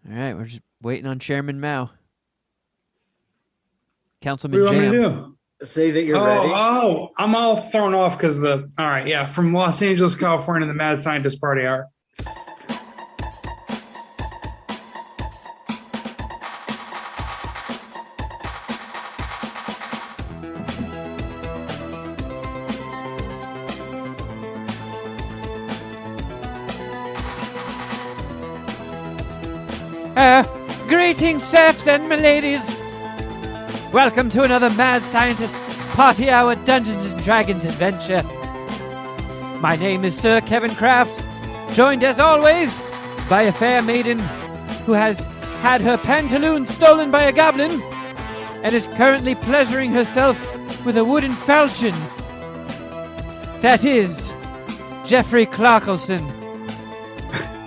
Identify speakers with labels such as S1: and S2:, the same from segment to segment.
S1: All right, we're just waiting on Chairman Mao.
S2: What
S1: Councilman
S2: do you want me
S1: Jam.
S2: to do?
S3: Say that you're ready.
S2: Oh, I'm all thrown off because all right, yeah, from Los Angeles, California, the Mad Scientist Party Hour.
S1: Greetings, serfs and miladies. Welcome to another Mad Scientist Party Hour Dungeons & Dragons adventure. My name is Sir Kevin Kraft, joined as always by a fair maiden who has had her pantaloons stolen by a goblin and is currently pleasuring herself with a wooden falchion. That is Jeffrey Clarkelson.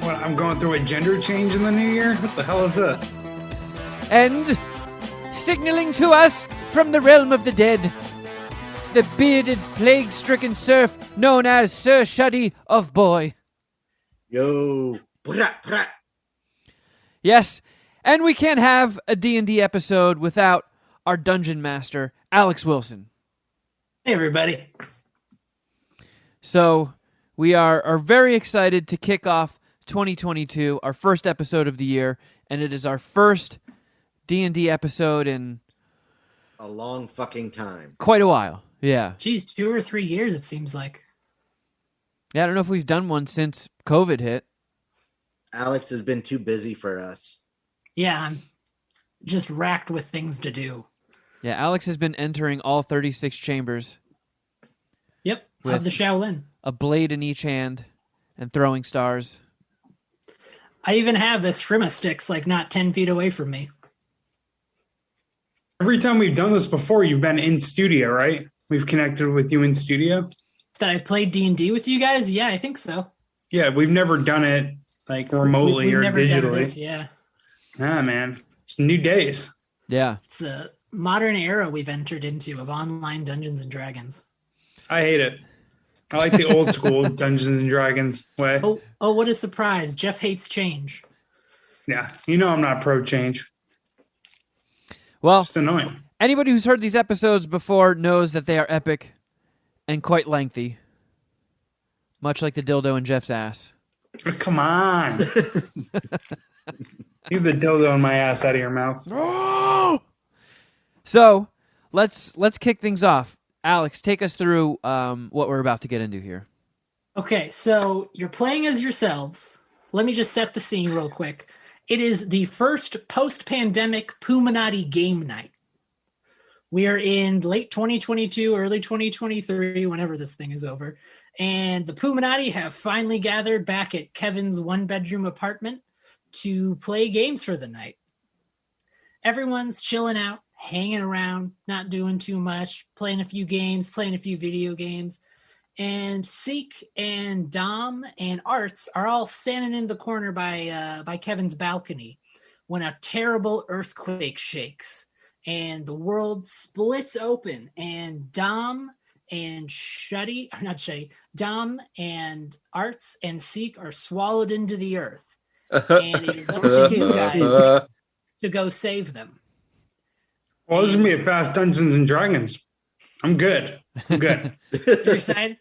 S2: What, I'm going through a gender change in the new year? What the hell is this?
S1: And signaling to us from the realm of the dead, the bearded, plague-stricken serf known as Sir Shuddy of Boy.
S3: Yo. Brat, brat.
S1: Yes, and we can't have a D&D episode without our Dungeon Master, Alex Wilson.
S4: Hey, everybody.
S1: So, we are very excited to kick off 2022, our first episode of the year, and it is our first D&D episode in
S3: A long fucking time.
S1: quite a while. Yeah.
S4: Geez, 2 or 3 years, it seems like.
S1: Yeah, I don't know if we've done one since COVID hit.
S3: Alex has been too busy for us.
S4: Yeah, I'm just racked with things to do.
S1: Yeah, Alex has been entering all 36 chambers,
S4: Yep,
S1: With-
S4: of the Shaolin.
S1: a blade in each hand, and throwing stars.
S4: I even have the Shrima sticks like not 10 feet away from me.
S2: Every time we've done this before, you've been in studio, right? We've connected with you in studio.
S4: That I've played D&D with you guys? Yeah, I think so.
S2: Yeah, we've never done it like remotely
S4: We've
S2: or
S4: never
S2: digitally.
S4: done this, yeah.
S2: Ah, man, it's new days.
S1: Yeah.
S4: It's a modern era we've entered into of online Dungeons and Dragons.
S2: I hate it. I like the old school Dungeons and Dragons way.
S4: Oh, what a surprise. Jeff hates change.
S2: Yeah, you know I'm not pro change.
S1: Well,
S2: Just annoying.
S1: anybody who's heard these episodes before knows that they are epic and quite lengthy. Much like the dildo in Jeff's ass.
S2: Come on. Leave the dildo in my ass out of your mouth.
S1: So, let's kick things off. Alex, take us through what we're about to get into here.
S4: Okay, so you're playing as yourselves. Let me just set the scene real quick. It is the first post-pandemic Poominati game night. We are in late 2022, early 2023, whenever this thing is over. And the Poominati have finally gathered back at Kevin's one-bedroom apartment to play games for the night. Everyone's chilling out, hanging around, not doing too much, playing a few games, playing a few video games. And Seek and Dom and Arts are all standing in the corner by Kevin's balcony when a terrible earthquake shakes and the world splits open and Dom and Dom and Arts and Seek are swallowed into the earth. And it is up to you guys to go save them.
S2: Well, this is going to be a fast Dungeons and Dragons. I'm good. You're
S4: excited?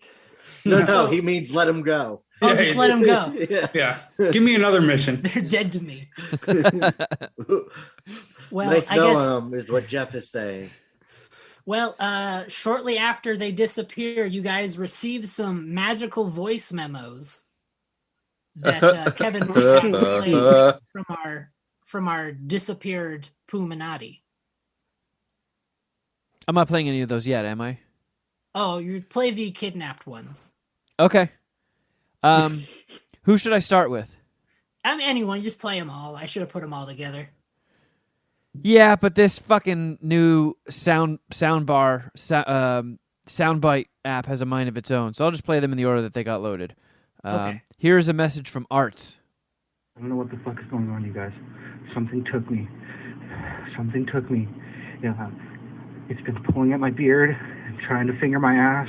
S3: No, he means let him go.
S4: Oh, just let him go.
S2: Yeah. Give me another mission.
S4: They're dead to me. Well,
S3: nice
S4: I guess
S3: knowing him is what Jeff is saying.
S4: Well, shortly after they disappear, you guys receive some magical voice memos that Kevin played from our disappeared Poominati.
S1: I'm not playing any of those yet, am I?
S4: Oh, you play the kidnapped ones.
S1: Okay. Who should I start with?
S4: I mean, anyone, you just play them all. I should have put them all together.
S1: Yeah, but this fucking new soundbite app has a mind of its own, so I'll just play them in the order that they got loaded.
S4: Okay.
S1: Here's a message from Arts.
S5: I don't know what the fuck is going on, you guys. Something took me. Yeah, it's been pulling at my beard and trying to finger my ass.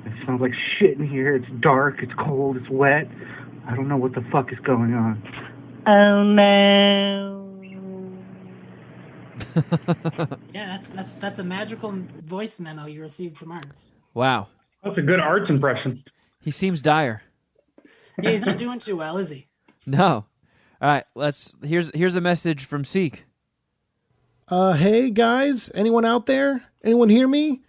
S5: It smells like shit in here. It's dark, it's cold, it's wet. I don't know what the fuck is going on.
S6: Oh no.
S4: Yeah, that's a magical voice memo you received from Arts.
S1: Wow.
S2: That's a good Arts impression.
S1: He seems dire.
S4: Yeah, he's not doing too well, is he?
S1: No. All right, here's a message from Seek.
S7: Hey guys, anyone out there? Anyone hear me?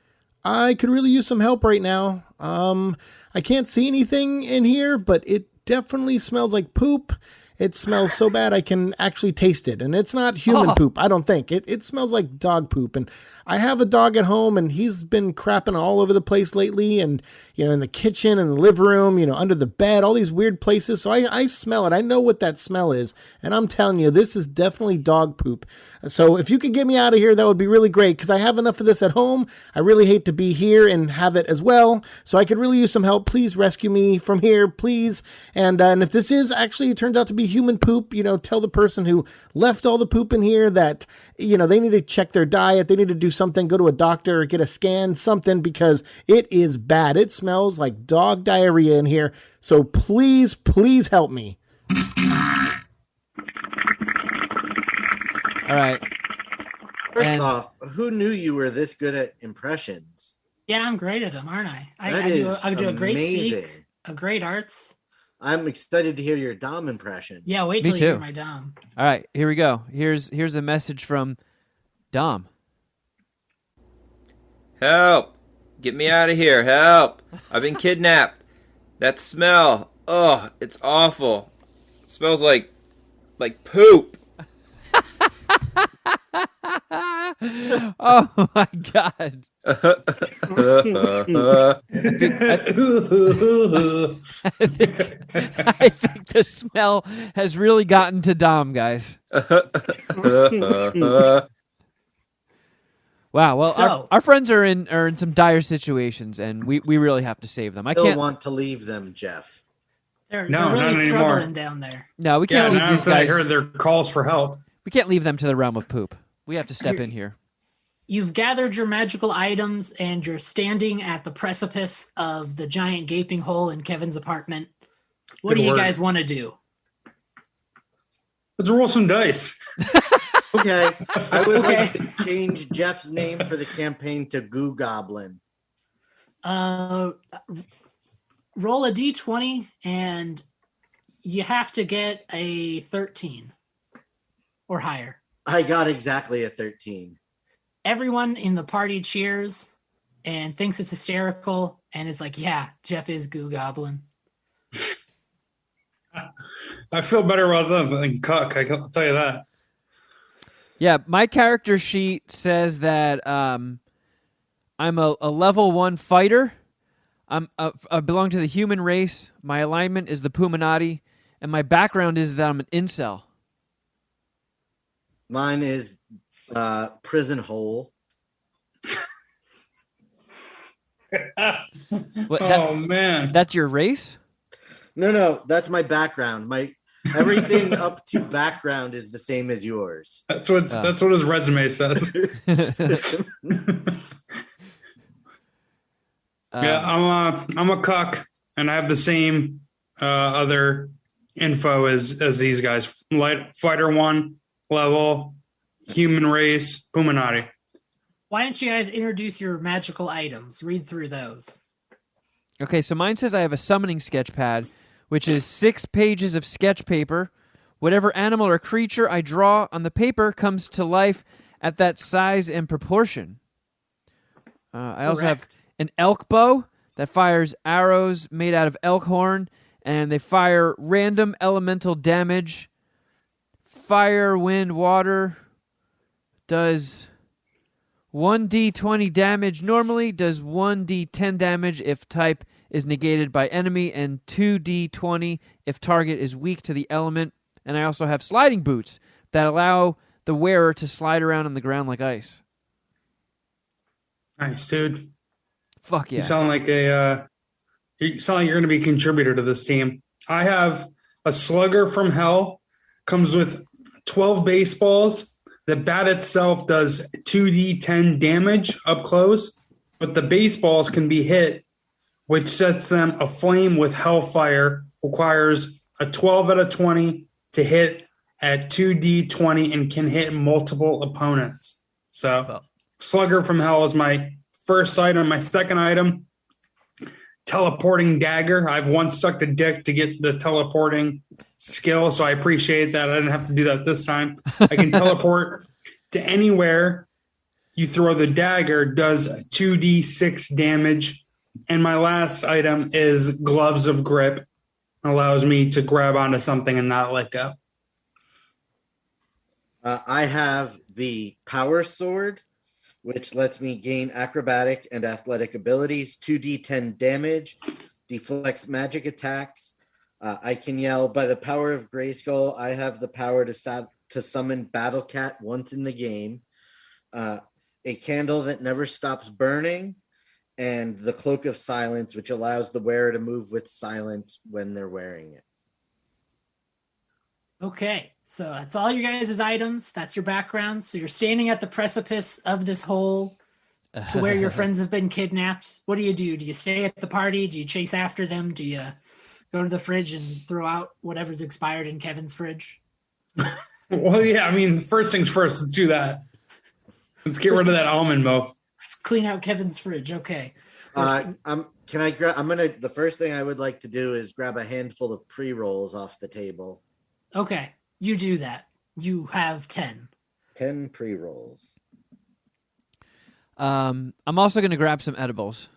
S7: I could really use some help right now. I can't see anything in here, but it definitely smells like poop. It smells so bad I can actually taste it. And it's not human poop, I don't think. It smells like dog poop. And I have a dog at home, and he's been crapping all over the place lately. And, in the kitchen and the living room, under the bed, all these weird places. So I smell it. I know what that smell is. And I'm telling you, this is definitely dog poop. So if you could get me out of here, that would be really great, because I have enough of this at home. I really hate to be here and have it as well. So I could really use some help. Please rescue me from here, please. And if this is actually, it turns out to be human poop, tell the person who left all the poop in here that, they need to check their diet. They need to do something, go to a doctor or get a scan, something, because it is bad. It smells like dog diarrhea in here. So please, please help me.
S1: All right.
S3: First off, who knew you were this good at impressions?
S4: Yeah, I'm great at them, aren't I? I do a great
S3: amazing.
S4: Seek, a great Arts.
S3: I'm excited to hear your Dom impression.
S4: Yeah, wait
S1: Me
S4: till you hear
S1: too.
S4: my Dom.
S1: All right, here we go. Here's a message from Dom.
S8: Help! Get me out of here. Help! I've been kidnapped. That smell. Oh, it's awful. It smells like poop.
S1: Oh my god. I think the smell has really gotten to Dom, guys. Wow. Well,
S4: So-
S1: our friends are in some dire situations, and we really have to save them. I
S3: Still
S1: can't.
S3: want to leave them, Jeff.
S4: They're
S2: No,
S4: really
S2: not anymore.
S4: struggling down there.
S1: No, we
S2: Yeah,
S1: can't leave
S2: now
S1: these
S2: after I
S1: guys.
S2: heard their calls for help.
S1: We can't leave them to the realm of poop. We have to step in here.
S4: You've gathered your magical items and you're standing at the precipice of the giant gaping hole in Kevin's apartment. What
S2: Good
S4: do you
S2: word.
S4: guys want to do?
S2: Let's roll some dice.
S3: Okay. I would
S4: Okay.
S3: like to change Jeff's name for the campaign to Goo Goblin.
S4: Roll a d20 and you have to get a 13 or higher.
S3: I got exactly a 13.
S4: Everyone in the party cheers and thinks it's hysterical, and it's like, yeah, Jeff is Goo Goblin.
S2: I feel better about them than Cuck. I'll tell you that.
S1: Yeah, my character sheet says that I'm a level 1 fighter. I belong to the human race. My alignment is the Poominati, and my background is that I'm an incel.
S3: Mine is prison hole.
S1: What,
S2: Oh man.
S1: that's your race?
S3: No, that's my background. My everything up to background is the same as yours.
S2: That's what his resume says. Yeah, I'm a cuck, and I have the same other info as these guys. Light fighter 1 level, human race, Poominati.
S4: Why don't you guys introduce your magical items? Read through those.
S1: Okay, so mine says I have a summoning sketch pad, which is 6 pages of sketch paper. Whatever animal or creature I draw on the paper comes to life at that size and proportion. I also have
S4: Correct.
S1: an elk bow that fires arrows made out of elk horn, and they fire random elemental damage. Fire, wind, water does 1d20 damage normally, does 1d10 damage if type is negated by enemy, and 2d20 if target is weak to the element. And I also have sliding boots that allow the wearer to slide around on the ground like ice.
S2: Nice, dude.
S1: Fuck yeah.
S2: You sound like you're going to be a contributor to this team. I have a slugger from hell, comes with 12 baseballs. The bat itself does 2d10 damage up close, but the baseballs can be hit, which sets them aflame with hellfire, requires a 12 out of 20 to hit at 2d20 and can hit multiple opponents. So Slugger from Hell is my first item. My second item, teleporting dagger. I've once sucked a dick to get the teleporting skill, so I appreciate that. I didn't have to do that this time. I can teleport to anywhere. You throw the dagger, does 2d6 damage. And my last item is gloves of grip. Allows me to grab onto something and not let go.
S3: I have the power sword, which lets me gain acrobatic and athletic abilities, 2d10 damage, deflects magic attacks. I can yell, by the power of Grayskull, I have the power to summon Battle Cat once in the game. A candle that never stops burning, and the Cloak of Silence, which allows the wearer to move with silence when they're wearing it.
S4: Okay, so that's all your guys' items. That's your background. So you're standing at the precipice of this hole to where your friends have been kidnapped. What do? Do you stay at the party? Do you chase after them? Do you go to the fridge and throw out whatever's expired in Kevin's fridge?
S2: Well, yeah, I mean, first things first. Let's do that. Let's get rid of that almond milk.
S4: Let's clean out Kevin's fridge. Okay.
S3: The first thing I would like to do is grab a handful of pre-rolls off the table.
S4: Okay, you do that. You have 10.
S3: 10 pre-rolls.
S1: I'm also going to grab some edibles.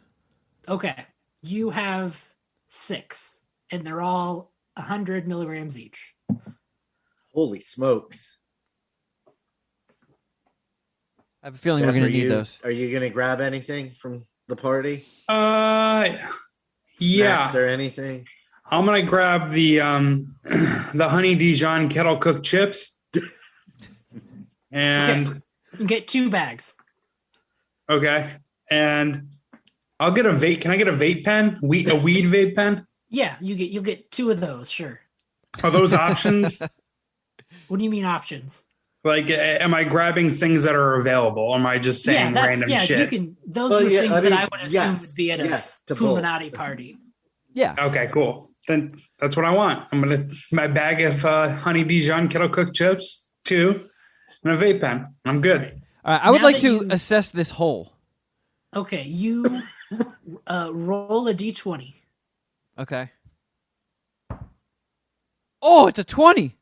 S4: Okay, you have 6, and they're all 100 milligrams each.
S3: Holy smokes.
S1: I have a feeling
S3: Jeff,
S1: we're going to need those.
S3: Are you going to grab anything from the party?
S2: Yeah.
S3: Snacks or anything?
S2: I'm going to grab the honey Dijon kettle cooked chips. And
S4: okay. You get 2 bags.
S2: Okay. And I'll get a vape. Can I get a vape pen? A weed vape pen?
S4: Yeah, you'll get 2 of those, sure.
S2: Are those options?
S4: What do you mean options?
S2: Like, am I grabbing things that are available? Or am I just saying random shit?
S4: You can. Those are things that I would assume would be at a Poominati party.
S1: Yeah.
S2: Okay, cool. Then that's what I want. I'm gonna my bag of honey Dijon kettle cooked chips, 2, and a vape pen. I'm good.
S1: All right, I would like to assess this hole.
S4: Okay, you roll a d20.
S1: Okay. Oh, it's a 20.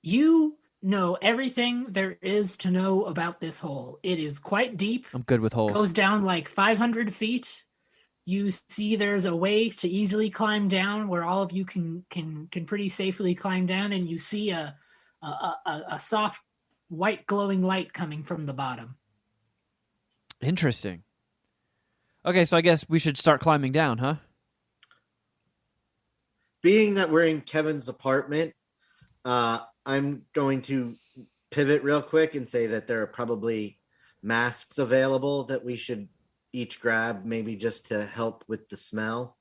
S4: You know everything there is to know about this hole. It is quite deep.
S1: I'm good with holes.
S4: Goes down like 500 feet. You see there's a way to easily climb down where all of you can pretty safely climb down, and you see a soft white glowing light coming from the bottom.
S1: Interesting. Okay, so I guess we should start climbing down, huh?
S3: Being that we're in Kevin's apartment, I'm going to pivot real quick and say that there are probably masks available that we should each grab, maybe just to help with the smell,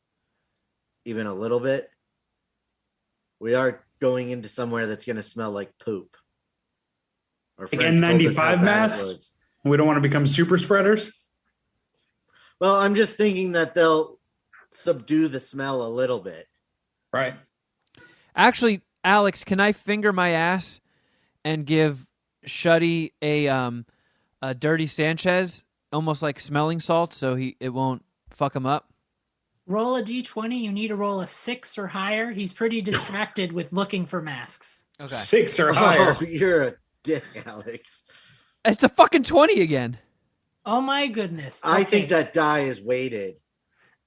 S3: even a little bit. We are going into somewhere that's going to smell like poop. Our friends told us how
S2: N95
S3: bad it
S2: masks?
S3: was.
S2: We don't want to become super spreaders?
S3: Well, I'm just thinking that they'll subdue the smell a little bit.
S2: Right.
S1: Actually, Alex, can I finger my ass and give Shuddy a dirty Sanchez, almost like smelling salt, so it won't fuck him up?
S4: Roll a d20. You need to roll a 6 or higher. He's pretty distracted with looking for masks.
S1: Okay.
S2: 6 or higher.
S3: Oh, you're a dick, Alex.
S1: It's a fucking 20 again.
S4: Oh my goodness.
S3: I
S4: Okay.
S3: think that die is weighted.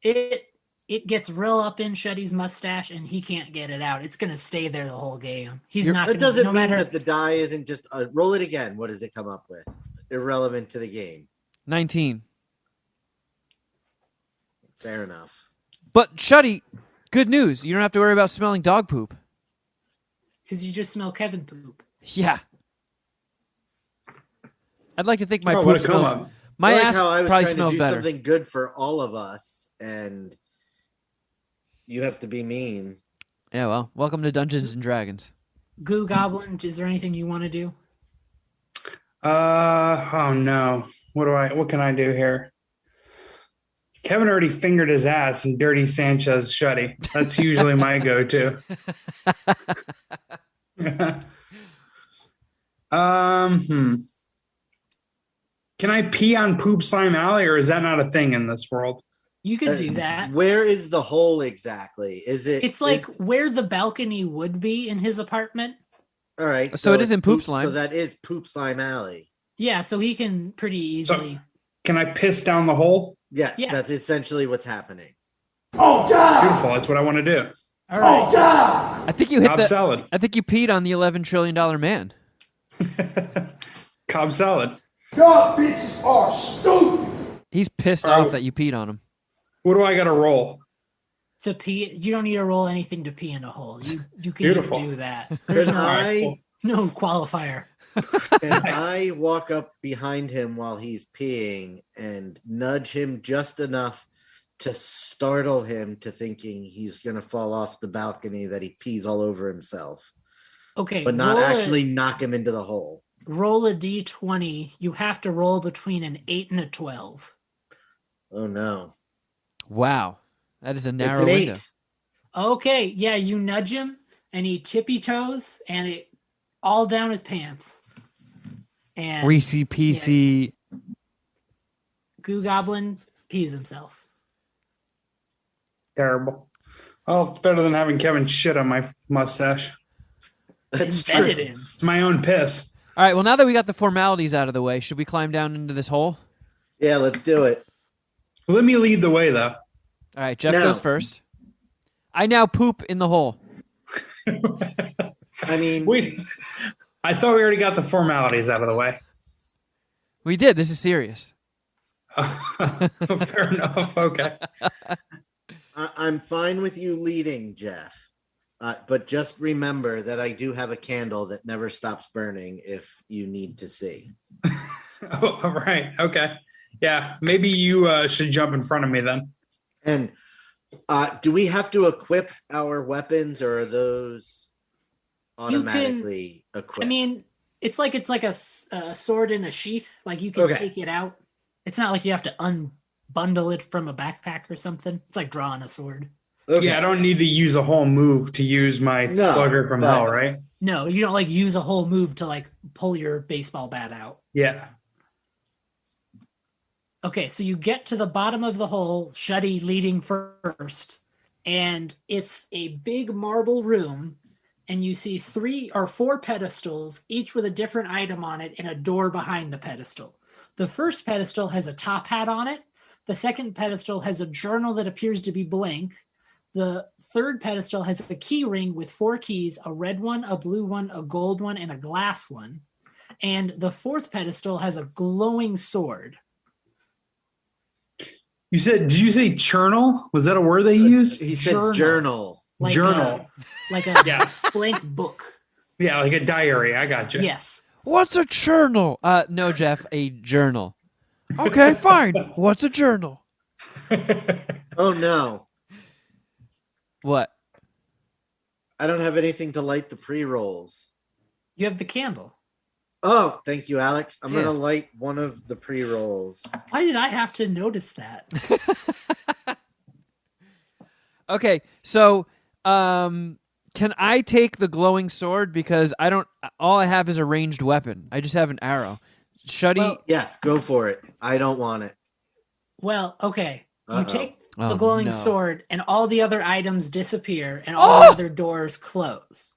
S4: It gets real up in Shuddy's mustache, and he can't get it out. It's going to stay there the whole game. He's not going
S3: That
S4: to...
S3: doesn't mean that the die isn't just... roll it again. What does it come up with? Irrelevant to the game.
S1: 19.
S3: Fair enough.
S1: But Shuddy, good news. You don't have to worry about smelling dog poop.
S4: Because you just smell Kevin poop.
S1: Yeah. I'd like to think my
S2: Oh,
S1: poop
S2: what a
S1: smells...
S2: come-up.
S1: My
S3: I like
S1: ass
S3: how I was
S1: probably
S3: trying
S1: smells
S3: to do
S1: better.
S3: something good for all of us, and you have to be mean.
S1: Yeah, well, welcome to Dungeons and Dragons.
S4: Goo Goblin, is there anything you want to do?
S2: Oh no. What can I do here? Kevin already fingered his ass in Dirty Sanchez Shuddy. That's usually my go-to. Can I pee on Poop Slime Alley, or is that not a thing in this world?
S4: You could do that.
S3: Where is the hole exactly? Is it?
S4: It's like where the balcony would be in his apartment.
S3: All right.
S1: So it is in Poop Slime.
S3: So that is Poop Slime Alley.
S4: Yeah, so he can pretty easily.
S2: So, can I piss down the hole?
S3: Yes,
S4: Yeah.
S3: that's essentially what's happening.
S2: Oh God! Beautiful. That's what I want to do.
S4: All right.
S6: Oh God!
S1: I think you hit
S2: Cobb salad.
S1: I think you peed on the $11 trillion man.
S2: Cobb salad.
S6: Y'all bitches are stupid.
S1: He's pissed
S2: Oh.
S1: off that you peed on him.
S2: What do I got to roll?
S4: To pee, you don't need to roll anything to pee in a hole. You can
S2: Beautiful.
S4: just do that. There's
S3: Can
S4: no, no qualifier.
S3: Can I walk up behind him while he's peeing and nudge him just enough to startle him to thinking he's going to fall off the balcony, that he pees all over himself,
S4: Okay,
S3: but not actually knock him into the hole?
S4: roll a d20. You have to roll between an 8 and a 12.
S3: Oh no.
S1: Wow. That is a
S3: It's
S1: narrow
S3: an
S1: window.
S3: 8.
S4: Okay, yeah, you nudge him and he tippy toes and it all down his pants. And
S1: Reese PC.
S4: Goo Goblin pees himself.
S2: Terrible. Oh, it's better than having Kevin shit on my mustache.
S3: That's
S4: Embedded
S3: true.
S4: in.
S2: It's my own piss.
S1: All right, well, now that we got the formalities out of the way, should we climb down into this hole?
S3: Yeah, let's do it.
S2: Let me lead the way, though.
S1: All right, Jeff
S3: No.
S1: goes first. I now poop in the hole.
S3: I mean,
S2: Wait, I thought we already got the formalities out of the way.
S1: We did. This is serious.
S2: Fair enough. Okay.
S3: I'm fine with you leading, Jeff. But just remember that I do have a candle that never stops burning if you need to see.
S2: Oh, all right. Okay. Yeah. Maybe you should jump in front of me then.
S3: And do we have to equip our weapons, or are those automatically equipped?
S4: I mean, it's like a sword in a sheath. Like you can
S3: Okay.
S4: take it out. It's not like you have to unbundle it from a backpack or something. It's like drawing a sword.
S3: Okay.
S2: Yeah, I don't need to use a whole move to use my
S3: No,
S2: slugger from
S3: but-
S2: hell, right?
S4: No, you don't like use a whole move to like pull your baseball bat out.
S2: Yeah.
S4: Okay, so you get to the bottom of the hole, Shuddy leading first, and it's a big marble room, and you see 3 or 4 pedestals, each with a different item on it, and a door behind the pedestal. The first pedestal has a top hat on it. The second pedestal has a journal that appears to be blank. The third pedestal has a key ring with 4 keys, a red one, a blue one, a gold one, and a glass one. And the fourth pedestal has a glowing sword.
S2: Did you say churnal? Was that a word they used?
S3: He said journal.
S4: Like
S2: Journal.
S4: like a
S2: Yeah.
S4: blank book.
S2: Yeah, like a diary. I got you.
S4: Yes.
S1: What's a journal? No, Jeff, a journal. Okay, fine. What's a journal?
S3: Oh no.
S1: What?
S3: I don't have anything to light the pre-rolls.
S4: You have the candle.
S3: Oh, thank you, Alex. I'm
S1: Yeah.
S3: going to light one of the pre-rolls.
S4: Why did I have to notice that?
S1: Okay, so can I take the glowing sword, because all I have is a ranged weapon. I just have an arrow. Shuddy.
S4: Well,
S3: Yes, go for it. I don't want it.
S4: Well, okay. You
S3: Uh-oh.
S4: take
S1: Oh,
S4: the glowing
S1: no.
S4: sword and all the other items disappear and all the other doors close.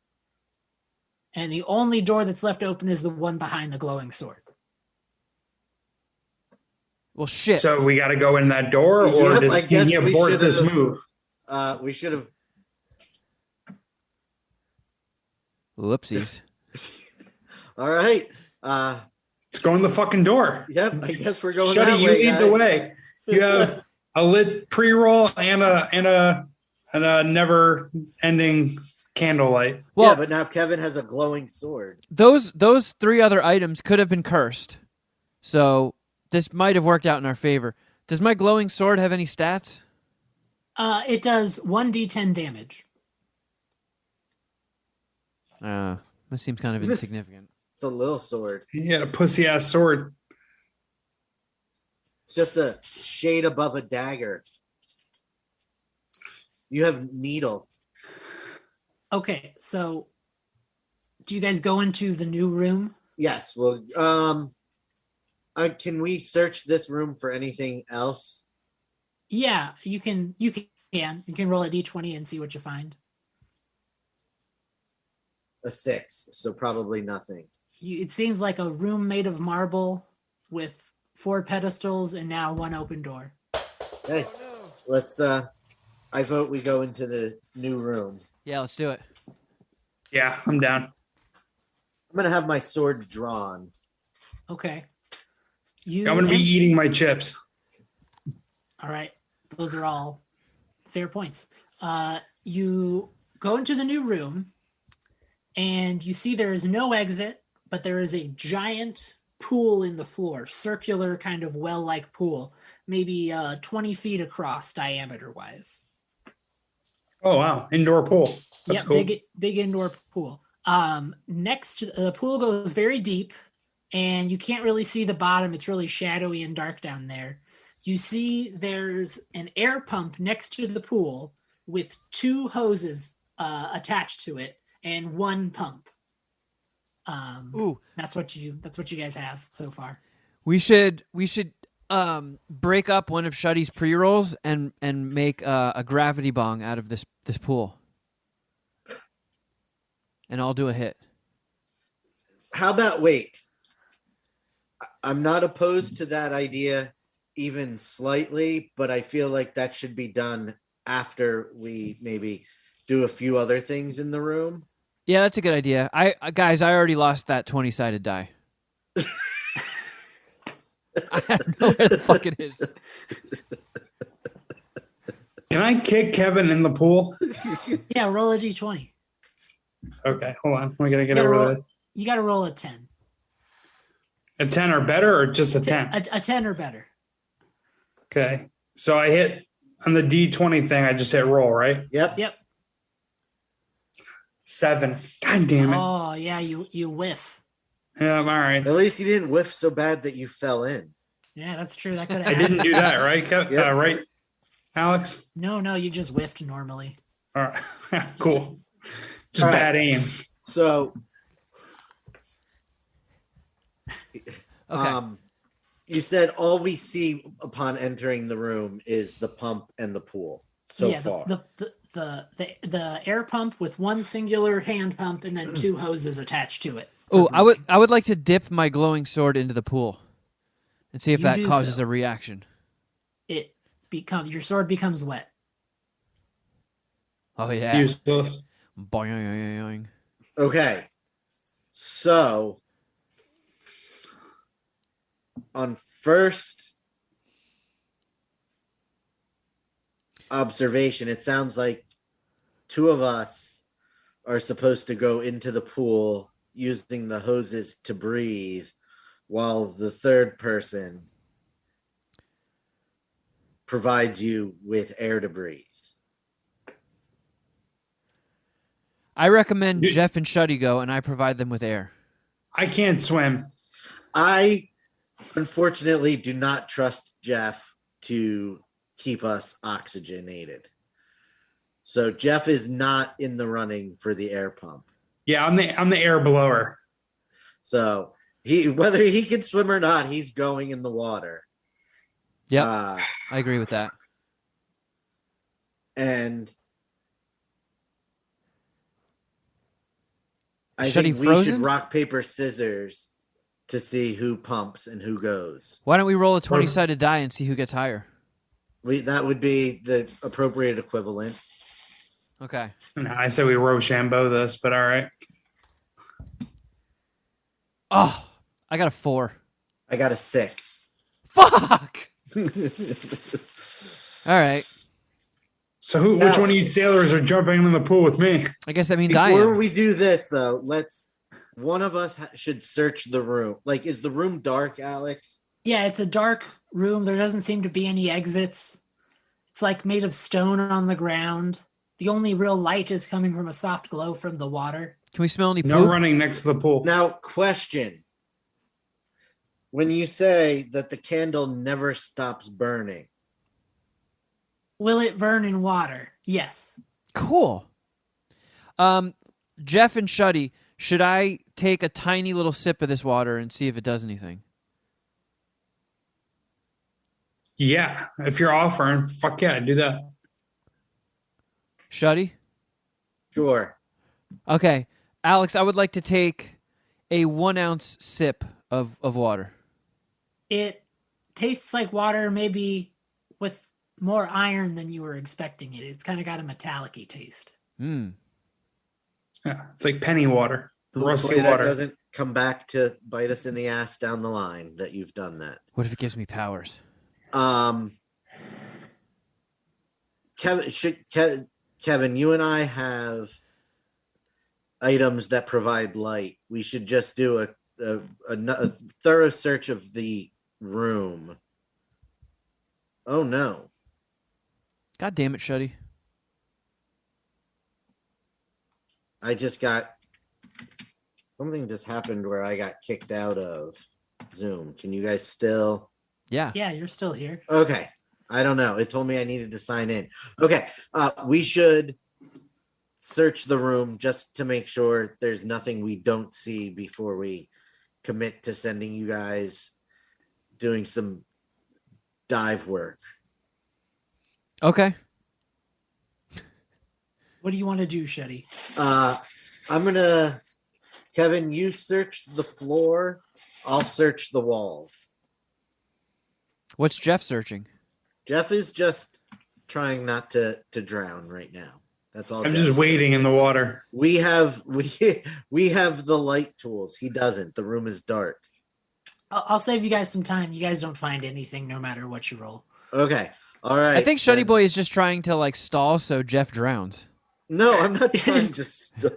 S4: And the only door that's left open is the one behind the glowing sword.
S1: Well, shit.
S2: So we got to go in that door, or
S3: Yep, I
S2: can
S3: guess
S2: he
S3: we
S2: abort
S3: should
S2: this
S3: have-
S2: move?
S3: We should have.
S1: Whoopsies.
S3: All right.
S2: Let's go in the fucking door.
S3: Yep. I guess we're going
S2: Shuddy,
S3: that
S2: you
S3: way,
S2: lead
S3: guys.
S2: the way. You have a lit pre-roll and a never-ending candlelight.
S1: Well,
S3: yeah, but now Kevin has a glowing sword.
S1: those 3 other items could have been cursed, so this might have worked out in our favor. Does my glowing sword have any stats?
S4: It does 1d10 damage.
S1: That seems kind of insignificant.
S3: It's a little sword.
S2: He had a pussy-ass sword.
S3: It's just a shade above a dagger. You have needle.
S4: Okay, so Do you guys go into the new room?
S3: Yes. Well, can we search this room for anything else?
S4: Yeah, you can. You can roll a d20 and see what you find.
S3: A 6, so probably nothing.
S4: It seems like a room made of marble with 4 pedestals and now 1 open door.
S3: Hey, let's. I vote we go into the new room.
S1: Yeah, let's do it.
S2: Yeah, I'm down.
S3: I'm gonna have my sword drawn.
S4: Okay.
S2: I'm gonna be eating my chips.
S4: All right. Those are all fair points. You go into the new room and you see there is no exit, but there is a giant pool in the floor, circular kind of well-like pool, maybe 20 feet across diameter-wise.
S2: Oh, wow. Indoor pool. That's cool.
S4: Big indoor pool. Next to the pool goes very deep and you can't really see the bottom. It's really shadowy and dark down there. You see there's an air pump next to the pool with 2 hoses attached to it and 1 pump. That's what you guys have so far.
S1: We should break up one of Shuddy's pre-rolls and make a gravity bong out of this pool. And I'll do a hit.
S3: How about wait? I'm not opposed to that idea even slightly, but I feel like that should be done after we maybe do a few other things in the room.
S1: Yeah, that's a good idea. I already lost that 20-sided die. I don't know where the fuck it is.
S2: Can I kick Kevin in the pool?
S4: Yeah, roll a d20.
S2: Okay, hold on. We're gonna get over that.
S4: You got to roll a 10.
S2: A 10 or better, or just a 10?
S4: A 10 or better.
S2: Okay. So I hit on the D20 thing. I just hit roll, right?
S3: Yep.
S2: 7. God damn it.
S4: Oh, yeah, you whiff.
S2: Yeah, I'm all right.
S3: At least you didn't whiff so bad that you fell in.
S4: Yeah, that's true. That could have
S2: I
S4: happened.
S2: didn't do that, right?
S3: Yep.
S2: Right, Alex?
S4: No, you just whiffed normally.
S2: All right. Cool. Just
S3: All right.
S2: bad aim.
S3: So,
S1: Okay.
S3: You said all we see upon entering the room is the pump and the pool so far.
S4: The air pump with 1 singular hand pump and then 2 hoses attached to it.
S1: Oh, I would like to dip my glowing sword into the pool and see if that causes a reaction.
S4: Your sword becomes wet.
S1: Oh yeah.
S2: Useless.
S1: Boing.
S3: Okay. So, on first observation, it sounds like 2 of us are supposed to go into the pool using the hoses to breathe, while the third person provides you with air to breathe.
S1: I recommend Jeff and Shuddy go, and I provide them with air.
S2: I can't swim.
S3: I unfortunately do not trust Jeff to keep us oxygenated. So Jeff is not in the running for the air pump.
S2: Yeah, I'm the air blower.
S3: So whether he can swim or not, he's going in the water.
S1: Yeah, I agree with that.
S3: And I
S1: Should
S3: think
S1: he
S3: we
S1: frozen?
S3: should rock, paper, scissors to see who pumps and who goes.
S1: Why don't we roll a 20-sided die and see who gets higher?
S3: That would be the appropriate equivalent.
S1: Okay.
S2: No, I said we Rochambeau this, but all right.
S1: Oh, I got a 4.
S3: I got a 6.
S1: Fuck! All right.
S2: So which one of you sailors are jumping in the pool with me?
S1: I guess that means I
S3: Before
S1: am.
S3: we do this, though, one of us should search the room. Like, is the room dark, Alex?
S4: Yeah, it's a dark room. There doesn't seem to be any exits. It's like made of stone on the ground. The only real light is coming from a soft glow from the water.
S1: Can we smell any poop?
S2: No running next to the pool.
S3: Now, question. When you say that the candle never stops burning,
S4: Will it burn in water? Yes.
S1: Cool. Jeff and Shuddy, Should I take a tiny little sip of this water and see if it does anything?
S2: Yeah, if you're offering, fuck yeah, do that.
S1: Shuddy?
S3: Sure.
S1: Okay. Alex, I would like to take a 1 ounce sip of water.
S4: It tastes like water, maybe with more iron than you were expecting it. It's kind of got a metallic-y taste.
S1: Hmm.
S2: Yeah, it's like penny water, rusty
S3: Hopefully that
S2: water.
S3: doesn't come back to bite us in the ass down the line that you've done that.
S1: What if it gives me powers?
S3: Kevin, you and I have items that provide light. We should just do a thorough search of the room. Oh no.
S1: God damn it, Shuddy.
S3: Something just happened where I got kicked out of Zoom. Can you guys still?
S1: Yeah.
S4: Yeah, you're still here.
S3: Okay. I don't know. It told me I needed to sign in. Okay. We should search the room just to make sure there's nothing we don't see before we commit to sending you guys doing some dive work.
S1: Okay.
S4: What do you want to do, Shuddy?
S3: Kevin, you search the floor. I'll search the walls.
S1: What's Jeff searching?
S3: Jeff is just trying not to drown right now. That's all.
S2: I'm
S3: Jeff's
S2: just wading in the water.
S3: We have the light tools. He doesn't. The room is dark.
S4: I'll save you guys some time. You guys don't find anything no matter what you roll.
S3: Okay. All right.
S1: I think Shuddy Boy is just trying to like stall so Jeff drowns.
S3: No, I'm not trying to stop.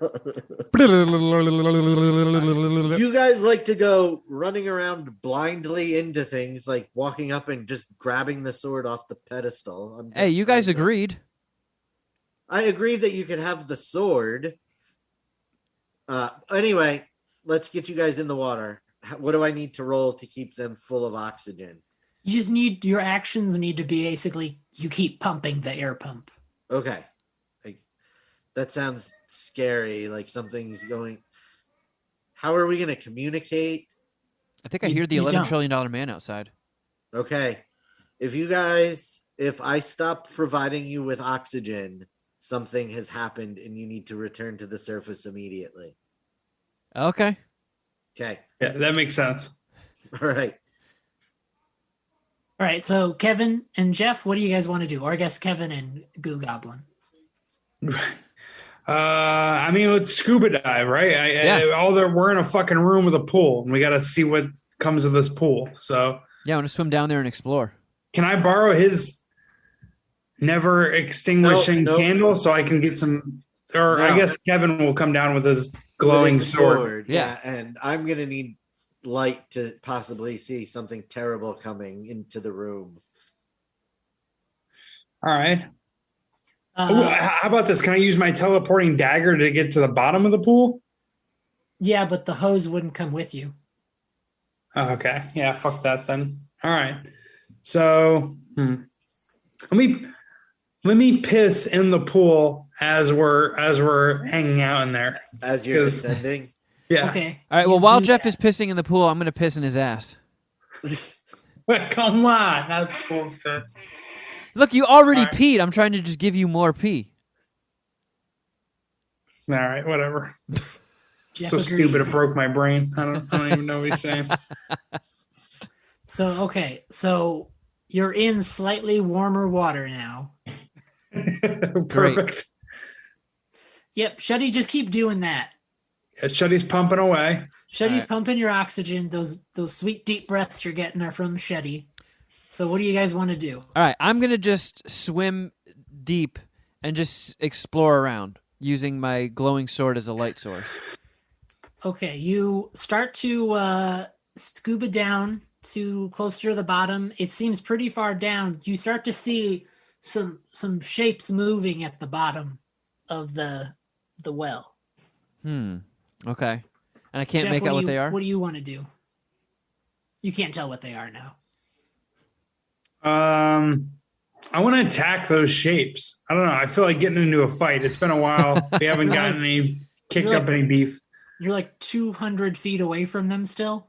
S3: You guys like to go running around blindly into things, like walking up and just grabbing the sword off the pedestal.
S1: Hey, you guys agreed.
S3: I agree that you can have the sword. Anyway, let's get you guys in the water. What do I need to roll to keep them full of oxygen?
S4: You just your actions need to be basically you keep pumping the air pump.
S3: Okay. That sounds scary, like something's going. How are we going to communicate?
S1: I think I hear the $11 trillion man outside.
S3: Okay. If I stop providing you with oxygen, something has happened and you need to return to the surface immediately.
S1: Okay.
S3: Okay.
S2: Yeah, that makes sense.
S3: All right.
S4: All right. So Kevin and Jeff, what do you guys want to do? Or I guess Kevin and Goo Goblin.
S2: I mean, let's scuba dive, right?
S1: Yeah.
S2: We're in a fucking room with a pool, and we got to see what comes of this pool. So
S1: yeah, I want to swim down there and explore.
S2: Can I borrow his never extinguishing
S3: Nope.
S2: candle so I can get some? Or I guess Kevin will come down with his glowing
S3: With his
S2: sword.
S3: Yeah, and I'm gonna need light to possibly see something terrible coming into the room.
S2: All right. How about this? Can I use my teleporting dagger to get to the bottom of the pool?
S4: Yeah, but the hose wouldn't come with you.
S2: Oh, okay. Yeah, fuck that then. All right. So let me piss in the pool as we're hanging out in there.
S3: As you're descending.
S2: Yeah.
S4: Okay.
S1: All right. Well, while Jeff is pissing in the pool, I'm going to piss in his ass.
S2: Come on. That's bullshit.
S1: Look, you already peed. I'm trying to just give you more pee.
S2: All right, whatever.
S4: Jeff
S2: So
S4: agrees.
S2: stupid it broke my brain. I don't even know what he's saying.
S4: So you're in slightly warmer water now.
S2: Perfect.
S4: Yep, Shuddy, just keep doing that.
S2: Yeah, Shuddy's pumping away.
S4: Shuddy's pumping your oxygen. Those sweet deep breaths you're getting are from Shuddy. So what do you guys want to do?
S1: All right, I'm going to just swim deep and just explore around using my glowing sword as a light source.
S4: Okay, you start to scuba down to closer to the bottom. It seems pretty far down. You start to see some shapes moving at the bottom of the well.
S1: Okay. And I can't
S4: Jeff,
S1: make out what they are?
S4: What do you want to do? You can't tell what they are now.
S2: I want to attack those shapes. I don't know. I feel like getting into a fight. It's been a while. We haven't gotten kicked up any beef.
S4: You're like 200 feet away from them still.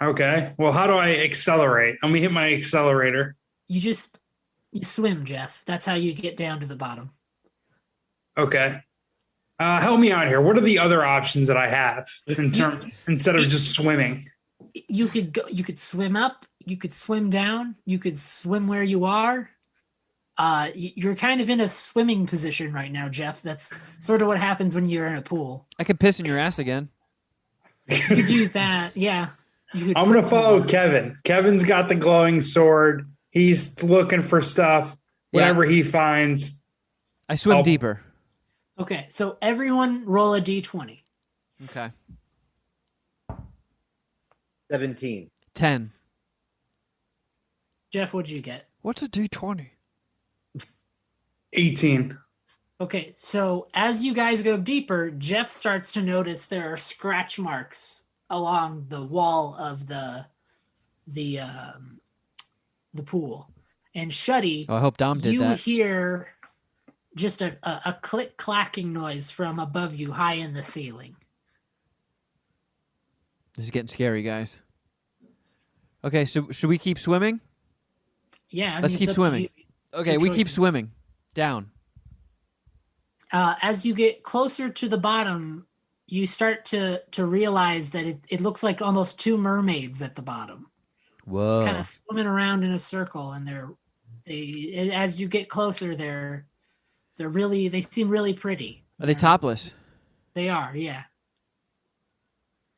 S2: Okay. Well, how do I accelerate? Let me hit my accelerator.
S4: You swim, Jeff. That's how you get down to the bottom.
S2: Okay. Help me out here. What are the other options that I have instead of just swimming?
S4: You could swim up, you could swim down, you could swim where you are. You're kind of in a swimming position right now, Jeff. That's sort of what happens when you're in a pool.
S1: I could piss in your ass again.
S4: You could do that, yeah.
S2: I'm going to follow Kevin. Kevin's got the glowing sword. He's looking for stuff. Whatever he finds.
S1: I swim deeper.
S4: Okay, so everyone roll a d20.
S1: Okay.
S3: 17.
S1: 10.
S4: Jeff, what'd you get?
S1: What's a D20?
S2: 18.
S4: Okay, so as you guys go deeper, Jeff starts to notice there are scratch marks along the wall of the pool. And Shuddy,
S1: I hope Dom did
S4: you
S1: that.
S4: hear just a click clacking noise from above you high in the ceiling.
S1: This is getting scary, guys. Okay, so should we keep swimming?
S4: Yeah,
S1: Let's keep swimming. Okay, we keep swimming. Down.
S4: As you get closer to the bottom, you start to realize that it looks like almost two mermaids at the bottom.
S1: Whoa.
S4: Kind of swimming around in a circle, and they as you get closer, they seem really pretty.
S1: Are they topless?
S4: They are, yeah.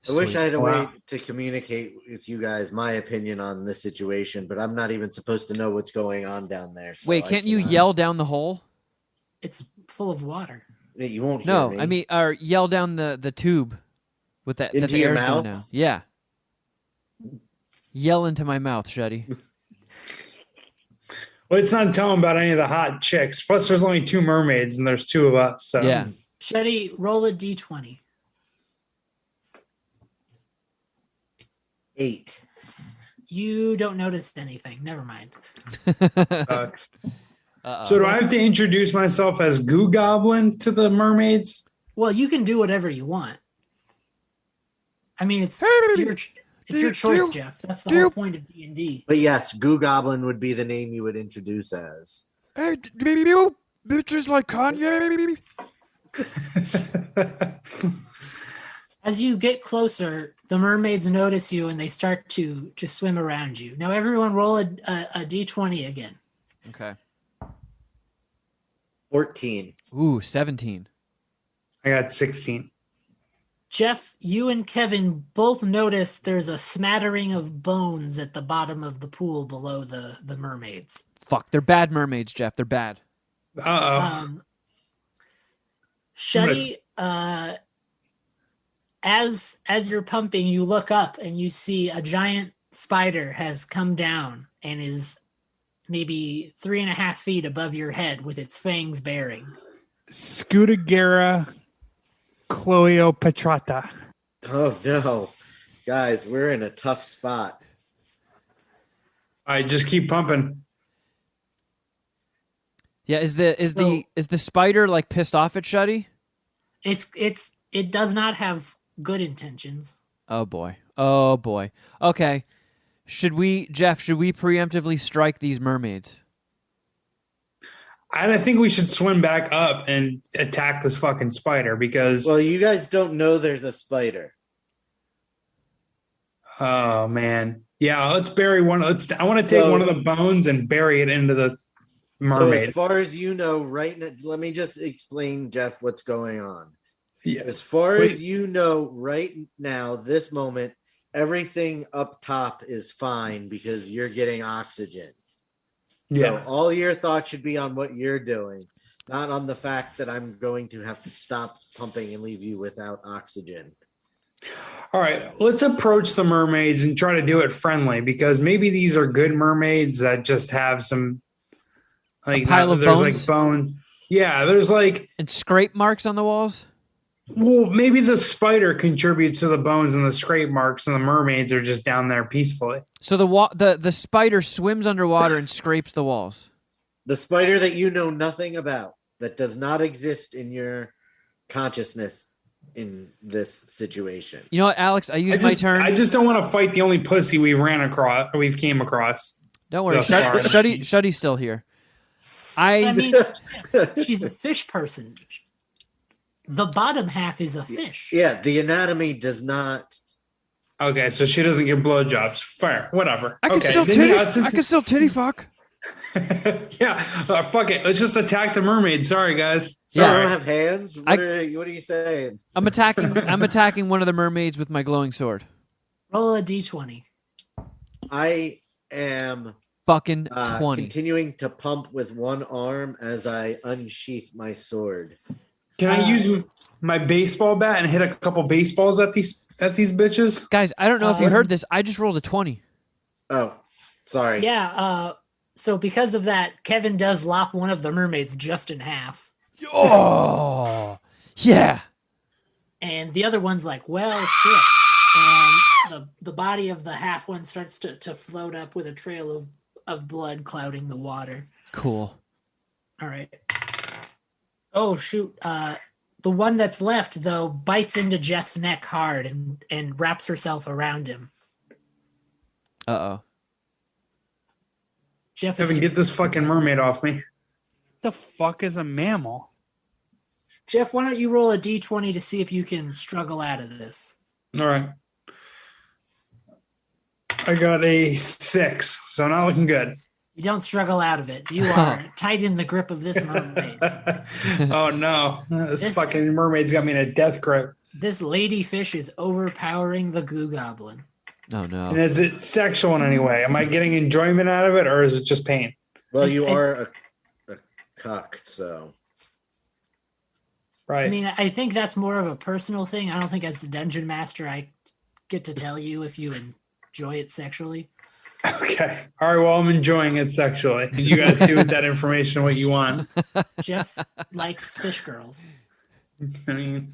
S3: I wish I had a way to communicate with you guys my opinion on this situation, but I'm not even supposed to know what's going on down there. So
S1: Wait, can't you yell down the hole?
S4: It's full of water.
S3: Yeah, you won't hear me.
S1: I mean, or yell down the tube with that.
S3: Into your mouth?
S1: Now. Yeah. Yell into my mouth, Shuddy.
S2: Well, it's not telling about any of the hot chicks. Plus, there's only two mermaids, and there's two of us. So.
S1: Yeah.
S4: Shuddy, roll a d20.
S3: 8.
S4: You don't notice anything. Never mind.
S2: Sucks. So do I have to introduce myself as Goo Goblin to the mermaids?
S4: Well, you can do whatever you want. I mean, it's your choice, Jeff. That's the whole point of D&D.
S3: But yes, Goo Goblin would be the name you would introduce as.
S1: Hey, baby, you bitches like Kanye.
S4: As you get closer, the mermaids notice you and they start to swim around you. Now, everyone roll a d20 again.
S1: Okay.
S3: 14.
S1: Ooh, 17.
S2: I got 16.
S4: Jeff, you and Kevin both notice there's a smattering of bones at the bottom of the pool below the mermaids.
S1: Fuck, they're bad mermaids, Jeff. They're bad.
S2: Uh-oh.
S4: Shuddy, as you're pumping, you look up and you see a giant spider has come down and is maybe 3.5 feet above your head with its fangs baring.
S9: Scutagera Cleopatrata.
S3: Oh no. Guys, we're in a tough spot.
S2: All right, just keep pumping.
S1: Yeah, is the spider like pissed off at Shuddy?
S4: It does not have good intentions.
S1: Oh boy. Okay. Should we preemptively strike these mermaids?
S2: I think we should swim back up and attack this fucking spider because...
S3: Well, you guys don't know there's a spider.
S2: Oh, man. Yeah, let's bury one. I want to take one of the bones and bury it into the mermaid.
S3: So as far as you know, right now, let me just explain, Jeff, what's going on.
S2: Yeah.
S3: As far as you know, right now, this moment, everything up top is fine because you're getting oxygen.
S2: Yeah.
S3: So all your thoughts should be on what you're doing, not on the fact that I'm going to have to stop pumping and leave you without oxygen.
S2: All right, let's approach the mermaids and try to do it friendly because maybe these are good mermaids that just have some like
S1: pile of
S2: there's
S1: bones?
S2: like bone. Yeah, there's like
S1: and scrape marks on the walls.
S2: Well, maybe the spider contributes to the bones and the scrape marks, and the mermaids are just down there peacefully.
S1: So the spider swims underwater and scrapes the walls.
S3: The spider that you know nothing about, that does not exist in your consciousness, in this situation.
S1: You know what, Alex? I used my turn.
S2: I just don't want to fight the only pussy we came across.
S1: Don't worry,
S2: thus far.
S1: Shuddy's still here.
S4: I mean, she's a fish person. The bottom half is a fish.
S3: Yeah, the anatomy does not.
S2: Okay, so she doesn't give blowjobs. Fair, whatever.
S1: I can
S2: okay,
S1: still
S2: then,
S1: titty.
S2: yeah, it's just-
S1: I can still titty fuck.
S2: yeah, fuck it. Let's just attack the mermaid. Sorry, guys.
S3: So I
S2: Sorry.
S3: don't have hands. What are you saying?
S1: I'm attacking one of the mermaids with my glowing sword.
S4: Roll a d20.
S3: I am
S1: Fucking 20.
S3: continuing to pump with one arm as I unsheath my sword.
S2: Can I use my baseball bat and hit a couple baseballs at these bitches?
S1: Guys, I don't know if you heard this. I just rolled a 20.
S3: Oh, sorry.
S4: Yeah, so because of that, Kevin does lop one of the mermaids just in half.
S1: Oh, yeah.
S4: And the other one's like, well, shit. And the body of the half one starts to float up with a trail of blood clouding the water.
S1: Cool.
S4: All right. Oh, shoot. The one that's left, though, bites into Jeff's neck hard and wraps herself around him.
S1: Uh-oh.
S4: Jeff,
S2: Kevin, get this fucking mermaid off me.
S9: The fuck is a mammal?
S4: Jeff, why don't you roll a d20 to see if you can struggle out of this?
S2: All right. I got a 6, so not looking good.
S4: You don't struggle out of it. You are tight in the grip of this mermaid.
S2: Oh no, this fucking mermaid's got me in a death grip.
S4: This lady fish is overpowering the goo goblin.
S1: Oh no.
S2: And is it sexual in any way? Am I getting enjoyment out of it, or is it just pain?
S3: Well, you are a cuck, so.
S2: Right.
S4: I mean, I think that's more of a personal thing. I don't think as the dungeon master I get to tell you if you enjoy it sexually.
S2: Okay. All right. Well, I'm enjoying it sexually. You guys do with that information what you want.
S4: Jeff likes fish girls.
S2: I mean,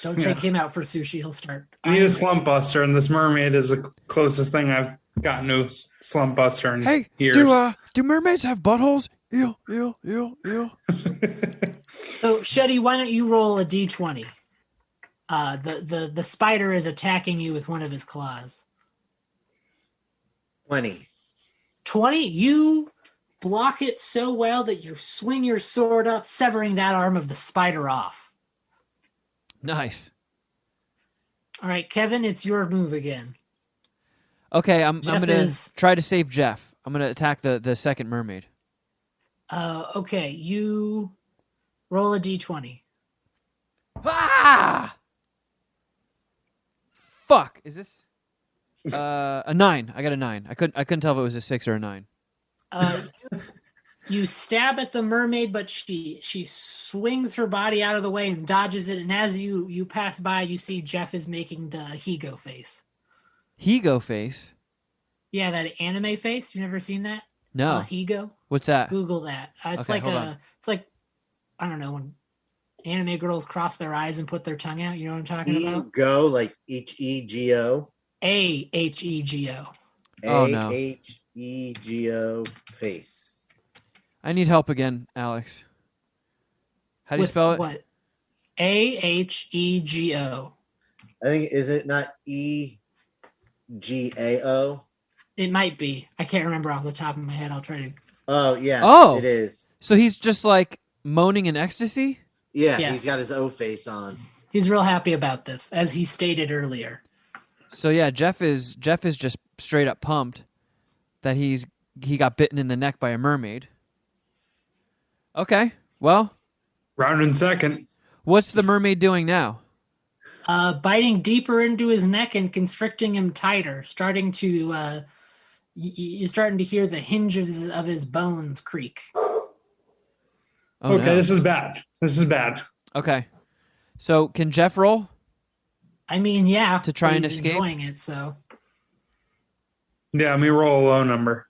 S4: Don't take him out for sushi. He'll start.
S2: I need a slump buster, and this mermaid is the closest thing I've gotten to a slump buster in years.
S1: Do mermaids have buttholes? Ew.
S4: So, Shetty, why don't you roll a d20? The spider is attacking you with one of his claws.
S3: 20.
S4: 20? You block it so well that you swing your sword up, severing that arm of the spider off.
S1: Nice.
S4: All right, Kevin, it's your move again.
S1: Okay, I'm
S4: Jeff
S1: gonna
S4: is-
S1: try to save Jeff. I'm gonna attack the second mermaid.
S4: Okay, you roll a d20.
S1: Ah! Fuck. Is this a 9? I got a 9. I couldn't tell if it was a 6 or a 9.
S4: You stab at the mermaid, but she swings her body out of the way and dodges it. And as you pass by, you see Jeff is making the Higo face.
S1: Higo face?
S4: Yeah, that anime face. You never seen that?
S1: No.
S4: Higo.
S1: What's that?
S4: Google that. It's
S1: Okay, hold on.
S4: it's like I don't know when anime girls cross their eyes and put their tongue out. You know what I'm talking about?
S3: Ego, like H-E-G-O.
S4: A-H-E-G-O.
S1: Oh, no.
S3: A-H-E-G-O face.
S1: I need help again, Alex. How do you
S4: With
S1: spell it?
S4: What? A-H-E-G-O.
S3: I think, is it not E-G-A-O?
S4: It might be. I can't remember off the top of my head. I'll try to.
S3: Oh, yeah.
S1: Oh.
S3: It is.
S1: So he's just like moaning in ecstasy?
S3: Yeah,
S4: Yes.
S3: he's got his O face on.
S4: He's real happy about this, as he stated earlier.
S1: So yeah, Jeff is just straight up pumped that he got bitten in the neck by a mermaid. Okay, well,
S2: Round and second.
S1: what's the mermaid doing now?
S4: Biting deeper into his neck and constricting him tighter, starting to you're starting to hear the hinges of his bones creak.
S1: Oh,
S2: Okay,
S1: no.
S2: this is bad. This is bad.
S1: Okay, so can Jeff roll?
S4: I mean, yeah,
S1: To try and
S4: he's
S1: escape?
S4: enjoying it. So
S2: Yeah, let me roll a low number.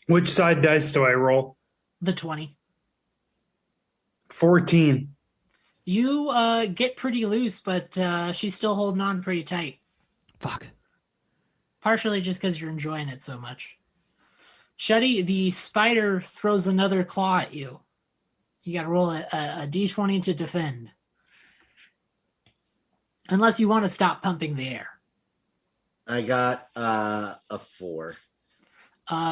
S2: Which side dice do I roll?
S4: the 20.
S2: 14.
S4: You get pretty loose, but she's still holding on pretty tight.
S1: Fuck.
S4: Partially just because you're enjoying it so much. Shuddy, the spider throws another claw at you. You got to roll a d20 to defend. Unless you want to stop pumping the air.
S3: I got a 4.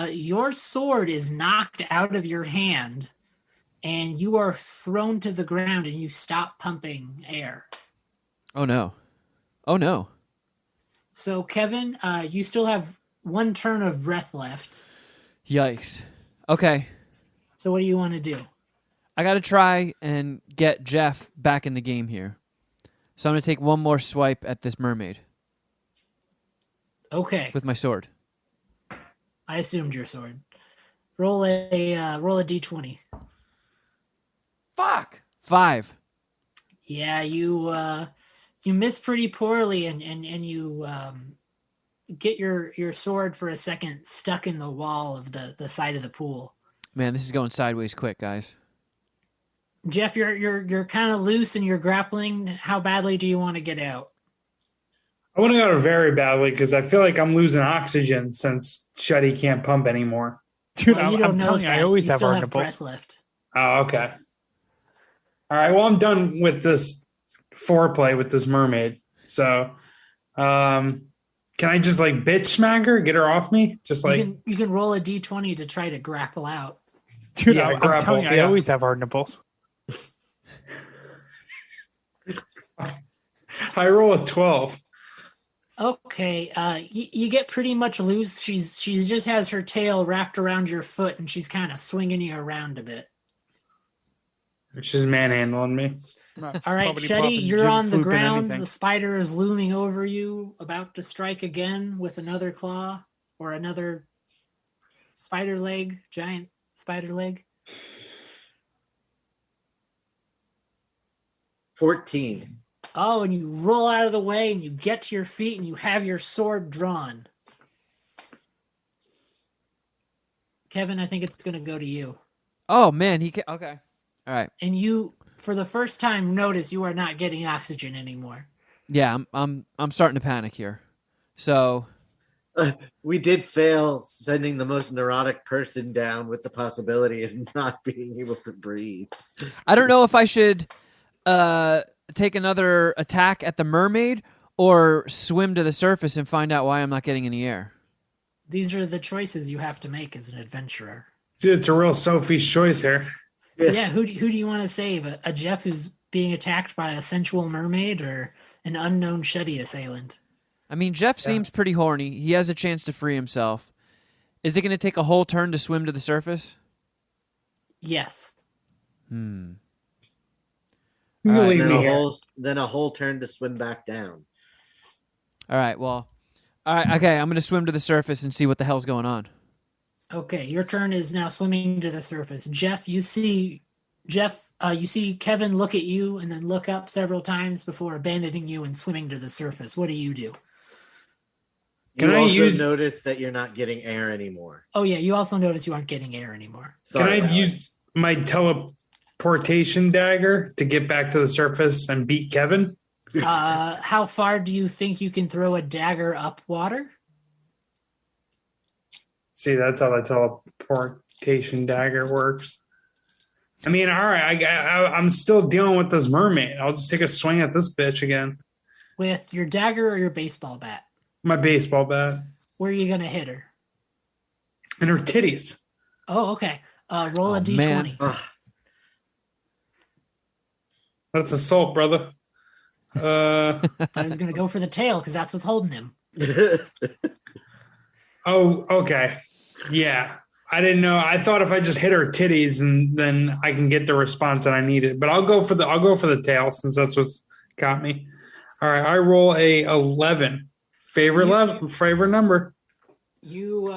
S4: Your sword is knocked out of your hand, and you are thrown to the ground, and you stop pumping air.
S1: Oh no. Oh no.
S4: So, Kevin, you still have 1 turn of breath left.
S1: Yikes. Okay.
S4: So what do you want to do?
S1: I got to try and get Jeff back in the game here. So I'm going to take one more swipe at this mermaid.
S4: Okay.
S1: With my sword.
S4: I assumed your sword. Roll a d20.
S1: Fuck. 5.
S4: Yeah, you miss pretty poorly, and you get your sword for a second stuck in the wall of the side of the pool.
S1: Man, this is going sideways quick, guys.
S4: Jeff, you're kind of loose and you're grappling. How badly do you want to get out?
S2: I want to go very badly because I feel like I'm losing oxygen since Shetty can't pump anymore.
S9: Dude,
S4: Well, you don't
S9: I'm
S4: know
S9: telling you,
S4: that.
S9: I always
S4: You
S9: have
S4: still
S9: hard
S4: have
S9: nipples.
S4: breath left.
S2: Oh, okay. All right. Well, I'm done with this foreplay with this mermaid. So, can I just like bitch smack her, get her off me? Just like
S4: You can roll a d20 to try to grapple out.
S9: Dude,
S2: Yeah,
S9: I'm
S2: grapple,
S9: telling you, I
S2: yeah.
S9: always have hard nipples.
S2: I roll a 12.
S4: Okay, you get pretty much loose. She just has her tail wrapped around your foot, and she's kind of swinging you around a bit.
S2: She's manhandling me.
S4: All right,
S9: Poppity
S4: Shetty,
S9: poppin',
S4: you're
S9: jig
S4: on the
S9: floopin'
S4: ground.
S9: anything.
S4: The spider is looming over you, about to strike again with another claw or another spider leg, giant spider leg.
S3: 14.
S4: Oh, and you roll out of the way, and you get to your feet, and you have your sword drawn. Kevin, I think it's going to go to you.
S1: Oh, man. Okay. All right.
S4: And you, for the first time, notice you are not getting oxygen anymore.
S1: Yeah, I'm starting to panic here. So,
S3: We did fail sending the most neurotic person down with the possibility of not being able to breathe.
S1: I don't know if I should take another attack at the mermaid or swim to the surface and find out why I'm not getting any air.
S4: These are the choices you have to make as an adventurer.
S2: Dude, it's a real Sophie's choice here.
S4: Yeah, who do you want to save? A Jeff who's being attacked by a sensual mermaid, or an unknown Shetty assailant?
S1: I mean, Jeff seems pretty horny. He has a chance to free himself. Is it going to take a whole turn to swim to the surface?
S4: Yes.
S2: You
S1: All right,
S2: leave
S3: Then
S2: me
S3: a,
S2: here.
S3: whole turn to swim back down.
S1: All right, well. All right, okay, I'm going to swim to the surface and see what the hell's going on.
S4: Okay, your turn is now swimming to the surface. Jeff, you see Kevin look at you and then look up several times before abandoning you and swimming to the surface. What do?
S3: You
S2: Can I
S3: also
S2: use-
S3: notice that you're not getting air anymore.
S4: Oh yeah, you also notice you aren't getting air anymore.
S3: Sorry,
S2: Can I
S3: Alex.
S2: use my teleportation dagger to get back to the surface and beat Kevin?
S4: How far do you think you can throw a dagger up water?
S2: See, that's how the teleportation dagger works. I mean, all right, I'm still dealing with this mermaid. I'll just take a swing at this bitch again.
S4: With your dagger or your baseball bat?
S2: My baseball bat.
S4: Where are you gonna hit her?
S2: And her titties.
S4: Oh, okay. Roll a
S1: Oh,
S4: d20.
S1: man.
S3: Ugh.
S2: That's assault, brother.
S4: I was gonna go for the tail because that's what's holding him.
S2: Oh, okay. Yeah. I didn't know. I thought if I just hit her titties and then I can get the response that I needed. But I'll go for the tail since that's what's got me. All right, I roll a 11. Favorite number.
S4: You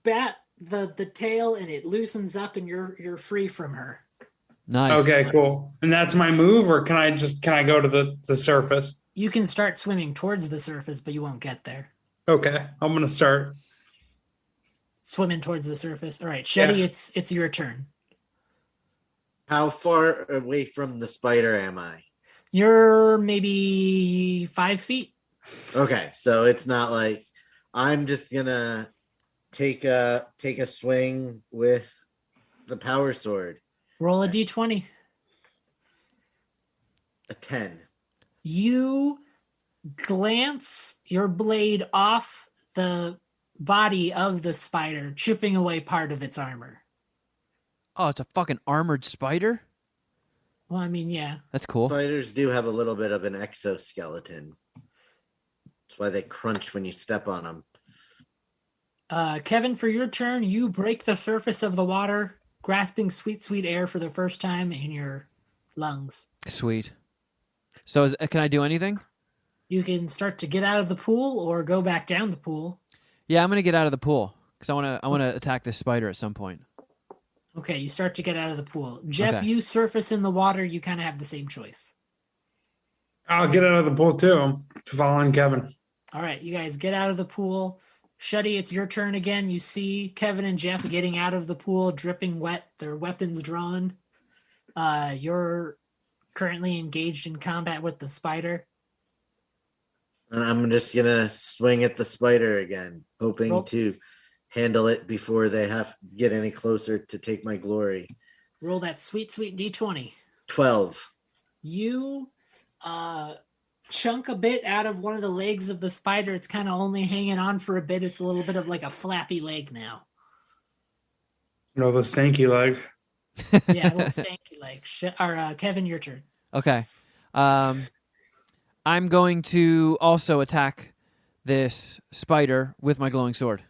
S4: bat the tail and it loosens up and you're free from her.
S1: Nice.
S2: Okay, cool. And that's my move, or can I go to the surface?
S4: You can start swimming towards the surface, but you won't get there.
S2: Okay, I'm gonna start.
S4: Swimming towards the surface. All right, Shetty,
S2: Yeah.
S4: it's your turn.
S3: How far away from the spider am I?
S4: You're maybe 5 feet.
S3: Okay, so it's not like I'm just gonna take a swing with the power sword.
S4: Roll a d20.
S3: A 10.
S4: You glance your blade off the body of the spider, chipping away part of its armor.
S1: Oh, it's a fucking armored spider?
S4: Well, I mean, yeah.
S1: That's cool.
S3: Spiders do have a little bit of an exoskeleton. That's why they crunch when you step on them.
S4: Kevin, for your turn, you break the surface of the water, grasping sweet, sweet air for the first time in your lungs.
S1: Sweet. So can I do anything?
S4: You can start to get out of the pool or go back down the pool.
S1: Yeah, I'm going to get out of the pool because I want to attack this spider at some point.
S4: Okay, you start to get out of the pool. Jeff,
S1: Okay.
S4: you surface in the water. You kind of have the same choice.
S2: I'll get out of the pool too. I'm following Kevin.
S4: All right, you guys get out of the pool. Shuddy, it's your turn again. You see Kevin and Jeff getting out of the pool, dripping wet, their weapons drawn. You're currently engaged in combat with the spider.
S3: And I'm just going to swing at the spider again, hoping
S4: Roll.
S3: to handle it before they have get any closer to take my glory.
S4: Roll that sweet, sweet D20.
S3: 12.
S4: You chunk a bit out of one of the legs of the spider. It's kind of only hanging on for a bit. It's a little bit of like a flappy leg now.
S2: The stanky leg.
S4: Yeah, a little stanky leg. Kevin, your turn.
S1: Okay. I'm going to also attack this spider with my glowing sword.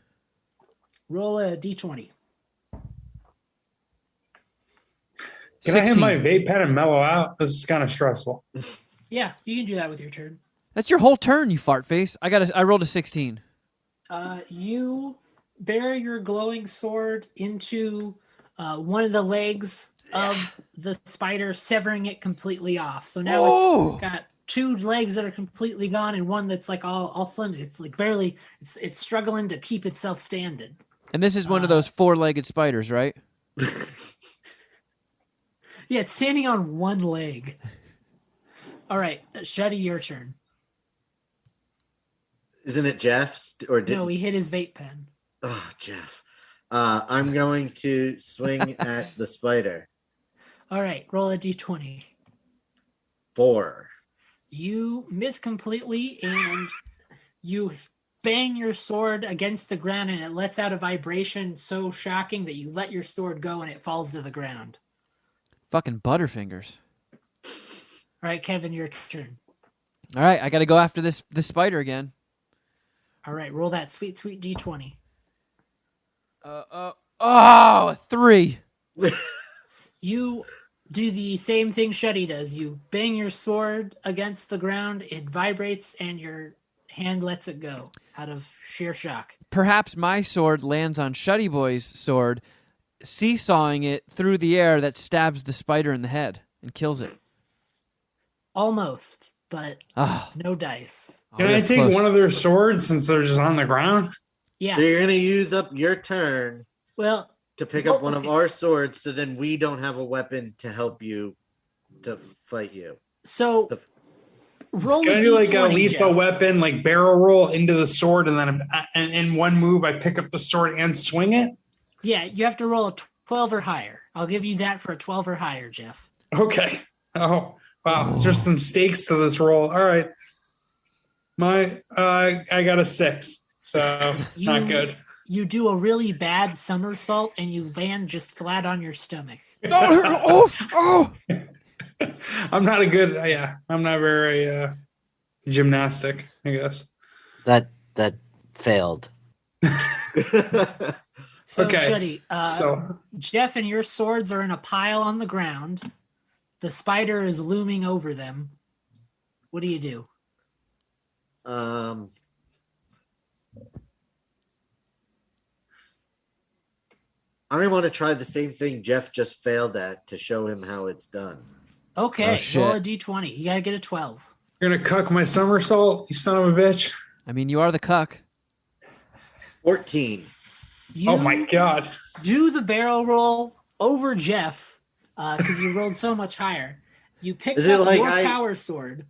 S4: Roll a D20.
S2: Can I have my vape pen and mellow out? This is kind of stressful.
S4: Yeah, you can do that with your turn.
S1: That's your whole turn, you fart face. I rolled a 16.
S4: You bury your glowing sword into one of the legs of the spider, severing it completely off. So now it's got two legs that are completely gone and one that's like all flimsy. It's like barely, it's struggling to keep itself standing.
S1: And this is one of those four-legged spiders, right?
S4: Yeah, it's standing on one leg. All right, Shuddy, your turn.
S3: Isn't it Jeff's?
S4: No, he hit his vape pen.
S3: Oh, Jeff. I'm going to swing at the spider.
S4: All right, roll a d20.
S3: 4.
S4: You miss completely, and you bang your sword against the ground, and it lets out a vibration so shocking that you let your sword go, and it falls to the ground.
S1: Fucking butterfingers.
S4: All right, Kevin, your turn.
S1: All right, I got to go after this spider again.
S4: All right, roll that sweet, sweet d20.
S1: 3.
S4: You do the same thing Shuddy does. You bang your sword against the ground, it vibrates, and your hand lets it go out of sheer shock.
S1: Perhaps my sword lands on Shuddy Boy's sword, seesawing it through the air that stabs the spider in the head and kills it.
S4: Almost, but no dice.
S2: Can I take one of their swords since they're just on the ground?
S4: Yeah.
S3: So you're going to use up your turn to pick up one of our swords, so then we don't have a weapon to help you to fight you.
S4: So roll
S2: Can
S4: a
S2: I do like a
S4: D20,
S2: lethal
S4: Jeff.
S2: weapon, like barrel roll into the sword, and then in one move I pick up the sword and swing it?
S4: Yeah, you have to roll a 12 or higher. I'll give you that for a 12 or higher, Jeff.
S2: Okay. Oh, wow. There's some stakes to this roll. All right. I got a 6, so not good.
S4: You do a really bad somersault and you land just flat on your stomach.
S2: I'm not I'm not very gymnastic, I guess.
S10: That failed.
S4: So,
S2: Okay.
S4: Shuddy, Jeff and your swords are in a pile on the ground. The spider is looming over them. What do you do?
S3: I want to try the same thing Jeff just failed at to show him how it's done.
S4: Okay,
S1: shit.
S4: roll a d20. You gotta get a 12.
S2: You're going to cuck my somersault, you son of a bitch?
S1: I mean, you are the cuck.
S3: 14.
S2: Oh my God.
S4: Do the barrel roll over Jeff because you rolled so much higher. You pick
S3: Is it
S4: up
S3: like
S4: your power sword,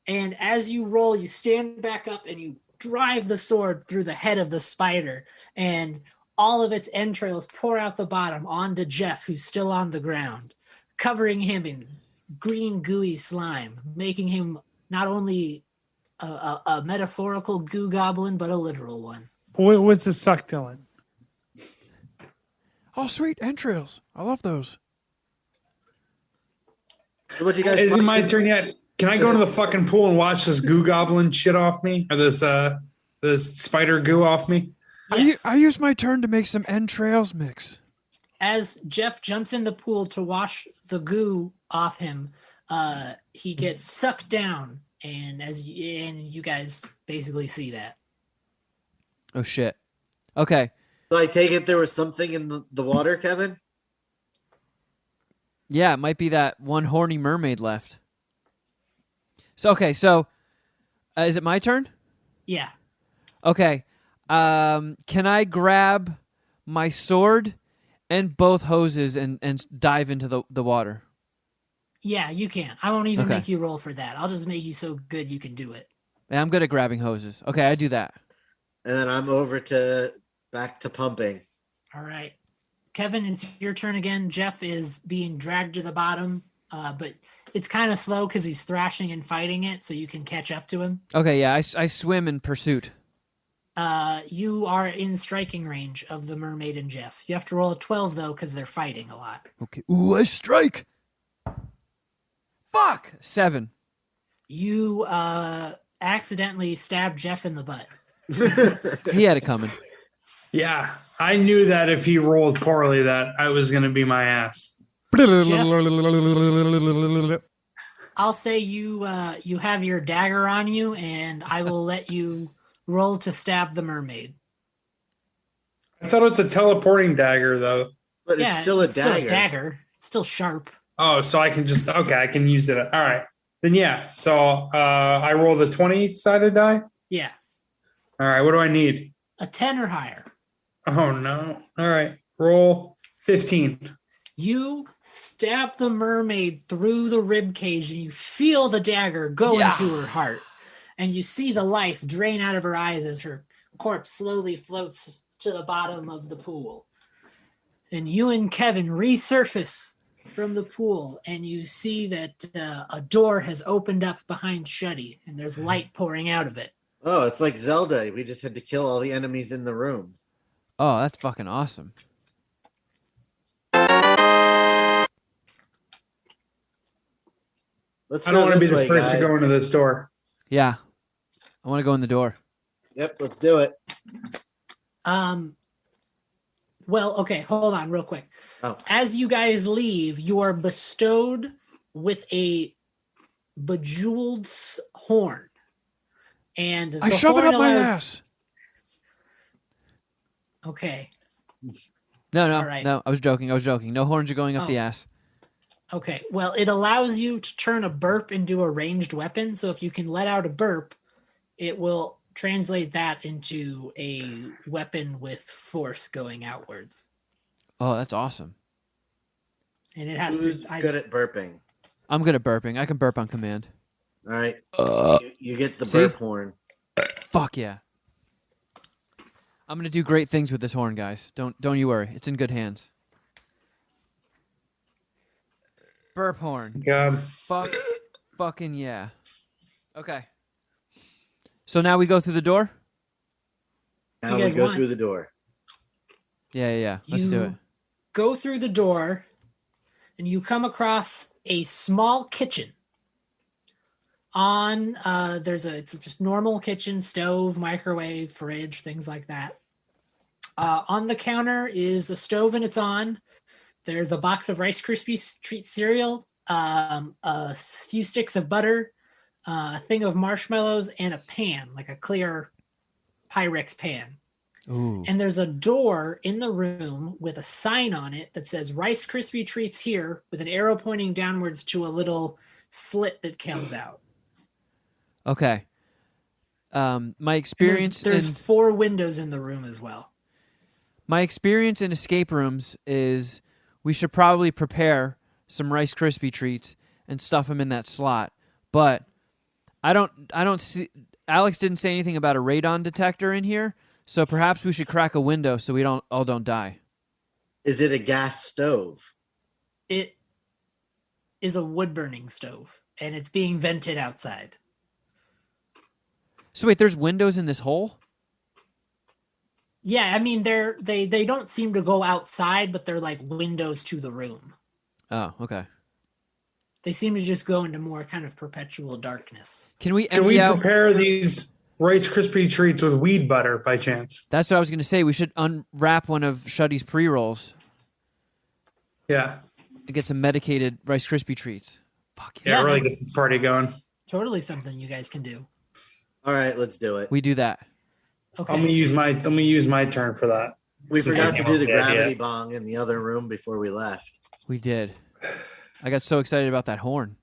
S4: and as you roll, you stand back up and you drive the sword through the head of the spider. And all of its entrails pour out the bottom onto Jeff, who's still on the ground, covering him in green gooey slime, making him not only a metaphorical goo goblin, but a literal one.
S9: What's the suck doing?
S1: Oh, sweet entrails. I love those.
S3: So what you guys?
S2: Isn't my turn yet? Can I go into the fucking pool and watch this goo goblin shit off me, or this spider goo off me?
S4: Yes.
S1: I use my turn to make some entrails mix.
S4: As Jeff jumps in the pool to wash the goo off him, he gets sucked down, and you guys basically see that.
S1: Oh shit. Okay.
S3: So I take it there was something in the water, Kevin?
S1: Yeah, it might be that one horny mermaid left. So is it my turn?
S4: Yeah.
S1: Okay. Can I grab my sword and both hoses and dive into the water?
S4: Yeah, you can. I won't even
S1: Okay.
S4: make you roll for that. I'll just make you so good you can do it.
S1: Yeah, I'm good at grabbing hoses. Okay, I do that.
S3: And then I'm back to pumping.
S4: All right. Kevin, it's your turn again. Jeff is being dragged to the bottom, but it's kind of slow because he's thrashing and fighting it, so you can catch up to him.
S1: Okay, yeah, I swim in pursuit.
S4: You are in striking range of the mermaid and Jeff. You have to roll a 12, though, because they're fighting a lot.
S1: Okay. Ooh, I strike. Fuck! 7.
S4: You accidentally stab Jeff in the butt.
S1: He had it coming.
S2: Yeah, I knew that if he rolled poorly, that I was going to be my ass.
S4: I'll say you have your dagger on you, and I will let you roll to stab the mermaid.
S2: I thought it was a teleporting dagger, though.
S3: But
S4: Yeah,
S3: it's still a
S4: it's still
S3: dagger.
S4: a dagger. It's still sharp.
S2: Oh, so I can just I can use it. All right, then yeah. So I roll the 20-sided die.
S4: Yeah,
S2: All right, what do I need?
S4: a 10 or higher.
S2: Oh no! All right, roll 15.
S4: You stab the mermaid through the rib cage, and you feel the dagger go into her heart, and you see the life drain out of her eyes as her corpse slowly floats to the bottom of the pool. And you and Kevin resurface from the pool, and you see that a door has opened up behind Shuddy, and there's light pouring out of it.
S3: Oh, it's like Zelda. We just had to kill all the enemies in the room.
S1: Oh, that's fucking awesome.
S3: Let's
S2: I don't
S3: go
S2: want to be
S3: this
S2: the
S3: way,
S2: first to
S3: guys.
S2: go into this door.
S1: Yeah. I want to go in the door.
S3: Yep, let's do it.
S4: Well, okay, hold on real quick.
S3: Oh.
S4: As you guys leave, you are bestowed with a bejeweled horn. And the
S1: I shove it
S4: horn
S1: up my
S4: allows-
S1: ass.
S4: Okay.
S1: No,
S4: All right.
S1: no. I was joking. No horns are going up the ass.
S4: Okay. Well, it allows you to turn a burp into a ranged weapon. So if you can let out a burp, it will translate that into a weapon with force going outwards.
S1: Oh, that's awesome.
S4: And it has
S3: Who's
S4: to.
S3: good at burping?
S1: I'm good at burping. I can burp on command.
S3: All right. You get the
S1: See?
S3: burp horn.
S1: Fuck yeah. I'm gonna do great things with this horn, guys. Don't you worry. It's in good hands. Burp horn.
S2: God.
S1: Fucking yeah. Okay. So now we go through the door?
S3: Now
S4: You
S3: we
S4: guys
S3: go
S4: want-
S3: through the door.
S1: Yeah. Let's do it.
S4: Go through the door, and you come across a small kitchen. It's just normal kitchen, stove, microwave, fridge, things like that. On the counter is a stove and it's on. There's a box of Rice Krispies treat cereal, a few sticks of butter, a thing of marshmallows, and a pan, like a clear Pyrex pan.
S1: Ooh.
S4: And there's a door in the room with a sign on it that says Rice Krispie treats here, with an arrow pointing downwards to a little slit that comes out.
S1: Okay. My experience
S4: There's
S1: in
S4: 4 windows in the room as well.
S1: my experience in escape rooms is we should probably prepare some Rice Krispie treats and stuff them in that slot. But I don't see. Alex didn't say anything about a radon detector in here, So perhaps we should crack a window so we don't die.
S3: Is it a gas stove?
S4: It is a wood-burning stove, and it's being vented outside.
S1: So wait, there's windows in this hole?
S4: Yeah, I mean they don't seem to go outside, but they're like windows to the room.
S1: Oh, okay.
S4: They seem to just go into more kind of perpetual darkness.
S1: Can we
S2: prepare these Rice Krispie treats with weed butter by chance?
S1: That's what I was going to say. We should unwrap one of Shuddy's pre-rolls.
S2: Yeah.
S1: To get some medicated Rice Krispie treats. Fuck
S2: yeah. Really get this party going.
S4: Totally something you guys can do.
S3: All right, let's do it.
S1: We do that.
S4: Okay.
S2: I'm gonna use my turn for that.
S3: We forgot to do the gravity bong in the other room before we left.
S1: We did. I got so excited about that horn.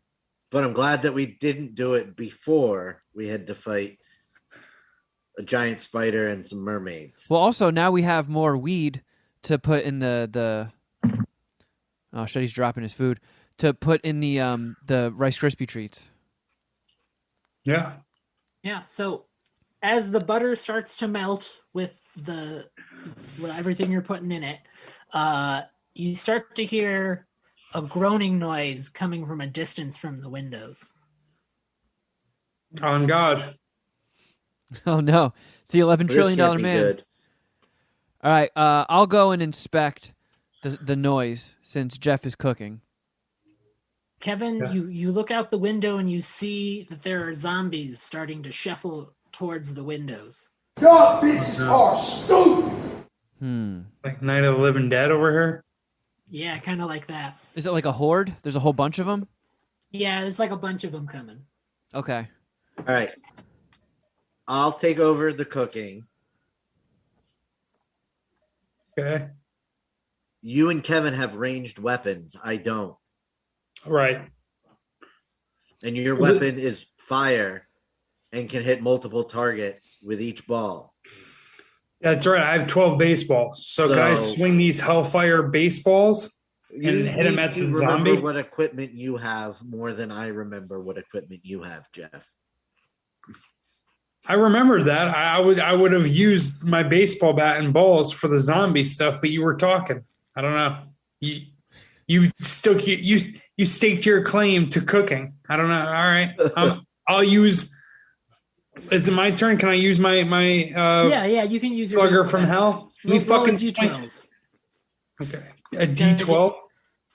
S3: But I'm glad that we didn't do it before we had to fight a giant spider and some mermaids.
S1: Well, also now we have more weed to put in the. Oh, Shuddy's dropping his food to put in the Rice Krispie treats.
S2: Yeah.
S4: Yeah. So, as the butter starts to melt with everything you're putting in it, you start to hear a groaning noise coming from a distance from the windows.
S2: On God.
S1: Oh no! It's the $11 trillion man.
S3: Good.
S1: All right, I'll go and inspect the noise since Jeff is cooking.
S4: Kevin, you look out the window and you see that there are zombies starting to shuffle towards the windows.
S6: Y'all bitches are stupid.
S2: Like Night of the Living Dead over here?
S4: Yeah, kind of like that.
S1: Is it like a horde? There's a whole bunch of them?
S4: Yeah, there's like a bunch of them coming.
S1: Okay.
S3: All right. I'll take over the cooking.
S2: Okay.
S3: You and Kevin have ranged weapons. I don't.
S2: Right.
S3: And your weapon is fire and can hit multiple targets with each ball.
S2: That's right. I have 12 baseballs. So guys, swing these Hellfire baseballs and hit them at the zombie.
S3: Remember what equipment you have more than I remember what equipment you have, Jeff.
S2: I remember that. I would have used my baseball bat and balls for the zombie stuff, but you were talking. I don't know. You staked your claim to cooking. I don't know. All right. I'll use. Is it my turn? Can I use my
S4: yeah, you can use your
S2: slugger from hell?
S4: Roll a D12.
S2: Okay. A D12?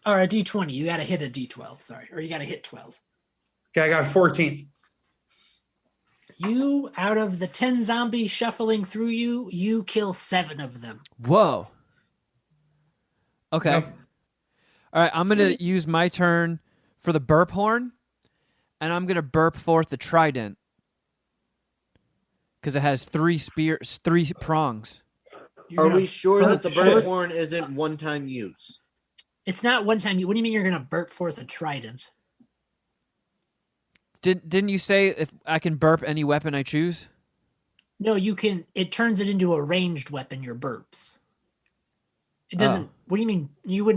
S4: Or a D20. You got to hit a D12, sorry. Or you got to hit 12.
S2: Okay, I got 14.
S4: You, out of the 10 zombies shuffling through you kill 7 of them.
S1: Whoa. Okay.
S2: Yep.
S1: All right, I'm going to use my turn for the burp horn, and I'm going to burp forth the trident. Because it has 3 prongs.
S3: Are we sure that the burp horn isn't one-time use?
S4: It's not one-time use. What do you mean you're going to burp forth a trident?
S1: Didn't you say if I can burp any weapon I choose?
S4: No, you can. It turns it into a ranged weapon, your burps. It doesn't. Oh. What do you mean?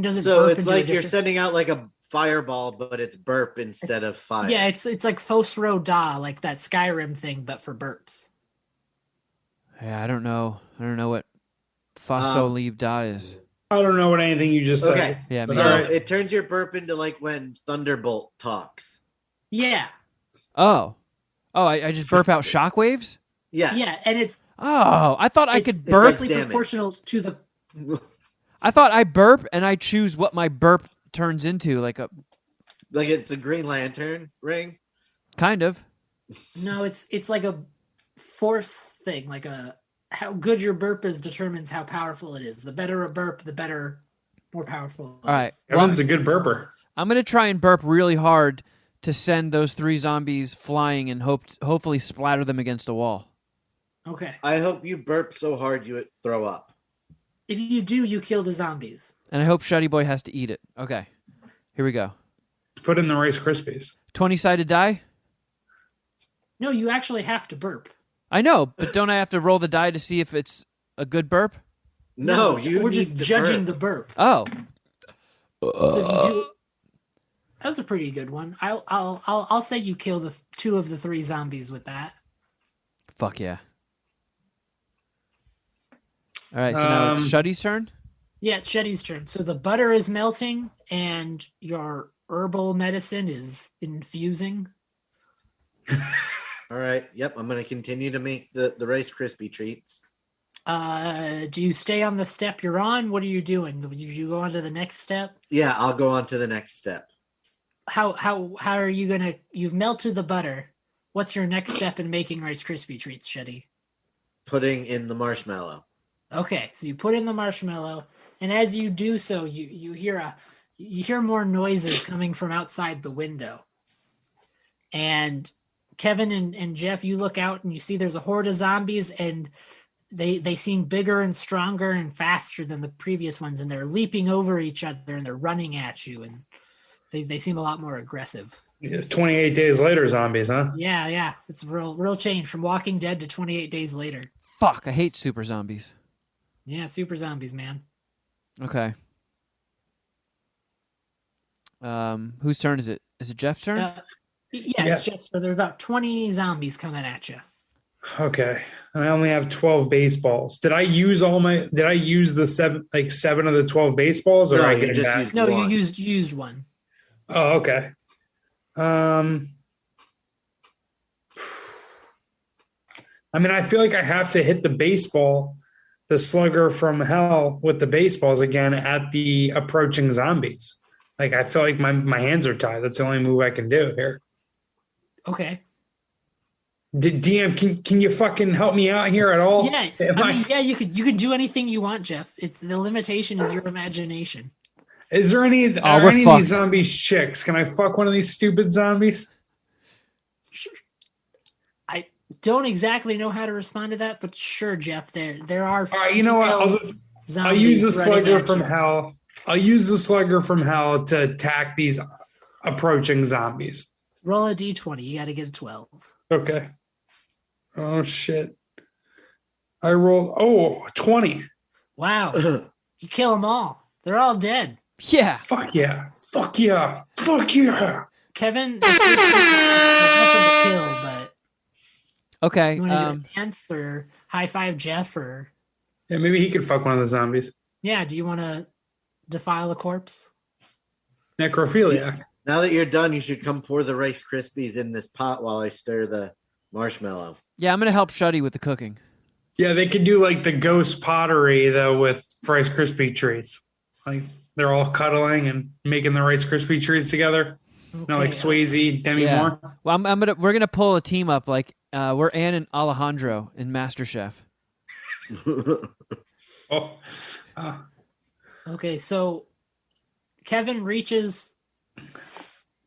S4: Doesn't
S3: so
S4: burp
S3: it's like you're sending out like a fireball, but it's burp instead of fire.
S4: Yeah, it's like Fosro Da, like that Skyrim thing, but for burps.
S1: Yeah, I don't know what Fosso Da is.
S2: I don't know what anything you just said.
S3: Okay.
S1: Yeah,
S3: so it turns your burp into like when Thunderbolt talks.
S4: Yeah.
S1: Oh, I just burp out shockwaves?
S3: Yes.
S4: Yeah, and it's...
S1: Oh, I thought I could burp...
S4: It's proportional to the...
S1: I thought I burp and I choose what my burp turns into, like
S3: it's a Green Lantern ring?
S1: Kind of.
S4: No, it's like a force thing, like how good your burp is determines how powerful it is. The better a burp, the more powerful it is.
S1: All right.
S2: Everyone's a good burper.
S1: I'm going to try and burp really hard to send those 3 zombies flying and hopefully splatter them against a wall.
S4: Okay.
S3: I hope you burp so hard you would throw up.
S4: If you do, you kill the zombies.
S1: And I hope Shuddy Boy has to eat it. Okay. Here we go.
S2: Put in the Rice Krispies.
S1: 20-sided die?
S4: No, you actually have to burp.
S1: I know, but don't I have to roll the die to see if it's a good burp?
S3: No,
S4: we're just judging the burp.
S1: Oh.
S4: So if you do, that's a pretty good one. I'll say you kill the 2 of the 3 zombies with that.
S1: Fuck yeah. All right, so now it's Shuddy's turn.
S4: Yeah, it's Shetty's turn. So the butter is melting, and your herbal medicine is infusing.
S3: All right. Yep. I'm going to continue to make the Rice Krispie treats.
S4: Do you stay on the step you're on? What are you doing? Do you go on to the next step?
S3: Yeah, I'll go on to the next step.
S4: How are you gonna? You've melted the butter. What's your next step in making Rice Krispie treats, Shetty?
S3: Putting in the marshmallow.
S4: Okay, so you put in the marshmallow, and as you do so, you hear more noises coming from outside the window. And Kevin and Jeff, you look out and you see there's a horde of zombies, and they seem bigger and stronger and faster than the previous ones, and they're leaping over each other and they're running at you, and they seem a lot more aggressive.
S2: 28 days later, zombies, huh?
S4: Yeah. It's a real change from Walking Dead to 28 days later.
S1: Fuck, I hate super zombies.
S4: Yeah, super zombies, man.
S1: Okay. Whose turn is it? Is it Jeff's turn?
S4: It's Jeff's turn. There are about 20 zombies coming at you.
S2: Okay. I only have 12 baseballs. Did I use the seven of the 12 baseballs, or
S3: No,
S2: I
S3: you
S2: get
S3: just
S2: back?
S3: used
S4: No,
S3: one.
S4: you used one.
S2: Oh, okay. I mean, I feel like I have to hit the slugger from hell with the baseballs again at the approaching zombies. Like, I feel like my hands are tied. That's the only move I can do here.
S4: Okay.
S2: DM, can you fucking help me out here at all?
S4: Yeah, you could do anything you want, Jeff. It's the limitation is your imagination.
S2: Is there any
S1: we're
S2: of these
S1: fucked.
S2: zombies chicks? Can I fuck one of these stupid zombies?
S4: Sure. I don't exactly know how to respond to that, but sure, Jeff. There are.
S2: All right, you know what? I'll use the slugger from hell. I'll use the slugger from hell to attack these approaching zombies.
S4: Roll a d20. You got to get a 12.
S2: Okay. Oh shit! I rolled 20.
S4: Wow. You kill them all. They're all dead.
S1: Yeah.
S2: Fuck yeah! Fuck yeah! Fuck yeah!
S4: Kevin, there's nothing to kill, but
S1: Okay.
S4: you want to do a dance or high five Jeff, or
S2: Yeah, maybe he could fuck one of the zombies.
S4: yeah, do you want to defile a corpse?
S2: Necrophiliac.
S3: Now that you're done, you should come pour the Rice Krispies in this pot while I stir the marshmallow.
S1: Yeah, I'm gonna help Shuddy with the cooking.
S2: Yeah, they could do like the ghost pottery though with Rice Krispie treats. Like they're all cuddling and making the Rice Krispie treats together.
S4: Okay.
S2: Like Swayze, Demi Moore.
S1: Well, we're gonna pull a team up like we're Ann and Alejandro in MasterChef.
S4: Okay, so Kevin reaches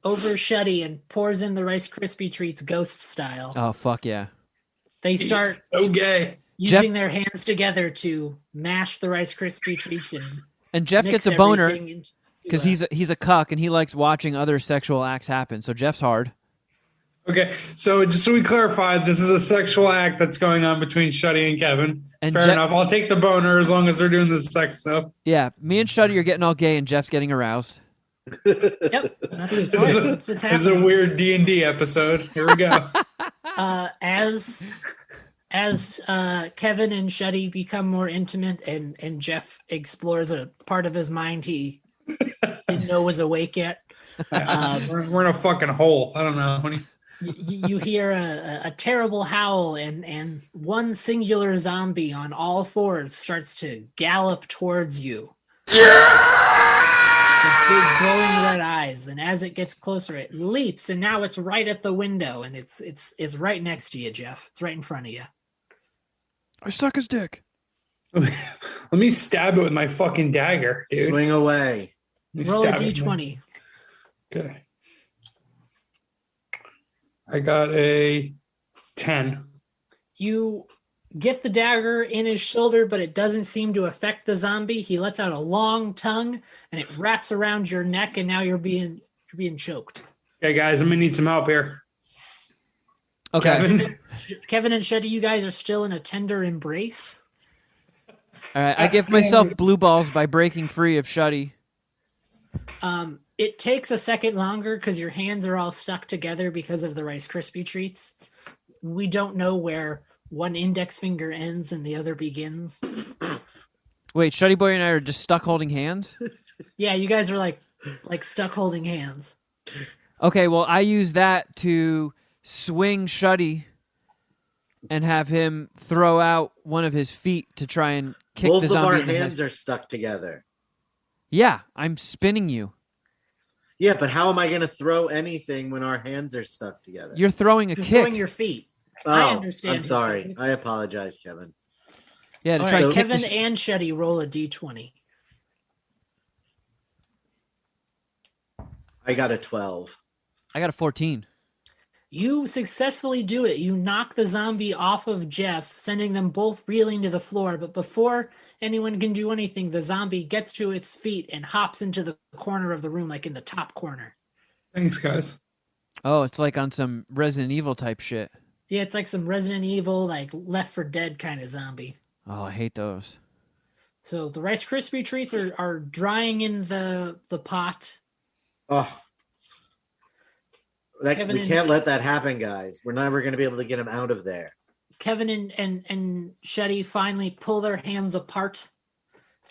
S4: over Shuddy and pours in the Rice Krispie treats ghost style.
S1: Oh fuck yeah!
S4: They start
S2: so gay.
S4: using their hands together to mash the Rice Krispie treats
S1: and Jeff
S4: mix
S1: gets a boner
S4: everything into
S1: because he's a cuck and he likes watching other sexual acts happen. So Jeff's hard.
S2: Okay, so just so we clarify, this is a sexual act that's going on between Shuddy and Kevin.
S1: And
S2: Fair enough. I'll take the boner as long as they're doing the sex stuff.
S1: Yeah, me and Shuddy are getting all gay and Jeff's getting aroused.
S4: Yep, that's what's
S2: It's
S4: happening.
S2: a weird D&D episode. Here we go.
S4: As Kevin and Shuddy become more intimate and Jeff explores a part of his mind he didn't know was awake yet.
S2: We're in a fucking hole. I don't know.
S4: You hear a terrible howl and one singular zombie on all fours starts to gallop towards you. With big glowing red eyes, and as it gets closer, it leaps, and now it's right at the window, and it's right next to you, Jeff. It's right in front of you.
S1: I suck his dick.
S2: Let me stab it with my fucking dagger, dude.
S3: Swing away.
S4: Roll a d20.
S2: Okay. I got a 10.
S4: You get the dagger in his shoulder, but it doesn't seem to affect the zombie. He lets out a long tongue, and it wraps around your neck, and now you're being choked.
S2: Okay, guys, I'm gonna need some help here.
S1: Okay.
S4: Kevin and Shuddy, you guys are still in a tender embrace.
S1: All right, I give myself blue balls by breaking free of Shuddy.
S4: It takes a second longer because your hands are all stuck together because of the Rice Krispie treats. We don't know where one index finger ends and the other begins.
S1: Wait, Shuddy Boy and I are just stuck holding hands?
S4: Yeah, you guys are like stuck holding hands.
S1: Okay, well, I use that to swing Shuddy and have him throw out one of his feet to try and kick
S3: Both
S1: the
S3: of
S1: zombie
S3: our
S1: in the head.
S3: hands are stuck together.
S1: Yeah, I'm spinning you.
S3: Yeah, but how am I going to throw anything when our hands are stuck together?
S1: You're throwing a
S4: You're
S1: kick.
S4: throwing your feet.
S3: Oh,
S4: I understand.
S3: I'm
S4: his
S3: sorry.
S4: feelings.
S3: I apologize, Kevin.
S1: Yeah, to
S4: All
S1: try
S4: right,
S1: and kick
S4: Kevin and Shuddy roll a d20.
S3: I got a 12.
S1: I got a 14.
S4: You successfully do it. You knock the zombie off of Jeff, sending them both reeling to the floor. But before anyone can do anything, the zombie gets to its feet and hops into the corner of the room, like in the top corner.
S2: Thanks, guys.
S1: Oh, it's like on some Resident Evil type shit.
S4: Yeah, it's like some Resident Evil, like Left 4 Dead kind of zombie.
S1: Oh, I hate those.
S4: So the Rice Krispie treats are drying in the pot.
S3: Oh,
S4: Kevin
S3: we can't let that happen, guys. We're never going to be able to get him out of there.
S4: Kevin and Shuddy finally pull their hands apart,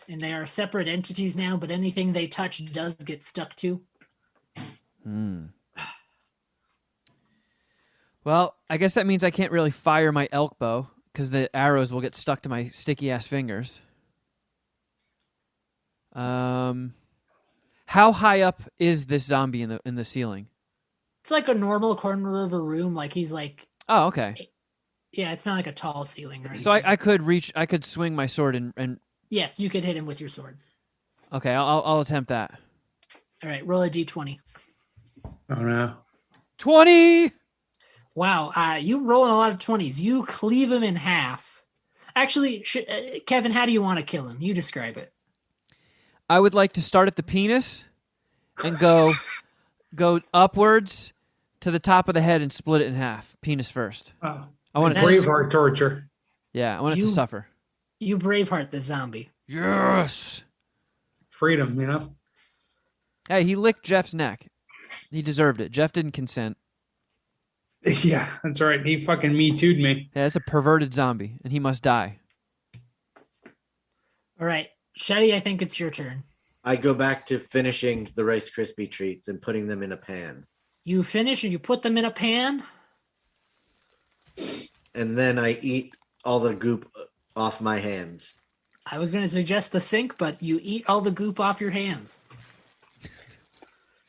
S4: and they are separate entities now, but anything they touch does get stuck to.
S1: Well, I guess that means I can't really fire my elk bow because the arrows will get stuck to my sticky ass fingers. How high up is this zombie in the ceiling?
S4: It's like a normal corner of a room. Like he's like,
S1: Oh, okay.
S4: yeah, it's not like a tall ceiling. Or
S1: So I could swing my sword and
S4: yes, you could hit him with your sword.
S1: okay, I'll attempt that.
S4: All right, roll a d20.
S2: Oh no.
S1: 20.
S4: Wow, you rolling a lot of 20s. You cleave him in half. Actually, Kevin, how do you want to kill him? You describe it.
S1: I would like to start at the penis and go upwards to the top of the head and split it in half. Penis first.
S2: Oh.
S1: I want it to
S2: Braveheart torture.
S1: Yeah, I want it to suffer.
S4: You Braveheart the zombie.
S1: Yes.
S2: Freedom, you know?
S1: Hey, he licked Jeff's neck. He deserved it. Jeff didn't consent.
S2: Yeah, that's right. He fucking Me Too'd me.
S1: Yeah, it's a perverted zombie, and he must die.
S4: All right, Shuddy, I think it's your turn.
S3: I go back to finishing the Rice Krispie treats and putting them in a pan.
S4: You finish and you put them in a pan.
S3: And then I eat all the goop off my hands.
S4: I was going to suggest the sink, but you eat all the goop off your hands.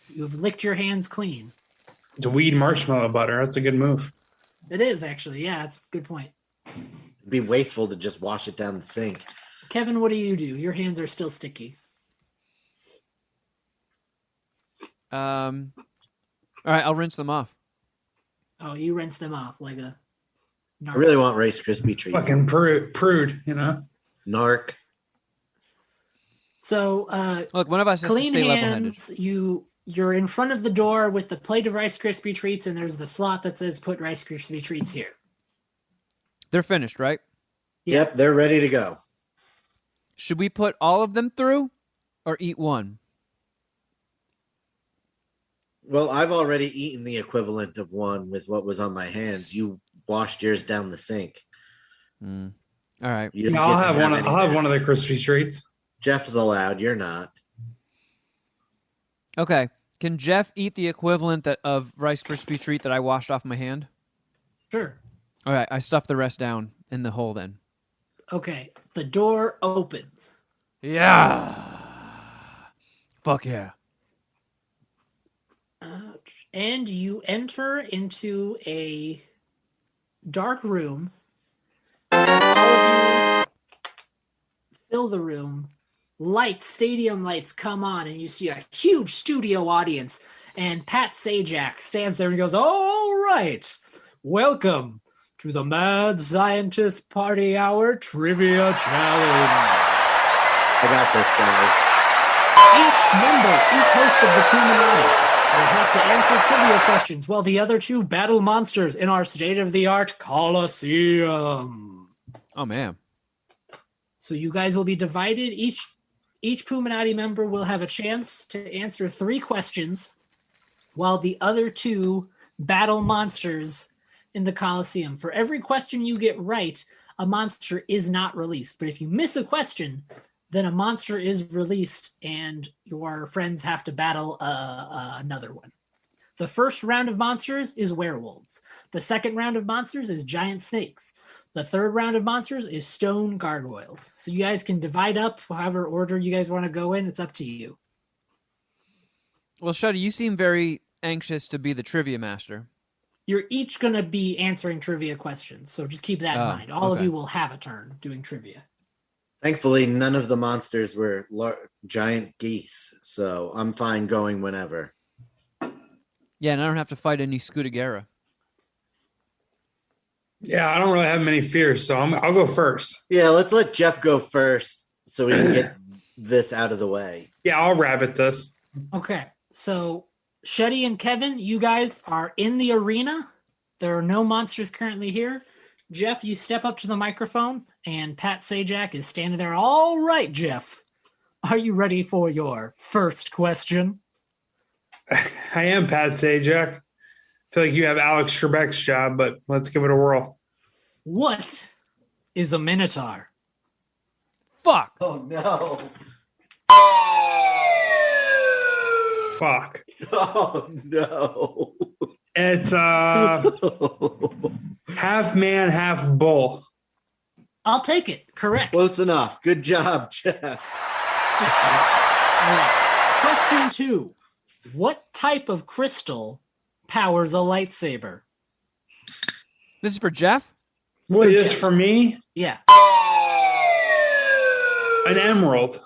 S4: You've licked your hands clean.
S2: It's weed marshmallow butter. That's a good move.
S4: It is, actually. Yeah, that's a good point.
S3: It'd be wasteful to just wash it down the sink.
S4: Kevin, what do? Your hands are still sticky.
S1: All right, I'll rinse them off.
S4: Oh, you rinse them off like a narc.
S3: I really want Rice Krispie treats.
S2: Fucking prude, you know?
S3: Narc.
S4: So,
S1: Look, one of us has to
S4: clean
S1: stay level-headed.
S4: hands. You're in front of the door with the plate of Rice Krispie treats, and there's the slot that says "Put Rice Krispie treats here."
S1: They're finished, right?
S3: Yep, they're ready to go.
S1: Should we put all of them through or eat one?
S3: Well, I've already eaten the equivalent of one with what was on my hands. You washed yours down the sink.
S1: All right.
S3: You
S2: Yeah, I'll
S3: didn't
S2: have one.
S3: any
S2: I'll have
S3: there.
S2: one of the Krispy treats.
S3: Jeff's allowed. You're not.
S1: Okay. Can Jeff eat the equivalent of Rice Krispie treat that I washed off my hand?
S4: Sure.
S1: All right, I stuffed the rest down in the hole then.
S4: Okay. The door opens.
S1: Yeah. Fuck yeah.
S4: And you enter into a dark room. All of you fill the room. Lights, stadium lights come on, and you see a huge studio audience. And Pat Sajak stands there and goes, "All right, welcome to the Mad Scientist Party Hour Trivia Challenge."
S3: I got this, guys.
S4: Each host of the Poominati will have to answer trivia questions while the other two battle monsters in our state-of-the-art Coliseum.
S1: Oh, man.
S4: So you guys will be divided. Each Poominati member will have a chance to answer 3 questions while the other two battle monsters in the Coliseum. For every question you get right, a monster is not released. But if you miss a question, then a monster is released and your friends have to battle another one. The first round of monsters is werewolves. The second round of monsters is giant snakes. The third round of monsters is stone gargoyles. So you guys can divide up however order you guys want to go in. It's up to you.
S1: Well, Shuddy, you seem very anxious to be the trivia master.
S4: You're each going to be answering trivia questions, so just keep that in mind. All of you will have a turn doing trivia.
S3: Thankfully, none of the monsters were giant geese, so I'm fine going whenever.
S1: Yeah, and I don't have to fight any Scudagera.
S2: Yeah, I don't really have many fears, so I'll go first.
S3: Yeah, let's let Jeff go first so we can get this out of the way.
S2: Yeah, I'll rabbit this.
S4: Okay, so Shuddy and Kevin, you guys are in the arena. There are no monsters currently here. Jeff, you step up to the microphone, and Pat Sajak is standing there. All right, Jeff, are you ready for your first question?
S2: I am Pat Sajak. I feel like you have Alex Trebek's job, but let's give it a whirl.
S4: What is a minotaur?
S1: Fuck.
S3: Oh, no.
S2: Fuck.
S3: Oh, no.
S2: It's half man, half bull.
S4: I'll take it. Correct.
S3: Close enough. Good job, Jeff.
S4: All right. Question 2. What type of crystal powers a lightsaber?
S1: This is for Jeff?
S2: What is for me?
S4: Yeah.
S2: An emerald.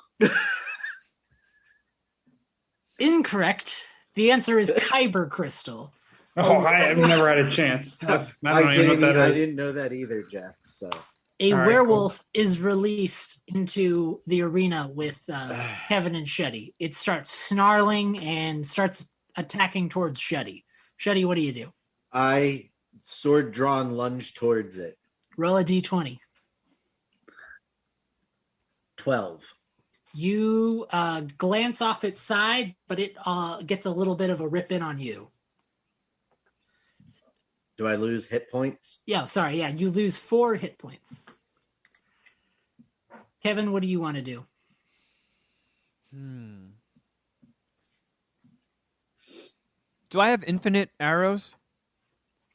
S4: Incorrect. The answer is kyber crystal.
S2: Oh, I've never had a chance. I
S3: didn't know that either, Jeff. So
S4: a werewolf is released into the arena with Kevin and Shuddy. It starts snarling and starts attacking towards Shuddy. Shuddy, what do you do?
S3: I sword drawn lunge towards it.
S4: Roll a d20.
S3: 12.
S4: You glance off its side, but it gets a little bit of a rip in on you.
S3: Do I lose hit points?
S4: Yeah, sorry. Yeah, you lose 4 hit points. Kevin, what do you want to do?
S1: Do I have infinite arrows?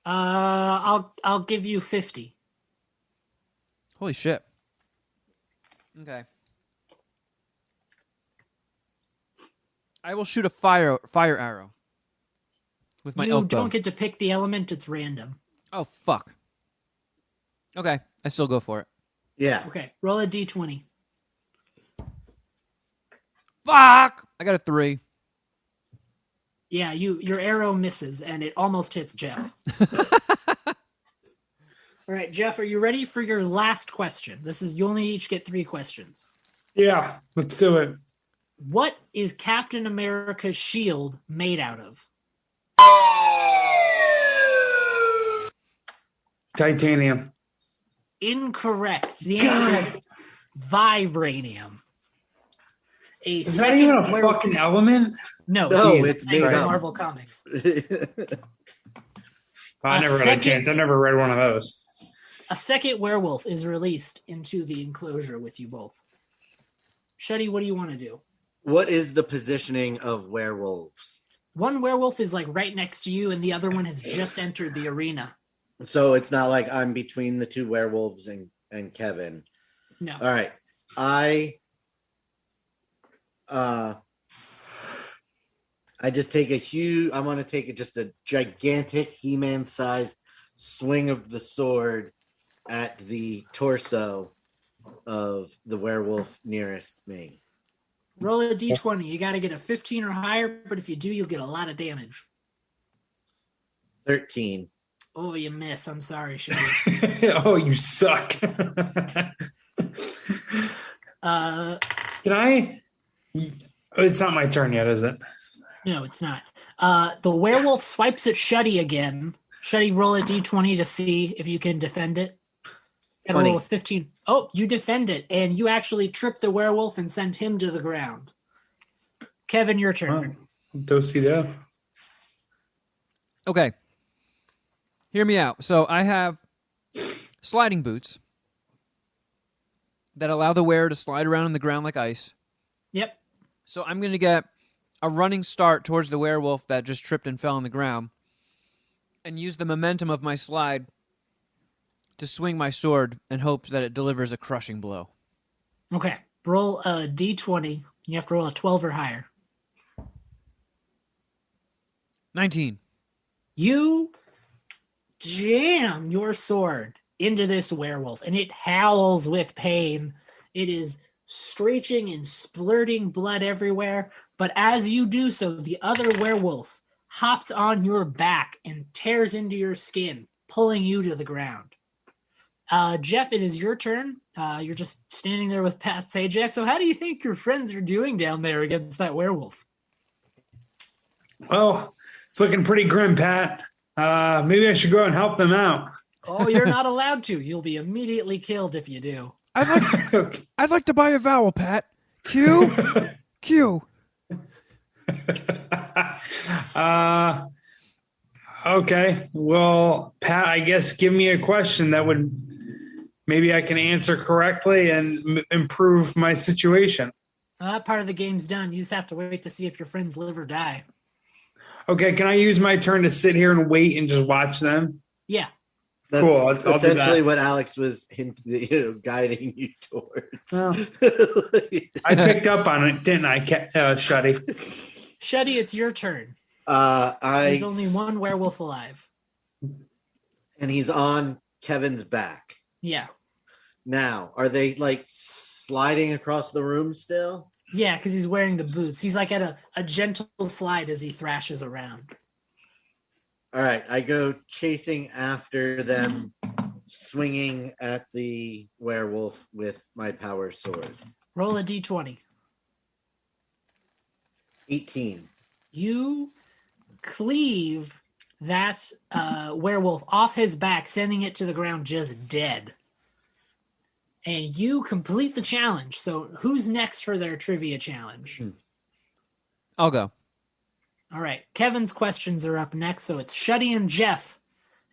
S4: I'll give you 50.
S1: Holy shit. Okay. I will shoot a fire arrow with my elk bow.
S4: You don't get to pick the element, it's random.
S1: Oh, fuck. Okay, I still go for it.
S3: Yeah.
S4: Okay, roll a d20.
S1: Fuck! I got a 3.
S4: Yeah, your arrow misses, and it almost hits Jeff. All right, Jeff, are you ready for your last question? You only each get 3 questions.
S2: Yeah, let's do it.
S4: What is Captain America's shield made out of?
S2: Titanium.
S4: Incorrect. The answer is vibranium.
S2: Is that even a fucking element?
S4: No,
S3: it's made up.
S4: Marvel Comics.
S2: I never had a chance. I never read one of those.
S4: A second werewolf is released into the enclosure with you both. Shuddy, what do you want to do?
S3: What is the positioning of werewolves?
S4: One werewolf is like right next to you, and the other one has just entered the arena.
S3: So it's not like I'm between the 2 werewolves and Kevin.
S4: No.
S3: All right. I just take I want to take just a gigantic He-Man sized swing of the sword at the torso of the werewolf nearest me.
S4: Roll a d20. You got to get a 15 or higher, but if you do, you'll get a lot of damage.
S3: 13.
S4: Oh, you miss. I'm sorry, Shuddy.
S2: Oh, you suck. Can I? It's not my turn yet, is it?
S4: No, it's not. The werewolf swipes at Shuddy again. Shuddy, roll a d20 to see if you can defend it. And roll a 15. Oh, you defend it, and you actually trip the werewolf and send him to the ground. Kevin, your turn.
S2: Do-si-do.
S1: Okay. Hear me out. So I have sliding boots. that allow the wearer to slide around on the ground like ice.
S4: Yep.
S1: So I'm going to get a running start towards the werewolf that just tripped and fell on the ground and use the momentum of my slide to swing my sword and hope that it delivers a crushing blow.
S4: Okay. Roll a d20. You have to roll a 12 or higher.
S1: 19.
S4: You jam your sword into this werewolf, and it howls with pain. It is screeching and splurting blood everywhere. But as you do so, the other werewolf hops on your back and tears into your skin, pulling you to the ground. Jeff, it is your turn. You're just standing there with Pat Sajak. So how do you think your friends are doing down there against that werewolf?
S2: Well, it's looking pretty grim, Pat. Maybe I should go and help them out.
S4: Oh, you're not allowed to. You'll be immediately killed if you do.
S1: I'd like to buy a vowel, Pat. Q. Q.
S2: Okay. Well, Pat, I guess give me a question that would maybe I can answer correctly and improve my situation.
S4: That part of the game's done. You just have to wait to see if your friends live or die.
S2: Okay. Can I use my turn to sit here and wait and just watch them?
S4: Yeah.
S3: That's
S2: cool. I'll
S3: essentially what Alex was guiding you towards.
S2: Well, I picked up on it, didn't I, Shuddy?
S4: Shuddy, it's your turn.
S3: There's
S4: only one werewolf alive.
S3: And he's on Kevin's back.
S4: Yeah.
S3: Now, are they like sliding across the room still?
S4: Yeah, because he's wearing the boots. He's like at a gentle slide as he thrashes around.
S3: All right, I go chasing after them, swinging at the werewolf with my power sword.
S4: Roll a d20.
S3: 18.
S4: You cleave that werewolf off his back, sending it to the ground just dead. And you complete the challenge. So who's next for their trivia challenge?
S1: I'll go.
S4: All right. Kevin's questions are up next. So it's Shuddy and Jeff.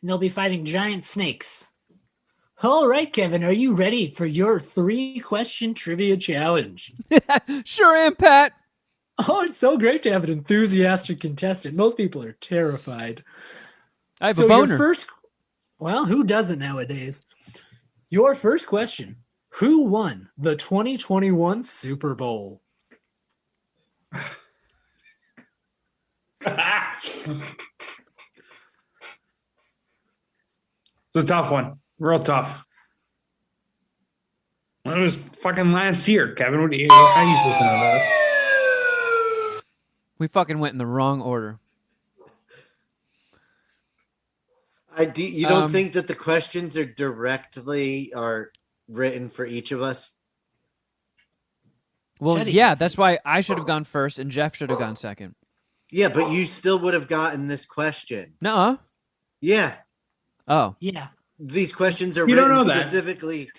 S4: And they'll be fighting giant snakes. All right, Kevin. Are you ready for your 3-question trivia challenge?
S1: Sure am, Pat.
S4: Oh, it's so great to have an enthusiastic contestant. Most people are terrified.
S1: I have a boner.
S4: Well, who doesn't nowadays? Your first question. Who won the 2021 Super Bowl?
S2: It's a tough one. Real tough. It was fucking last year, Kevin. How are you supposed to know this?
S1: We fucking went in the wrong order.
S3: You don't think that the questions are written for each of us?
S1: Well,
S4: Shuddy.
S1: yeah, that's why I should have gone first and Jeff should have gone second.
S3: Yeah, but you still would have gotten this question.
S1: Nuh-uh.
S3: Yeah.
S1: Oh.
S4: Yeah.
S3: These questions are
S2: You don't
S3: written
S2: know that.
S3: specifically.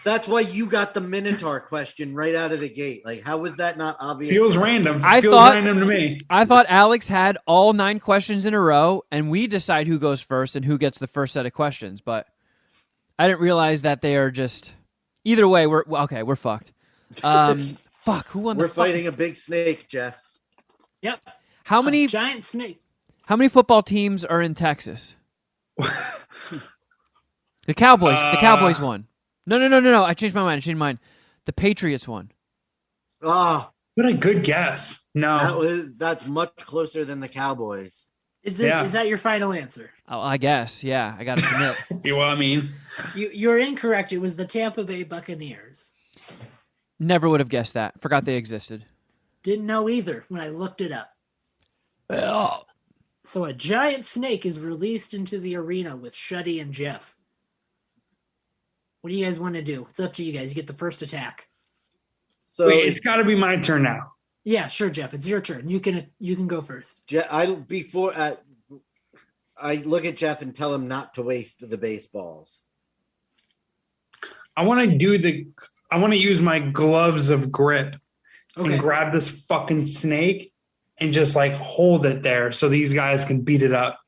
S3: That's why you got the Minotaur question right out of the gate. Like, how was that not obvious?
S2: Feels random.
S1: I
S2: Feels
S1: thought-
S2: random to me.
S1: I thought Alex had all 9 questions in a row, and we decide who goes first and who gets the first set of questions. But I didn't realize that they are just... Either way, we're fucked. Fuck, who won
S3: We're fighting a big snake, Jeff.
S4: Yep.
S1: How many
S4: Giant snake.
S1: How many football teams are in Texas? The Cowboys. The Cowboys won. No. I changed my mind. The Patriots won.
S3: Ah,
S2: What a good guess. No.
S3: that's much closer than the Cowboys.
S4: Is that your final answer?
S1: Oh, I guess. Yeah, I got to commit.
S2: Well, I mean,
S4: You're incorrect. It was the Tampa Bay Buccaneers.
S1: Never would have guessed that. Forgot they existed.
S4: Didn't know either when I looked it up. So a giant snake is released into the arena with Shuddy and Jeff. What do you guys want to do? It's up to you guys. You get the first attack.
S3: So
S2: wait, it's got to be my turn now.
S4: Yeah, sure, Jeff. It's your turn. You can go first.
S3: I look at Jeff and tell him not to waste the baseballs.
S2: I want to use my gloves of grip and grab this fucking snake and just like hold it there so these guys can beat it up.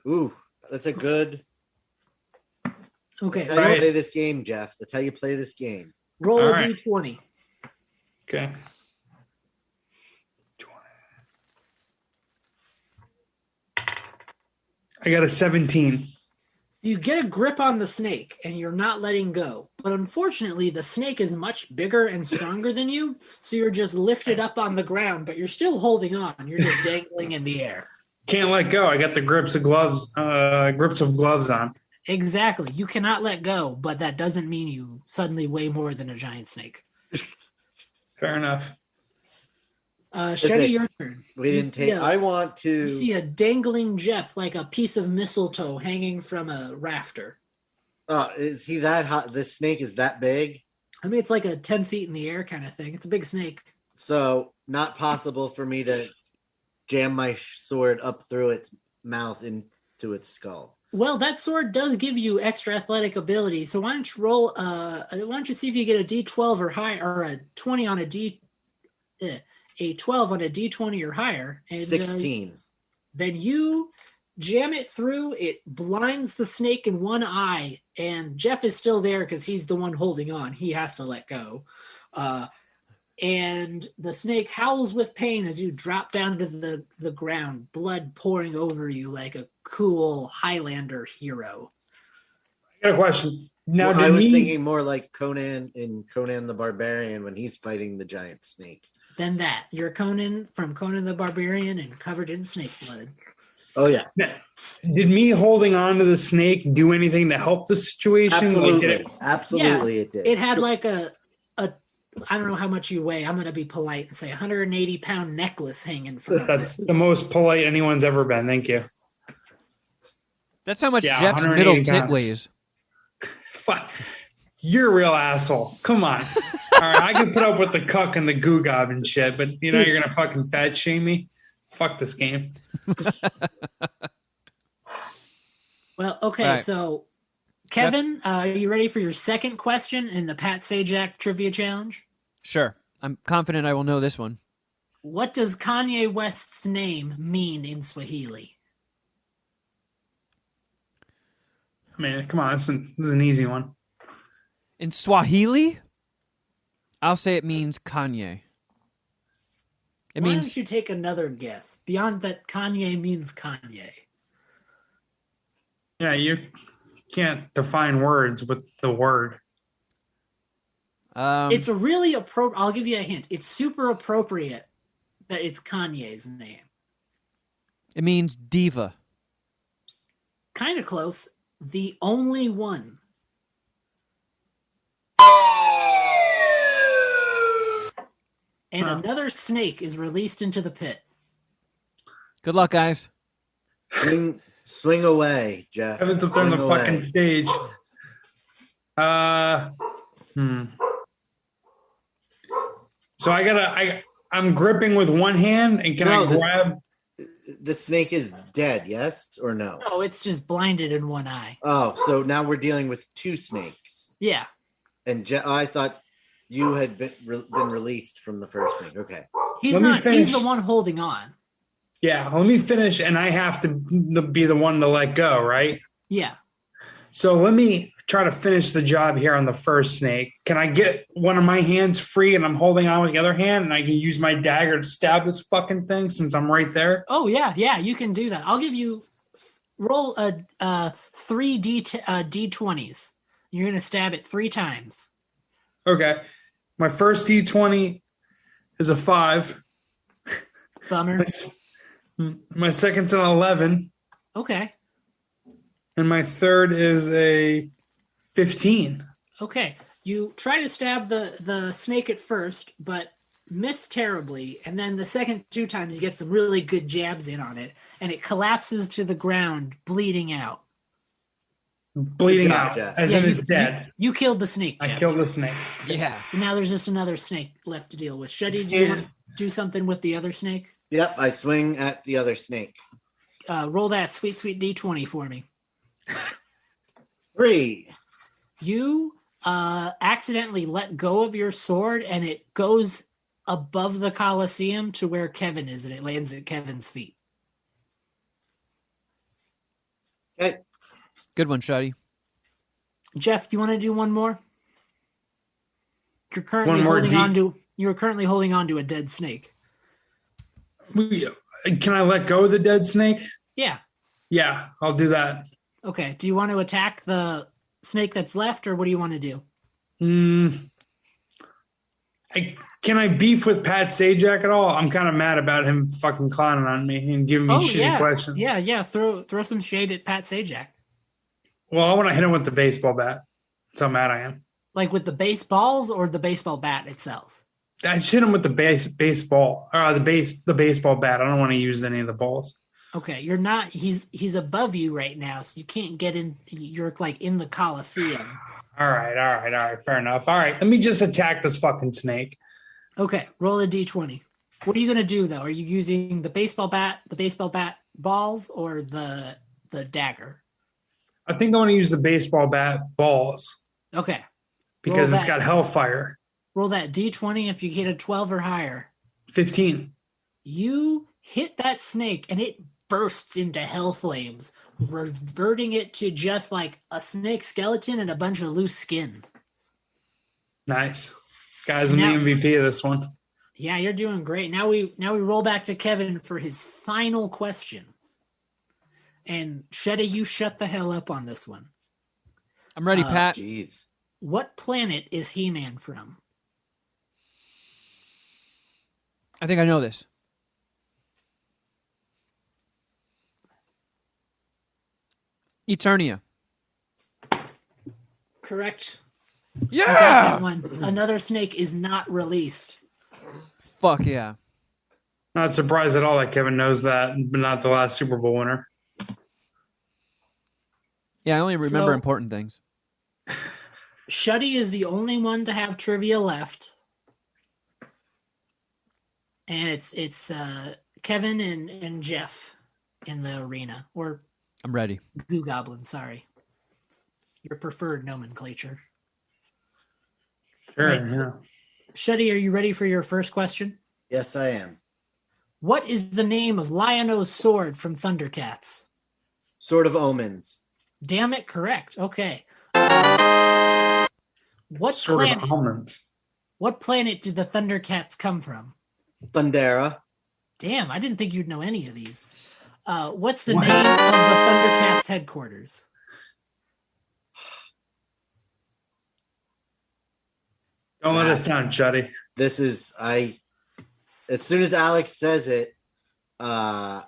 S3: Ooh, that's a good.
S4: Okay.
S3: That's how you play this game, Jeff. That's how you play this game.
S4: Roll
S2: All
S4: a
S2: right.
S4: d20.
S2: Okay. I got a 17.
S4: You get a grip on the snake and you're not letting go. But unfortunately, the snake is much bigger and stronger than you. So you're just lifted up on the ground, but you're still holding on. You're just dangling in the air.
S2: Can't let go. I got the grips of gloves on.
S4: Exactly. You cannot let go, but that doesn't mean you suddenly weigh more than a giant snake.
S2: Fair enough.
S4: Shetty, your turn.
S3: We didn't take. I want to.
S4: You see a dangling Jeff like a piece of mistletoe hanging from a rafter.
S3: Is he that hot? This snake is that big?
S4: I mean, it's like a 10 feet in the air kind of thing. It's a big snake.
S3: So not possible for me to jam my sword up through its mouth into its skull.
S4: Well, that sword does give you extra athletic ability. So why don't you roll? Why don't you see if you get a D12 or higher, or a 20 on a 12 on a D20 or higher. And,
S3: 16.
S4: Then you jam it through. It blinds the snake in one eye, and Jeff is still there because he's the one holding on. He has to let go. And the snake howls with pain as you drop down to the ground, blood pouring over you like a cool Highlander hero.
S2: I got a question. Now,
S3: I was thinking more like Conan in Conan the Barbarian when he's fighting the giant snake.
S4: Then that. You're Conan from Conan the Barbarian and covered in snake blood.
S3: Oh, yeah.
S2: Now, did me holding on to the snake do anything to help the situation?
S3: Absolutely. Absolutely it did.
S4: It had like a I don't know how much you weigh. I'm going to be polite and say 180-pound necklace hanging from
S2: That's the most polite anyone's ever been. Thank you.
S1: That's how much Jeff's middle tit weighs.
S2: You're a real asshole. Come on. All right, I can put up with the cuck and the goo gob and shit, but you're going to fucking fat shame me? Fuck this game.
S4: Well, okay, right. So Kevin, are you ready for your second question in the Pat Sajak Trivia Challenge?
S1: Sure. I'm confident I will know this one.
S4: What does Kanye West's name mean in Swahili?
S2: Man, come on. This is an easy one.
S1: In Swahili, I'll say it means Kanye.
S4: Why don't you take another guess? Beyond that, Kanye means Kanye.
S2: Yeah, you can't define words with the word.
S4: It's a really appropriate. I'll give you a hint. It's super appropriate that it's Kanye's name.
S1: It means diva.
S4: Kind of close. The only one. And another snake is released into the pit.
S2: Good luck, guys.
S3: Swing away, Jeff.
S2: Kevin's up there on the fucking stage. So I'm gripping with one hand, and can I grab?
S3: The snake is dead, yes or no?
S4: No, it's just blinded in one eye.
S3: Oh, so now we're dealing with two snakes.
S4: Yeah.
S3: And I thought you had been released from the first snake. Okay.
S4: He's not. He's the one holding on.
S2: Yeah, let me finish, and I have to be the one to let go, right?
S4: Yeah.
S2: So let me try to finish the job here on the first snake. Can I get one of my hands free, and I'm holding on with the other hand, and I can use my dagger to stab this fucking thing since I'm right there?
S4: Oh, yeah, you can do that. I'll give you roll a 3 D20s. You're going to stab it 3 times.
S2: Okay. My first D20 is a 5.
S4: Bummer.
S2: My second's an 11.
S4: Okay.
S2: And my third is a 15.
S4: Okay. You try to stab the snake at first, but miss terribly. And then the second 2 times you get some really good jabs in on it, and it collapses to the ground, bleeding out.
S2: Bleeding out, as in it's dead.
S4: You killed the snake, Jeff.
S2: I killed the snake.
S4: Yeah. So now there's just another snake left to deal with. Shetty, do you want to do something with the other snake?
S3: Yep, I swing at the other snake.
S4: Roll that sweet D20 for me.
S3: 3.
S4: You accidentally let go of your sword, and it goes above the Colosseum to where Kevin is, and it lands at Kevin's feet.
S3: Okay.
S1: Good one, Shoddy.
S4: Jeff, you want to do one more? You're currently holding on to a dead snake.
S2: Can I let go of the dead snake?
S4: Yeah.
S2: Yeah, I'll do that.
S4: Okay. Do you want to attack the snake that's left, or what do you want to do?
S2: Can I beef with Pat Sajak at all? I'm kind of mad about him fucking clowning on me and giving me shitty questions.
S4: Yeah. Throw some shade at Pat Sajak.
S2: Well, I want to hit him with the baseball bat. That's how mad I am.
S4: Like with the baseballs or the baseball bat itself?
S2: I should hit him with the baseball. The baseball bat. I don't want to use any of the balls.
S4: Okay, you're not. He's above you right now, so you can't get in. You're like in the Coliseum.
S2: All right. Fair enough. All right, let me just attack this fucking snake.
S4: Okay, roll a d20. What are you gonna do though? Are you using the baseball bat balls, or the dagger?
S2: I think I want to use the baseball bat balls.
S4: Okay.
S2: Because it's got hellfire.
S4: Roll that d20 if you get a 12 or higher.
S2: 15.
S4: You hit that snake and it bursts into hell flames, reverting it to just like a snake skeleton and a bunch of loose skin.
S2: Nice. Guys, I'm the MVP of this one.
S4: Yeah, you're doing great. Now we roll back to Kevin for his final question. And Shedda, you shut the hell up on this one.
S1: I'm ready, Pat.
S3: Jeez.
S4: What planet is He-Man from?
S1: I think I know this. Eternia.
S4: Correct.
S1: Yeah!
S4: I got that one. Another snake is not released.
S1: Fuck yeah.
S2: Not surprised at all that Kevin knows that, but not the last Super Bowl winner.
S1: Yeah, I only remember important things.
S4: Shuddy is the only one to have trivia left. And it's Kevin and Jeff in the arena. Or
S1: I'm ready.
S4: Goo Goblin, sorry. Your preferred nomenclature.
S2: Sure,
S4: right.
S2: Yeah.
S4: Shuddy, are you ready for your first question?
S3: Yes, I am.
S4: What is the name of Lionel's sword from Thundercats?
S3: Sword of Omens.
S4: Damn it, correct. Okay. What planet did the Thundercats come from?
S3: Thundera.
S4: Damn, I didn't think you'd know any of these. What's the name of the Thundercats headquarters?
S2: Don't let us down, Juddy.
S3: This is as soon as Alex says it, I'm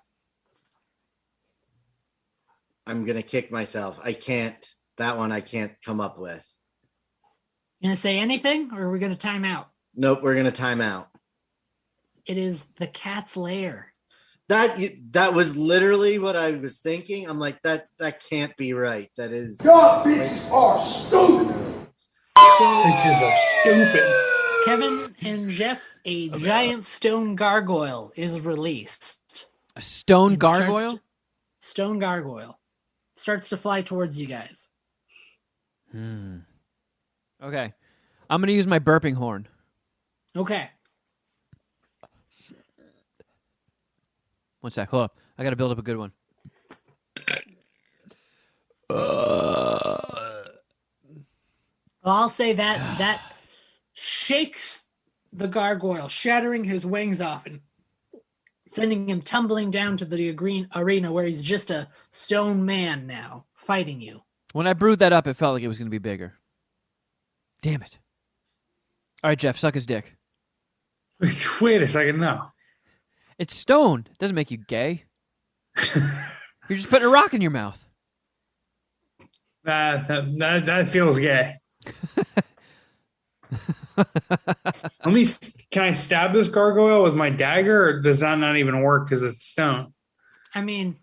S3: gonna kick myself. I can't come up with.
S4: You gonna say anything, or are we gonna time out?
S3: Nope, we're gonna time out.
S4: It is the cat's lair.
S3: That was literally what I was thinking. I'm like, that can't be right. That is.
S6: Y'all bitches are stupid.
S2: Bitches are stupid.
S4: Kevin and Jeff, a giant stone gargoyle is released.
S1: A stone gargoyle?
S4: Stone gargoyle. Starts to fly towards you guys.
S1: Okay. I'm going to use my burping horn.
S4: Okay.
S1: One sec. Hold up. I got to build up a good one.
S4: I'll say that shakes the gargoyle, shattering his wings off and sending him tumbling down to the arena where he's just a stone man now, fighting you.
S1: When I brewed that up, it felt like it was going to be bigger. Damn it. All right, Jeff, suck his dick.
S2: Wait a second, no.
S1: It's stone. It doesn't make you gay. You're just putting a rock in your mouth.
S2: That feels gay. Can I stab this gargoyle with my dagger, or does that not even work because it's stone?
S4: I mean,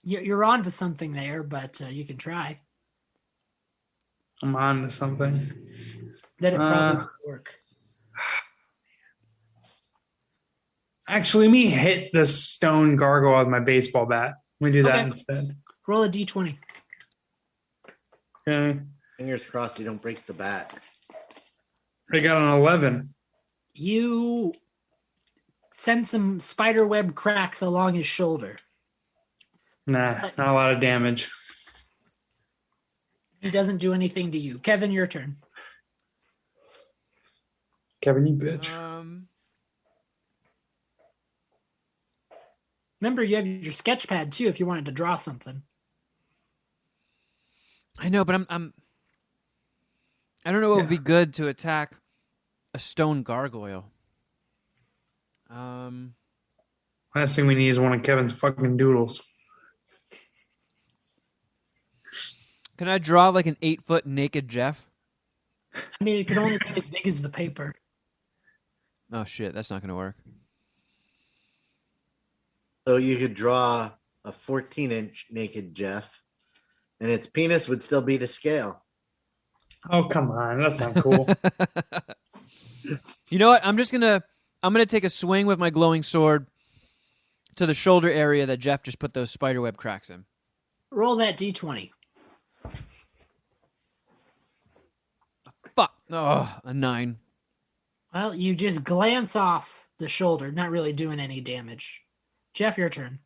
S4: you're on to something there, but you can try.
S2: I'm on to something.
S4: That it probably won't work.
S2: Actually, let me hit the stone gargoyle with my baseball bat. Let me do that instead.
S4: Roll a d20.
S2: Okay.
S3: Fingers crossed you don't break the bat.
S2: I got an 11.
S4: You send some spiderweb cracks along his shoulder.
S2: Nah, not a lot of damage.
S4: He doesn't do anything to you. Kevin, your turn.
S2: Kevin, you bitch.
S4: Remember, you have your sketch pad too if you wanted to draw something.
S1: I know, but I don't know what would be good to attack a stone gargoyle.
S2: Last thing we need is one of Kevin's fucking doodles.
S1: Can I draw like an 8-foot naked Jeff?
S4: I mean, it could only be as big as the paper.
S1: Oh shit, that's not gonna work.
S3: So you could draw a 14-inch naked Jeff, and its penis would still be to scale.
S2: Oh, come on. That's not cool.
S1: You know what? I'm gonna take a swing with my glowing sword to the shoulder area that Jeff just put those spiderweb cracks in.
S4: Roll that d20.
S1: Fuck. Oh, a 9.
S4: Well, you just glance off the shoulder, not really doing any damage. Jeff, your turn.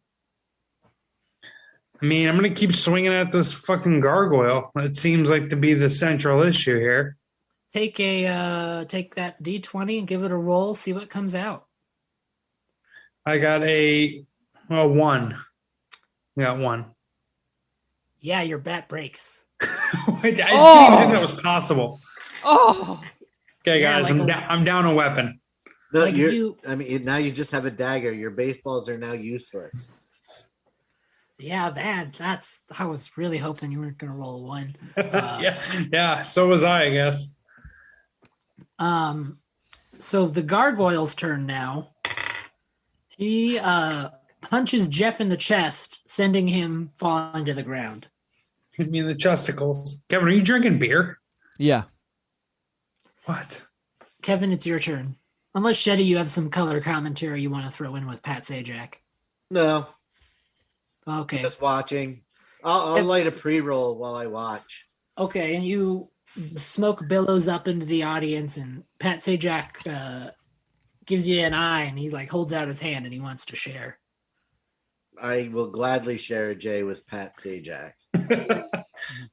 S2: I mean, I'm going to keep swinging at this fucking gargoyle. It seems like to be the central issue here.
S4: Take that d20 and give it a roll. See what comes out.
S2: I got a 1. I got 1.
S4: Yeah, your bat breaks.
S2: I didn't even think that was possible.
S1: Oh.
S2: Okay,
S4: Yeah,
S2: guys,
S4: like
S2: I'm down a weapon.
S3: No,
S4: Like
S3: now you just have a dagger. Your baseballs are now useless.
S4: Yeah, that's. I was really hoping you weren't going to roll a 1.
S2: Yeah. So was I guess.
S4: So the gargoyle's turn now. He punches Jeff in the chest, sending him falling to the ground.
S2: Hit me in the chesticles. Kevin, are you drinking beer?
S1: Yeah.
S2: What?
S4: Kevin, it's your turn. Unless, Shetty, you have some color commentary you want to throw in with Pat Sajak.
S3: No.
S4: Okay.
S3: Just watching. I'll light a pre-roll while I watch.
S4: Okay, and the smoke billows up into the audience, and Pat Sajak gives you an eye, and he like holds out his hand, and he wants to share.
S3: I will gladly share a J with Pat Sajak.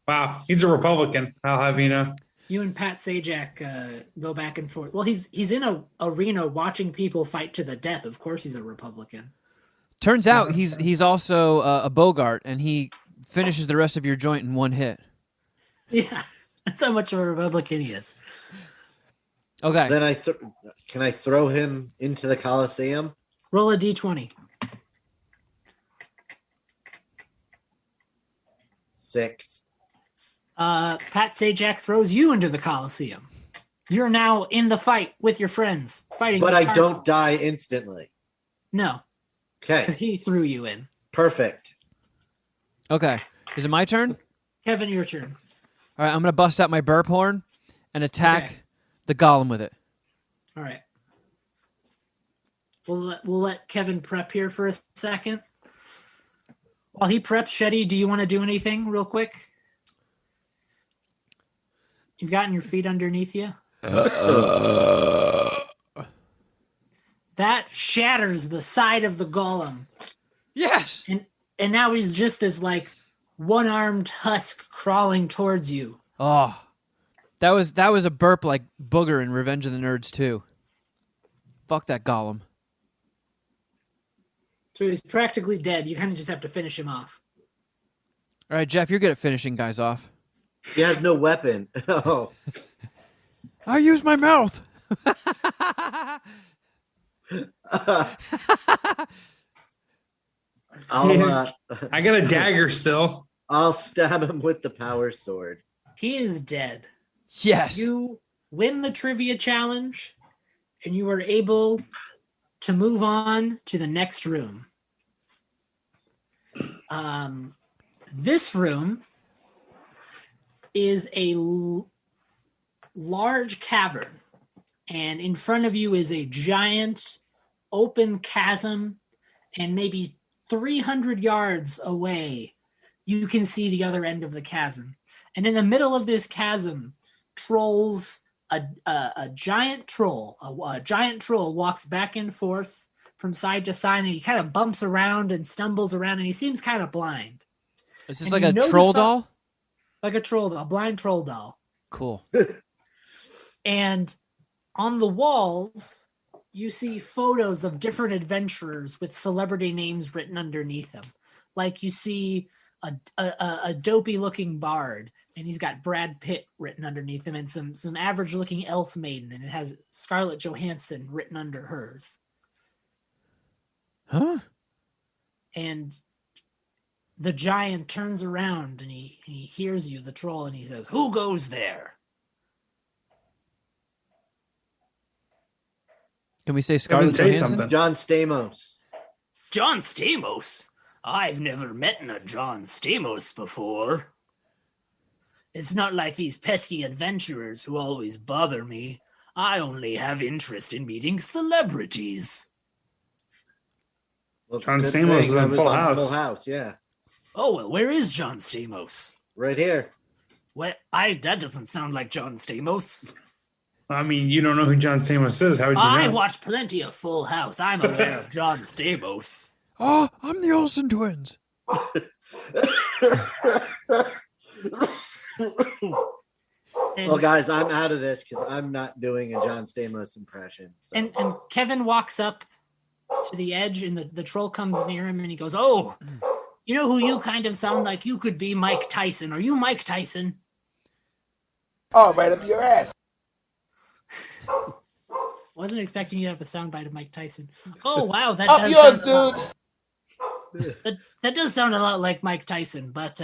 S2: Wow, he's a Republican. I'll have you know.
S4: You and Pat Sajak go back and forth. Well, he's in a arena watching people fight to the death. Of course, he's a Republican.
S1: Turns out he's also a Bogart, and he finishes the rest of your joint in one hit.
S4: Yeah, that's how much of a Republican he is.
S1: Okay.
S3: Then can I throw him into the Coliseum?
S4: Roll a d20.
S3: 6.
S4: Pat Sajak throws you into the Coliseum. You're now in the fight with your friends, fighting.
S3: But I don't die instantly.
S4: No.
S3: Okay.
S4: Because he threw you in.
S3: Perfect.
S1: Okay. Is it my turn?
S4: Kevin, your turn.
S1: All right, I'm going to bust out my burp horn and attack the golem with it.
S4: All right. We'll let Kevin prep here for a second. While he preps, Shetty, do you want to do anything real quick? You've gotten your feet underneath you? That shatters the side of the golem.
S1: Yes!
S4: And now he's just as like one-armed husk crawling towards you.
S1: Oh. That was a burp like Booger in Revenge of the Nerds 2. Fuck that golem.
S4: So he's practically dead. You kind of just have to finish him off.
S1: All right, Jeff, you're good at finishing guys off.
S3: He has no weapon. Oh.
S1: I use my mouth.
S2: I got a dagger still.
S3: I'll stab him with the power sword.
S4: He is dead.
S1: Yes.
S4: You win the trivia challenge, and you are able to move on to the next room. This room is a large cavern, and in front of you is a giant open chasm, and maybe 300 yards away, you can see the other end of the chasm. And in the middle of this chasm, trolls, a giant troll, a giant troll walks back and forth from side to side, and he kind of bumps around and stumbles around, and he seems kind of blind.
S1: Is this like a troll doll?
S4: Like a troll doll, blind troll doll.
S1: Cool.
S4: And On the walls, you see photos of different adventurers with celebrity names written underneath them. Like you see a dopey-looking bard, and he's got Brad Pitt written underneath him, and some average-looking elf maiden, and it has Scarlett Johansson written under hers.
S1: Huh?
S4: And the giant turns around, and he hears you, the troll, and he says, "Who goes there?"
S1: Can we say Scarlett
S2: say
S1: Johansson?
S2: something.
S3: John Stamos.
S4: John Stamos? I've never met a John Stamos before. It's not like these pesky adventurers who always bother me. I only have interest in meeting celebrities.
S3: Well,
S2: John
S3: good
S2: Stamos
S3: thing
S2: is
S3: I
S2: in
S3: was
S2: Full
S3: on
S2: House.
S3: Full House, yeah.
S4: Oh, well, where is John Stamos?
S3: Right here.
S4: What? That doesn't sound like John Stamos.
S2: I mean, you don't know who John Stamos is. How would you
S4: I
S2: know?
S4: watch plenty of Full House. I'm aware of John Stamos.
S1: Oh, I'm the Olsen twins.
S3: Well, guys, I'm out of this because I'm not doing a John Stamos impression. So.
S4: And Kevin walks up to the edge, and the troll comes near him, and he goes, "Oh, you know who you kind of sound like? You could be Mike Tyson. Are you Mike Tyson?"
S6: Oh, right up your ass.
S4: Wasn't expecting you to have a soundbite of Mike Tyson. Oh, wow, that
S6: Up
S4: does
S6: yours,
S4: sound
S6: dude.
S4: that does sound a lot like Mike Tyson, but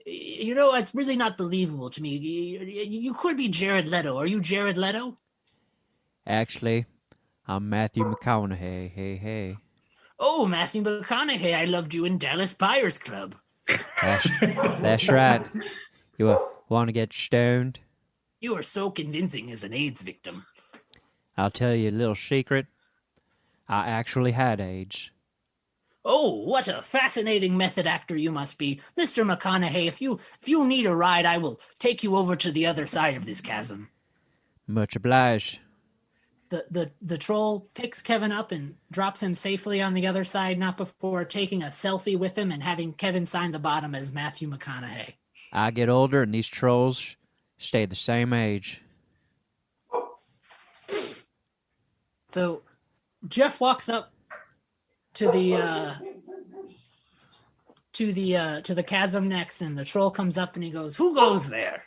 S4: it's really not believable to me. You could be Jared Leto. Are you Jared Leto?
S1: Actually, I'm Matthew McConaughey. Hey.
S4: Oh, Matthew McConaughey, I loved you in Dallas Buyers Club.
S1: That's right. You want to get stoned?
S4: You are so convincing as an AIDS victim.
S1: I'll tell you a little secret. I actually had AIDS.
S4: Oh, what a fascinating method actor you must be. Mr. McConaughey, if you need a ride, I will take you over to the other side of this chasm.
S1: Much obliged.
S4: The troll picks Kevin up and drops him safely on the other side, not before taking a selfie with him and having Kevin sign the bottom as Matthew McConaughey.
S1: I get older and these trolls stay the same age.
S4: So Jeff walks up to the chasm next, and the troll comes up and he goes, "Who goes there?"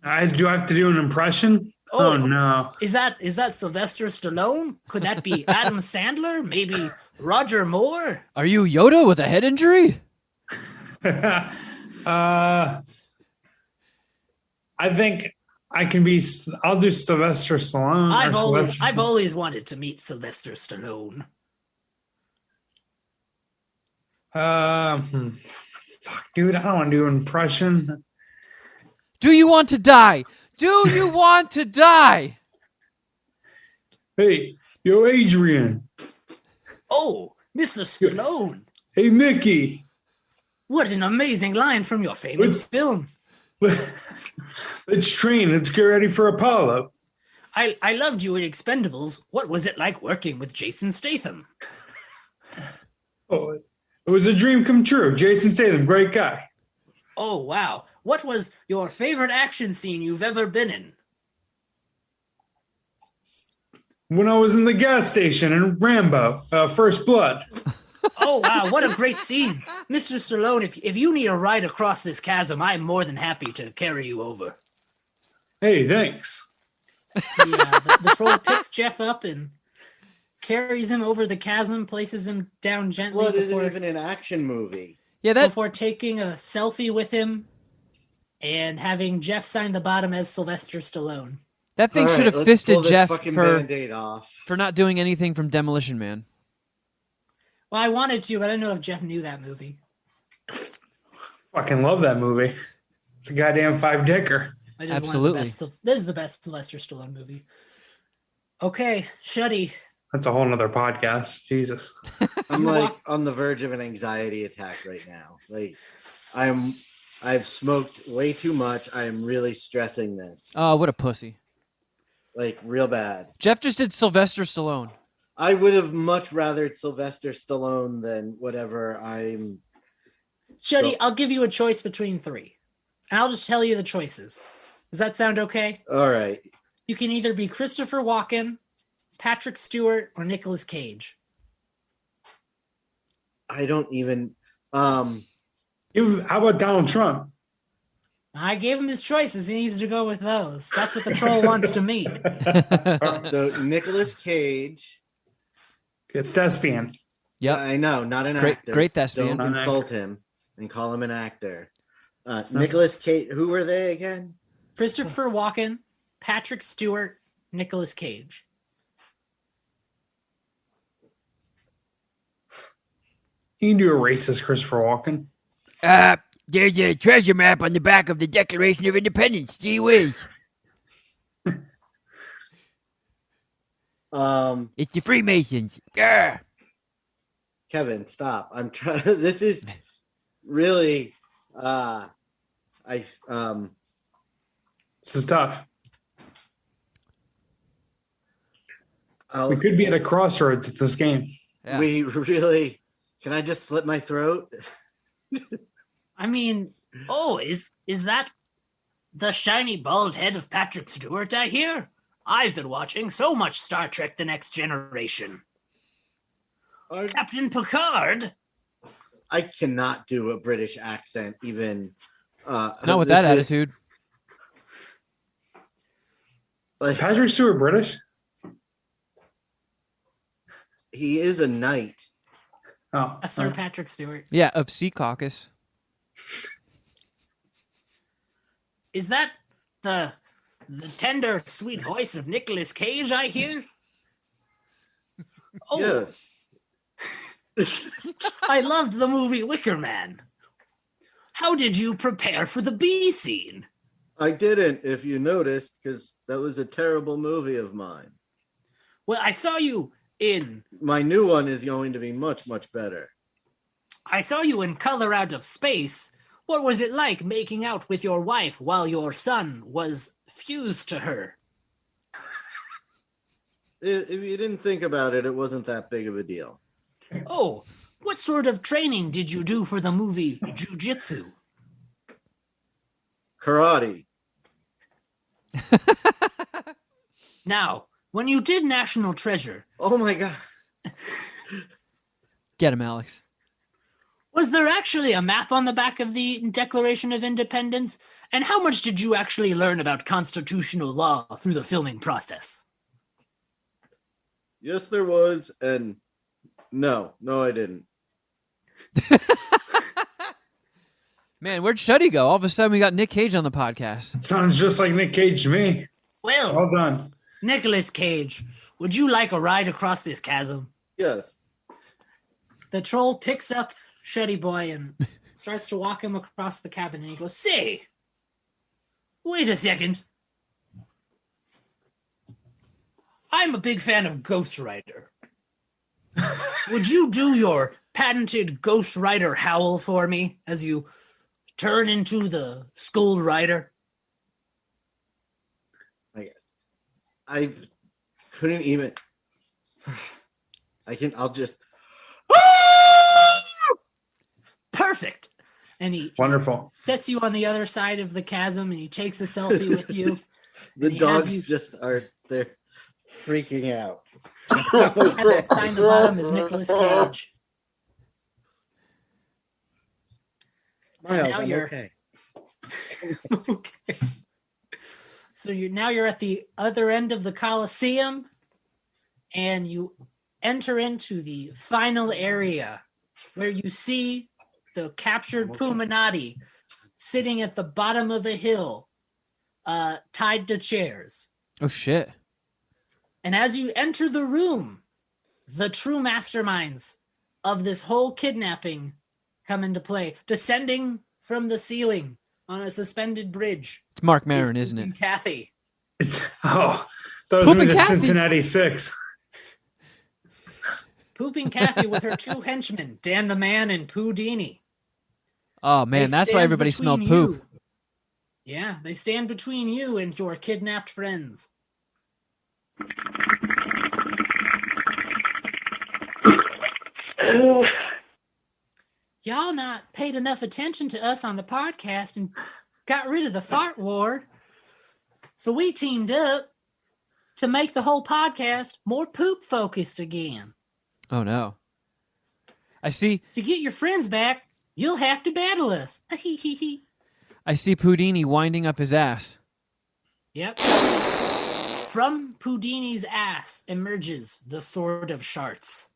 S2: Do I have to do an impression? Oh no.
S4: Is that Sylvester Stallone? Could that be Adam Sandler? Maybe Roger Moore?
S1: Are you Yoda with a head injury?
S2: I think I can be. I'll do Sylvester Stallone.
S4: I've always wanted to meet Sylvester Stallone.
S2: Fuck, dude, I don't want to do an impression.
S1: Do you want to die? Do you want to die?
S2: Hey, yo, Adrian.
S4: Oh, Mr. Stallone.
S2: Hey, Mickey.
S4: What an amazing line from your famous film.
S2: Let's train. Let's get ready for Apollo.
S4: I loved you in Expendables. What was it like working with Jason Statham?
S2: Oh, it was a dream come true. Jason Statham, great guy.
S4: Oh, wow. What was your favorite action scene you've ever been in?
S2: When I was in the gas station in Rambo, First Blood.
S4: Oh, wow. What a great scene. Mr. Stallone, if you need a ride across this chasm, I'm more than happy to carry you over.
S2: Hey, thanks.
S4: The troll picks Jeff up and carries him over the chasm, places him down gently.
S3: Blood isn't even an action movie.
S1: Yeah,
S4: before taking a selfie with him and having Jeff sign the bottom as Sylvester Stallone.
S1: That thing should have fisted Jeff for not doing anything from Demolition Man.
S4: Well, I wanted to, but I don't know if Jeff knew that movie.
S2: Fucking love that movie. It's a goddamn five-dicker.
S1: Absolutely.
S4: This is the best Sylvester Stallone movie. Okay, Shuddy.
S2: That's a whole nother podcast. Jesus.
S3: I'm like on the verge of an anxiety attack right now. Like I've smoked way too much. I am really stressing this.
S1: Oh, what a pussy.
S3: Like real bad.
S1: Jeff just did Sylvester Stallone.
S3: I would have much rather Sylvester Stallone than whatever I'm.
S4: Shuddy, I'll give you a choice between three. And I'll just tell you the choices. Does that sound okay?
S3: All right.
S4: You can either be Christopher Walken, Patrick Stewart, or Nicolas Cage.
S3: I don't even.
S2: How about Donald Trump?
S4: I gave him his choices. He needs to go with those. That's what the troll wants to meet.
S3: So Nicolas Cage.
S2: A thespian.
S1: Yep.
S3: I know, not an actor.
S1: Great thespian.
S3: Don't insult him and call him an actor. Nicolas Cage. Who were they again?
S4: Christopher Walken, Patrick Stewart, Nicolas Cage.
S2: You can do a racist Christopher Walken.
S11: There's a treasure map on the back of the Declaration of Independence. Gee whiz. It's the Freemasons. Yeah.
S3: Kevin, stop. I'm trying. This is really.
S2: This is tough. We could be at a crossroads at this game.
S1: Yeah.
S3: We really. Can I just slit my throat?
S4: I mean, is that the shiny bald head of Patrick Stewart I hear? I've been watching so much Star Trek The Next Generation. Captain Picard?
S3: I cannot do a British accent, even.
S1: Not with that attitude.
S2: Is Patrick Stewart British?
S3: He is a knight.
S2: Oh,
S4: Sir Patrick Stewart.
S1: Yeah, of Sea Caucus.
S4: Is that the tender, sweet voice of Nicolas Cage I hear? Oh,
S3: yes.
S4: I loved the movie Wicker Man. How did you prepare for the bee scene?
S3: I didn't, if you noticed, because that was a terrible movie of mine.
S4: Well, I saw you in...
S3: My new one is going to be much, much better.
S4: I saw you in Color Out of Space. What was it like making out with your wife while your son was fused to her?
S3: If you didn't think about it, it wasn't that big of a deal.
S4: Oh, what sort of training did you do for the movie Jiu-Jitsu?
S3: Karate.
S4: Now, when you did National Treasure...
S3: Oh my God.
S1: Get him, Alex.
S4: Was there actually a map on the back of the Declaration of Independence? And how much did you actually learn about constitutional law through the filming process?
S3: Yes, there was, and no, I didn't.
S1: Man, where'd Shuddy go? All of a sudden, we got Nick Cage on the podcast.
S2: Sounds just like Nick Cage to me.
S4: Well,
S2: Well done.
S4: Nicolas Cage, would you like a ride across this chasm?
S3: Yes.
S4: The troll picks up Shuddy Boy and starts to walk him across the cabin, and he goes, "Say, wait a second. I'm a big fan of Ghost Rider. Would you do your patented Ghost Rider howl for me as you turn into the Skull Rider?"
S3: I couldn't even. I'll just.
S4: Perfect. And he
S2: Wonderful.
S4: sets you on the other side of the chasm, and he takes a selfie with you.
S3: The dogs just are there freaking out.
S4: At that sign the bottom is Nicolas Cage.
S3: Miles,
S4: now
S3: I'm
S4: you're-
S3: okay.
S4: Okay. So you're at the other end of the Coliseum, and you enter into the final area where you see the captured Poominati sitting at the bottom of a hill, tied to chairs.
S1: Oh, shit.
S4: And as you enter the room, the true masterminds of this whole kidnapping come into play, descending from the ceiling on a suspended bridge.
S1: It's Mark Maron, isn't it?
S4: Kathy.
S2: That was me, the
S1: Kathy.
S2: Cincinnati Six.
S4: Pooping Kathy with her two henchmen, Dan the Man and Pooh Dini.
S1: Oh, man,
S4: They
S1: that's why
S4: stand
S1: everybody
S4: between
S1: smelled poop.
S4: you. Yeah, they stand between you and your kidnapped friends. Y'all not paid enough attention to us on the podcast and got rid of the fart ward. So we teamed up to make the whole podcast more poop focused again.
S1: Oh no. I see
S4: To get your friends back, you'll have to battle us.
S1: I see Pudini winding up his ass.
S4: Yep. From Pudini's ass emerges the Sword of Sharts,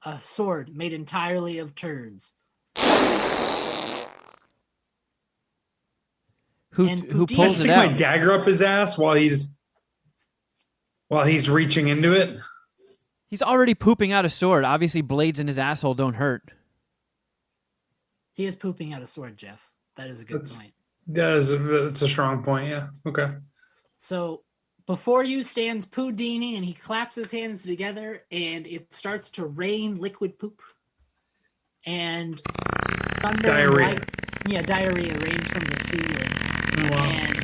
S4: a sword made entirely of turds.
S1: Who
S2: I
S1: pulls
S2: stick
S1: it
S2: my
S1: out?
S2: dagger up his ass while he's reaching into it.
S1: He's already pooping out a sword. Obviously, blades in his asshole don't hurt.
S4: He is pooping out a sword, Jeff. That is a good point.
S2: That's a strong point. Yeah. Okay.
S4: So before you stands Pudini, and he claps his hands together, and it starts to rain liquid poop. And thunder
S2: Diarrhea.
S4: and light, diarrhea rains from the ceiling.
S2: Wow.
S4: And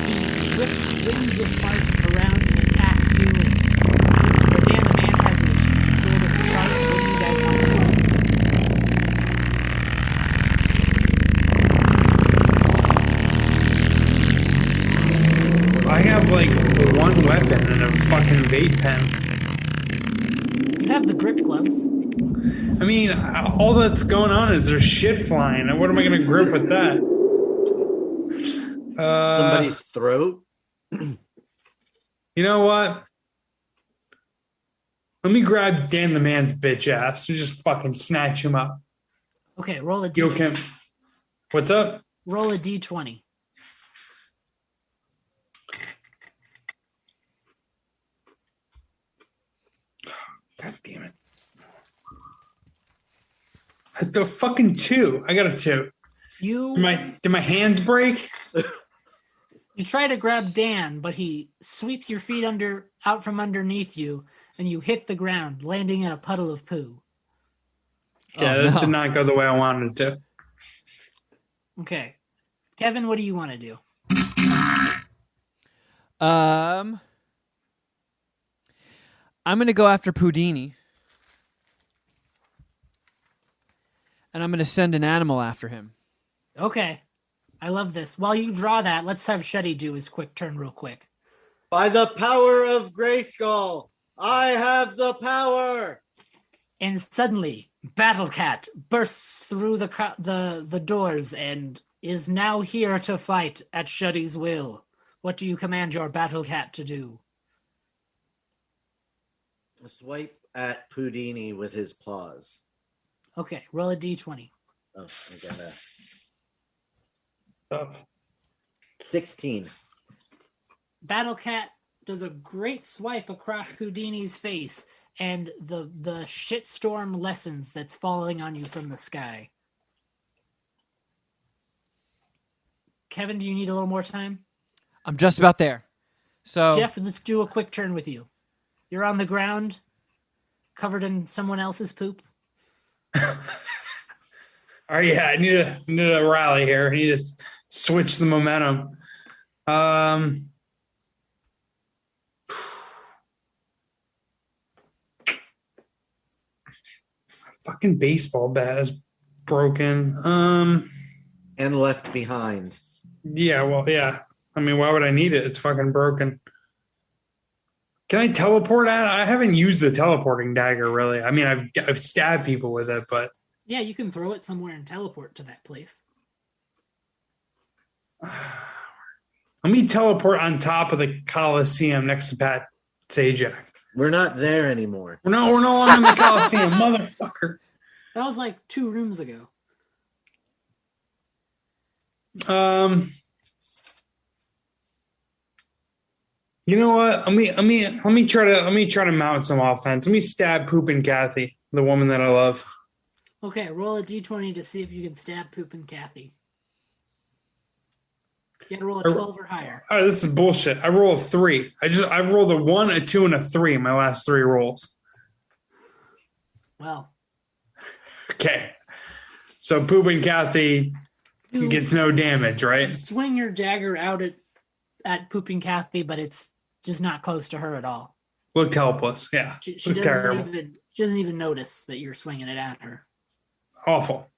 S4: he whips winds of fart around and attacks you. And Dan the man has his sword of sharks. What do you guys want to do?
S2: I have like one weapon and a fucking vape pen.
S4: You have the grip gloves.
S2: I mean, all that's going on is there's shit flying. And what am I going to grip with that?
S3: Somebody's throat.
S2: You know what? Let me grab Dan the man's bitch ass and just fucking snatch him up.
S4: Okay, roll a
S2: You
S4: d20.
S2: okay? What's up?
S4: Roll a d20.
S2: God damn it. That's a fucking 2. I got a 2. Did my hands break?
S4: You try to grab Dan, but he sweeps your feet out from underneath you, and you hit the ground, landing in a puddle of poo.
S2: Yeah, that did not go the way I wanted it to.
S4: Okay. Kevin, what do you want to do?
S1: I'm going to go after Pudini. And I'm going to send an animal after him.
S4: Okay. I love this. While you draw that, let's have Shetty do his quick turn real quick.
S3: By the power of Grayskull, I have the power.
S4: And suddenly, Battlecat bursts through the doors and is now here to fight at Shetty's will. What do you command your Battlecat to do?
S3: Swipe at Pudini with his claws.
S4: Okay, roll a d20.
S3: Oh, I got 16.
S4: Battlecat does a great swipe across Pudini's face, and the shitstorm lessens that's falling on you from the sky. Kevin, do you need a little more time?
S1: I'm just about there. So
S4: Jeff, let's do a quick turn with you. You're on the ground, covered in someone else's poop.
S2: All right, yeah, I need a rally here. I need to switch the momentum. Fucking baseball bat is broken.
S3: And left behind.
S2: Yeah, well, yeah. I mean, why would I need it? It's fucking broken. Can I teleport at it? I haven't used the teleporting dagger, really. I mean, I've stabbed people with it, but...
S4: Yeah, you can throw it somewhere and teleport to that place.
S2: Let me teleport on top of the Coliseum next to Pat Sajak.
S3: We're not there anymore.
S2: We're no longer in the Coliseum, motherfucker.
S4: That was like 2 rooms ago.
S2: You know what? Let me try to mount some offense. Let me stab Poopin' Kathy, the woman that I love.
S4: Okay, roll a d20 to see if you can stab Poopin' Kathy. You gotta roll a 12 or higher.
S2: All right, this is bullshit. I roll a 3. I've rolled a 1, a 2, and a 3 in my last 3 rolls.
S4: Well.
S2: Okay. So Poopin' Kathy gets no damage, right?
S4: Swing your dagger out at Poopin' Kathy, but it's just not close to her at all.
S2: Looked helpless. Yeah.
S4: She
S2: Looked terrible.
S4: doesn't even notice that you're swinging it at her.
S2: Awful.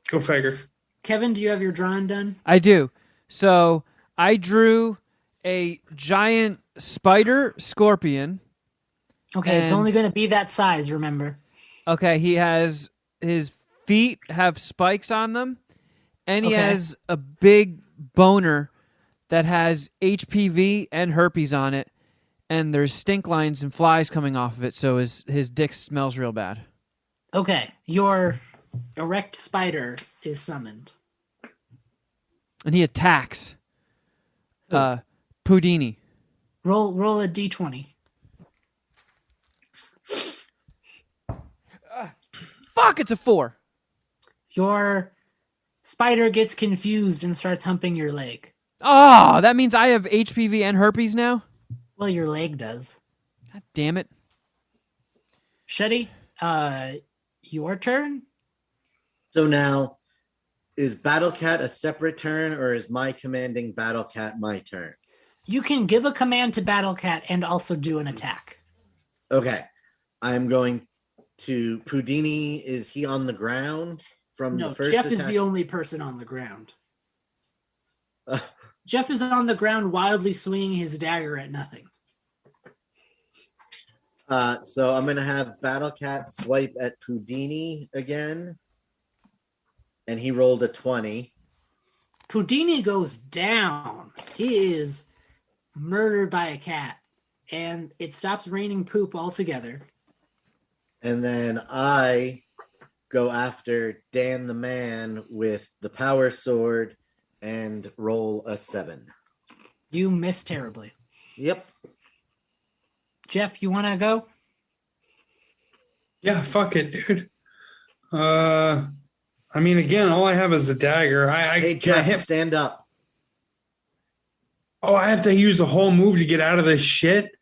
S2: Go figure.
S4: Kevin, do you have your drawing done?
S1: I do. So I drew a giant spider scorpion.
S4: Okay, it's only going to be that size, remember.
S1: Okay, his feet have spikes on them, and he has a big boner that has HPV and herpes on it, and there's stink lines and flies coming off of it, so his dick smells real bad.
S4: Okay, your erect spider is summoned.
S1: And he attacks Poominati.
S4: Roll a d20.
S1: Fuck, it's a 4.
S4: Your spider gets confused and starts humping your leg.
S1: Oh, that means I have HPV and herpes now?
S4: Well, your leg does.
S1: God damn it.
S4: Shetty, your turn?
S3: So now, is Battlecat a separate turn, or is my commanding Battlecat my turn?
S4: You can give a command to Battlecat and also do an attack.
S3: Okay. I'm going to... Poominati, is he on the ground from the first
S4: Jeff
S3: attack?
S4: is the only person on the ground. Jeff is on the ground wildly swinging his dagger at nothing.
S3: So I'm going to have Battlecat swipe at Poominati again. And he rolled a 20.
S4: Poominati goes down. He is murdered by a cat. And it stops raining poop altogether.
S3: And then I go after Dan the Man with the power sword and roll a 7.
S4: You miss terribly.
S3: Yep.
S4: Jeff, you want to go?
S2: Yeah, fuck it, dude. I mean, again, all I have is a dagger.
S3: Hey, Jeff, stand up.
S2: Oh, I have to use a whole move to get out of this shit?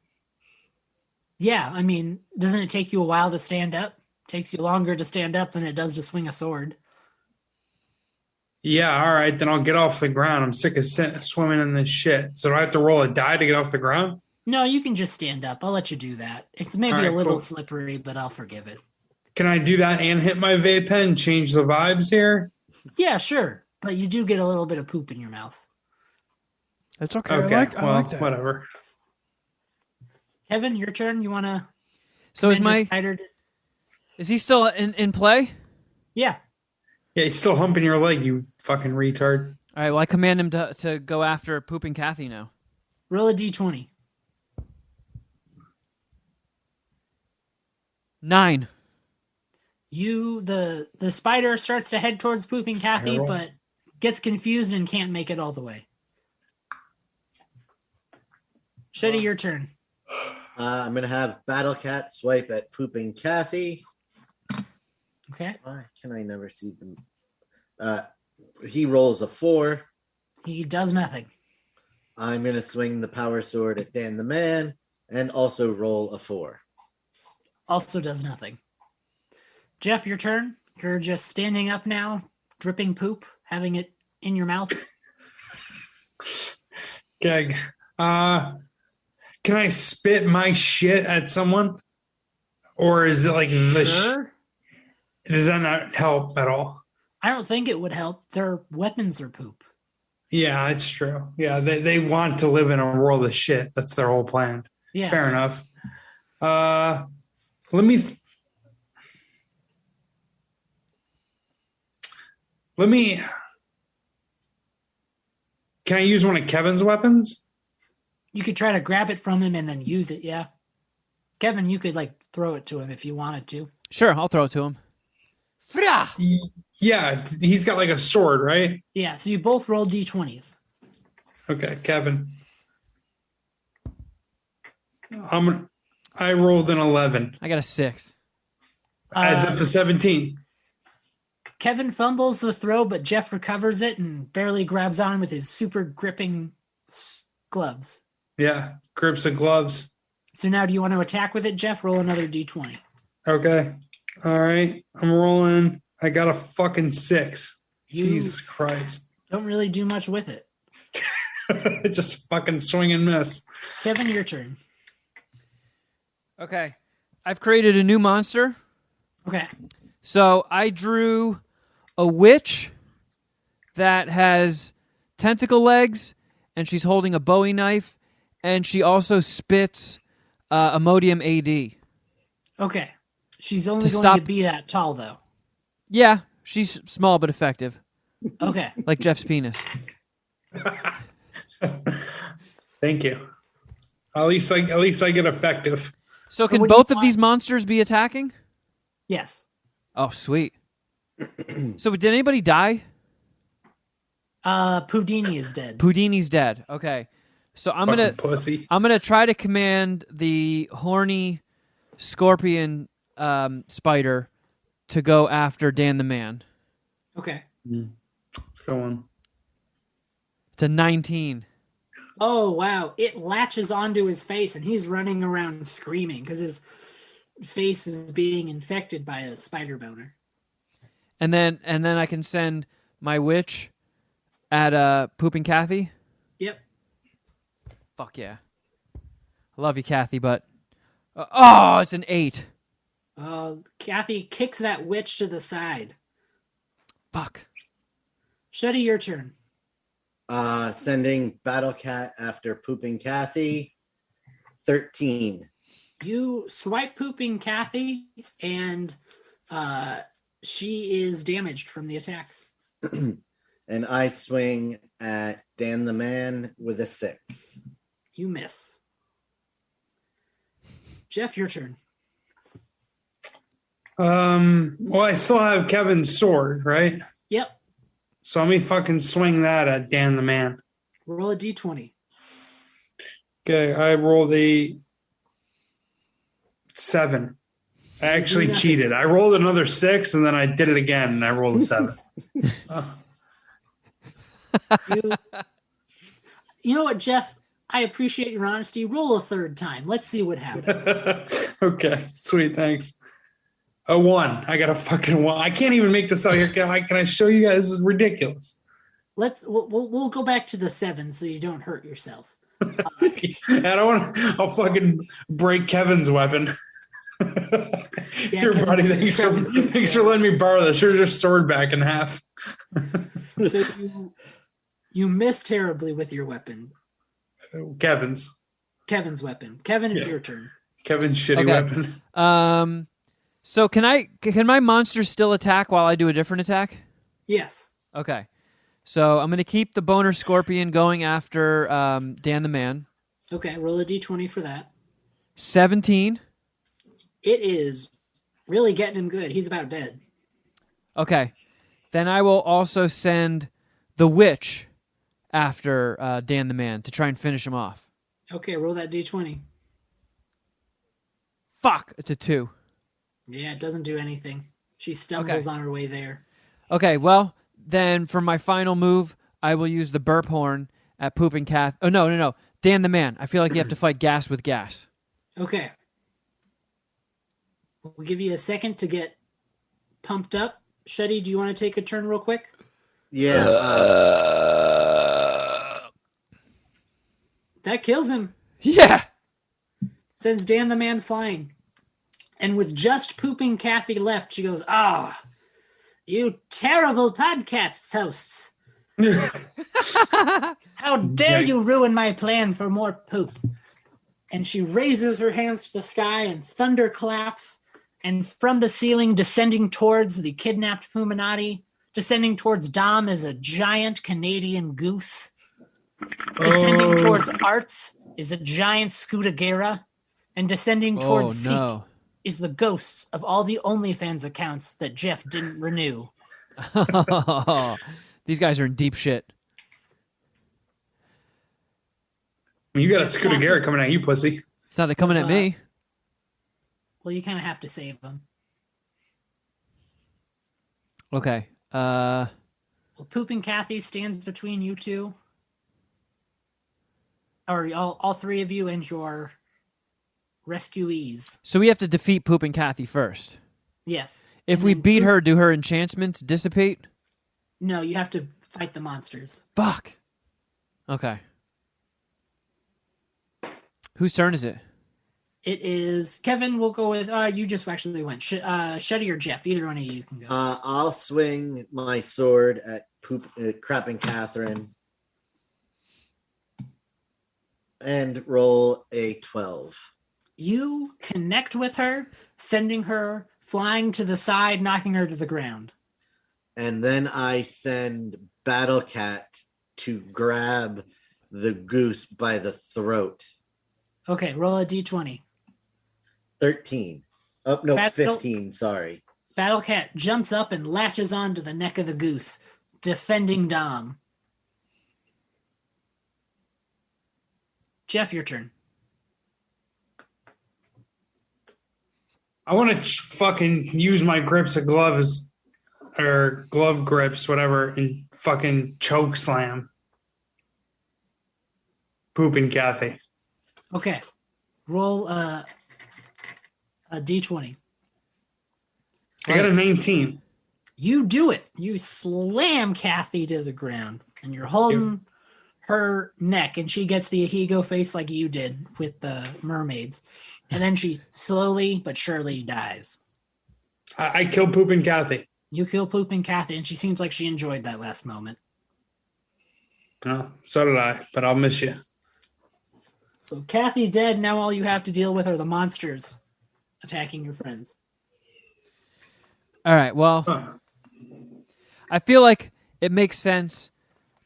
S4: Yeah, I mean, doesn't it take you a while to stand up? Takes you longer to stand up than it does to swing a sword.
S2: Yeah, all right, then I'll get off the ground. I'm sick of swimming in this shit. So do I have to roll a die to get off the ground?
S4: No, you can just stand up. I'll let you do that. It's maybe a little slippery, but I'll forgive it.
S2: Can I do that and hit my vape pen, change the vibes here?
S4: Yeah, sure. But you do get a little bit of poop in your mouth.
S1: That's okay.
S2: Okay,
S1: I like that.
S2: Whatever.
S4: Kevin, your turn. You want to...
S1: So is he still in play?
S4: Yeah.
S2: Yeah, he's still humping your leg, you fucking retard.
S1: All right, well, I command him to go after Pooping Kathy now.
S4: Roll a d20.
S1: 9.
S4: The spider starts to head towards Pooping Kathy,
S2: terrible.
S4: but gets confused and can't make it all the way. Shetty, your turn.
S3: I'm going to have Battlecat swipe at Pooping Kathy.
S4: Okay.
S3: Why can I never see them? He rolls a 4.
S4: He does nothing.
S3: I'm going to swing the power sword at Dan the Man and also roll a 4.
S4: Also does nothing. Jeff, your turn. You're just standing up now, dripping poop, having it in your mouth.
S2: Okay. Can I spit my shit at someone? Or is it like
S4: Sure.
S2: Does that not help at all?
S4: I don't think it would help. Their weapons are poop.
S2: Yeah, it's true. Yeah, they want to live in a world of shit. That's their whole plan.
S4: Yeah.
S2: Fair enough. Let me. Can I use one of Kevin's weapons?
S4: You could try to grab it from him and then use it, yeah. Kevin, you could throw it to him if you wanted to.
S1: Sure, I'll throw it to him.
S2: Yeah, he's got a sword, right?
S4: Yeah, so you both roll d20s.
S2: Okay, Kevin. I rolled an 11.
S1: I got a 6.
S2: Adds up to 17.
S4: Kevin fumbles the throw, but Jeff recovers it and barely grabs on with his super gripping gloves.
S2: Yeah, grips and gloves.
S4: So now do you want to attack with it, Jeff? Roll another d20.
S2: Okay. All right. I'm rolling. I got a fucking 6. Jesus Christ.
S4: Don't really do much with it.
S2: Just fucking swing and miss.
S4: Kevin, your turn.
S1: Okay. I've created a new monster.
S4: Okay.
S1: So I drew a witch that has tentacle legs and she's holding a Bowie knife, and she also spits Imodium AD.
S4: Okay. She's only going to be that tall, though.
S1: Yeah, she's small but effective.
S4: Okay.
S1: Like Jeff's penis.
S2: Thank you. At least I get effective.
S1: So can both of these monsters be attacking?
S4: Yes.
S1: Oh, sweet. So did anybody die?
S4: Pudini is dead.
S1: Pudini's dead. Okay. So I'm gonna try to command the horny scorpion spider to go after Dan the Man.
S4: Okay.
S2: Let's go on.
S1: It's a 19.
S4: Oh, wow. It latches onto his face, and he's running around screaming because his face is being infected by a spider boner.
S1: And then I can send my witch at Pooping Kathy.
S4: Yep.
S1: Fuck yeah. I love you, Kathy, but... it's an 8.
S4: Kathy kicks that witch to the side.
S1: Fuck.
S4: Shuddy, your turn.
S3: Sending Battle Cat after Pooping Kathy. 13.
S4: You swipe Pooping Kathy, and she is damaged from the attack.
S3: And I swing at Dan the Man with a 6.
S4: You miss. Jeff, your turn.
S2: Well, I still have Kevin's sword, right?
S4: Yep.
S2: So let me fucking swing that at Dan the Man.
S4: Roll a d20.
S2: Okay, I rolled a 7. I actually cheated. I rolled another 6, and then I did it again, and I rolled a 7.
S4: You know what, Jeff? I appreciate your honesty. Roll a third time. Let's see what happens.
S2: Okay, sweet, thanks. A 1. I got a fucking 1. I can't even make this out here. Can I show you guys? This is ridiculous.
S4: We'll go back to the 7 so you don't hurt yourself.
S2: I don't want. I'll fucking break Kevin's weapon. Your buddy, thanks for letting me borrow this. Here's your sword back in half.
S4: So you miss terribly with your weapon.
S2: Kevin's
S4: weapon. Kevin, it's your turn.
S2: Kevin's shitty weapon.
S1: So can my monster still attack while I do a different attack?
S4: Yes.
S1: Okay. So I'm going to keep the boner scorpion going after Dan the Man.
S4: Okay, roll a d20 for that.
S1: 17.
S4: It is really getting him good. He's about dead.
S1: Okay. Then I will also send the witch after Dan the Man to try and finish him off.
S4: Okay, roll that d20.
S1: Fuck, it's a 2.
S4: Yeah, it doesn't do anything. She stumbles on her way there.
S1: Okay, well, then for my final move, I will use the burp horn at Pooping Cat. Oh, no. Dan the Man. I feel like you have to fight gas with gas.
S4: Okay. We'll give you a second to get pumped up. Shuddy, do you want to take a turn real quick?
S3: Yeah.
S4: That kills him.
S1: Yeah.
S4: Sends Dan the Man flying. And with just Pooping Kathy left, she goes, you terrible podcast hosts. How dare you ruin my plan for more poop. And she raises her hands to the sky and thunder claps. And from the ceiling, descending towards the kidnapped Poominati, descending towards Dom is a giant Canadian goose. Descending towards Arts is a giant Scootagera. And descending towards Seek is the ghosts of all the OnlyFans accounts that Jeff didn't renew.
S1: These guys are in deep shit.
S2: You got a Scootagera coming at you, pussy.
S1: It's not coming at me.
S4: Well, you kind of have to save them.
S1: Okay.
S4: Well, Pooping Kathy stands between you two. Or all three of you and your rescuees.
S1: So we have to defeat Pooping Kathy first.
S4: Yes.
S1: If we beat her, do her enchantments dissipate?
S4: No, you have to fight the monsters.
S1: Fuck. Okay. Whose turn is it?
S4: It is Kevin. We'll go with you. Just actually went Shuddy or Jeff. Either one of you can go.
S3: I'll swing my sword at Crap and Catherine. and roll a 12.
S4: You connect with her, sending her flying to the side, knocking her to the ground.
S3: And then I send Battlecat to grab the goose by the throat.
S4: Okay, roll a d20.
S3: 13. Oh, no, 15, sorry.
S4: Battlecat jumps up and latches onto the neck of the goose, defending Dom. Jeff, your turn.
S2: I want to fucking use my grips of gloves or glove grips, whatever, and fucking choke slam Poopin' Kathy.
S4: Okay. Roll a d20.
S2: I got a 19.
S4: You do it. You slam Kathy to the ground, and you're holding her neck, and she gets the Ahigo face like you did with the mermaids. And then she slowly but surely dies.
S2: I killed Poopin' Kathy.
S4: You kill Poopin' Kathy, and she seems like she enjoyed that last moment.
S2: Oh, so did I, but I'll miss you.
S4: So Kathy dead, now all you have to deal with are the monsters attacking your friends.
S1: All right, well, I feel like it makes sense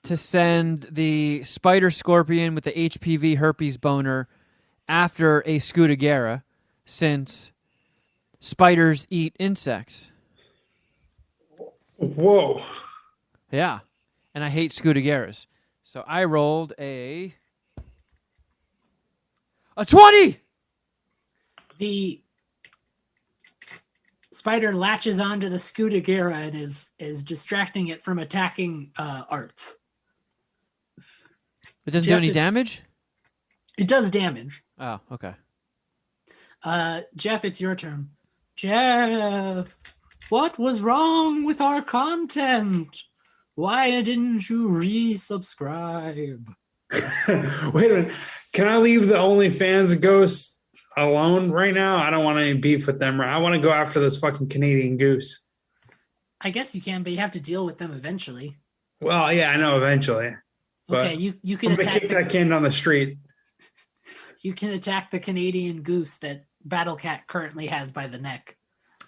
S1: to send the spider scorpion with the HPV herpes boner after a Scudagera, since spiders eat insects.
S2: Whoa.
S1: Yeah, and I hate Scudageras. So I rolled a 20!
S4: The spider latches onto the Scudagera and is distracting it from attacking Arts.
S1: It doesn't do any damage?
S4: It does damage.
S1: Oh, okay.
S4: Jeff, it's your turn. Jeff, what was wrong with our content? Why didn't you resubscribe?
S2: Wait a minute. Can I leave the OnlyFans ghosts alone right now? I don't want any beef with them. I want to go after this fucking Canadian goose.
S4: I guess you can, but you have to deal with them eventually.
S2: Well, yeah, I know eventually.
S4: Okay, you can attack
S2: that can down the street.
S4: You can attack the Canadian goose that Battlecat currently has by the neck.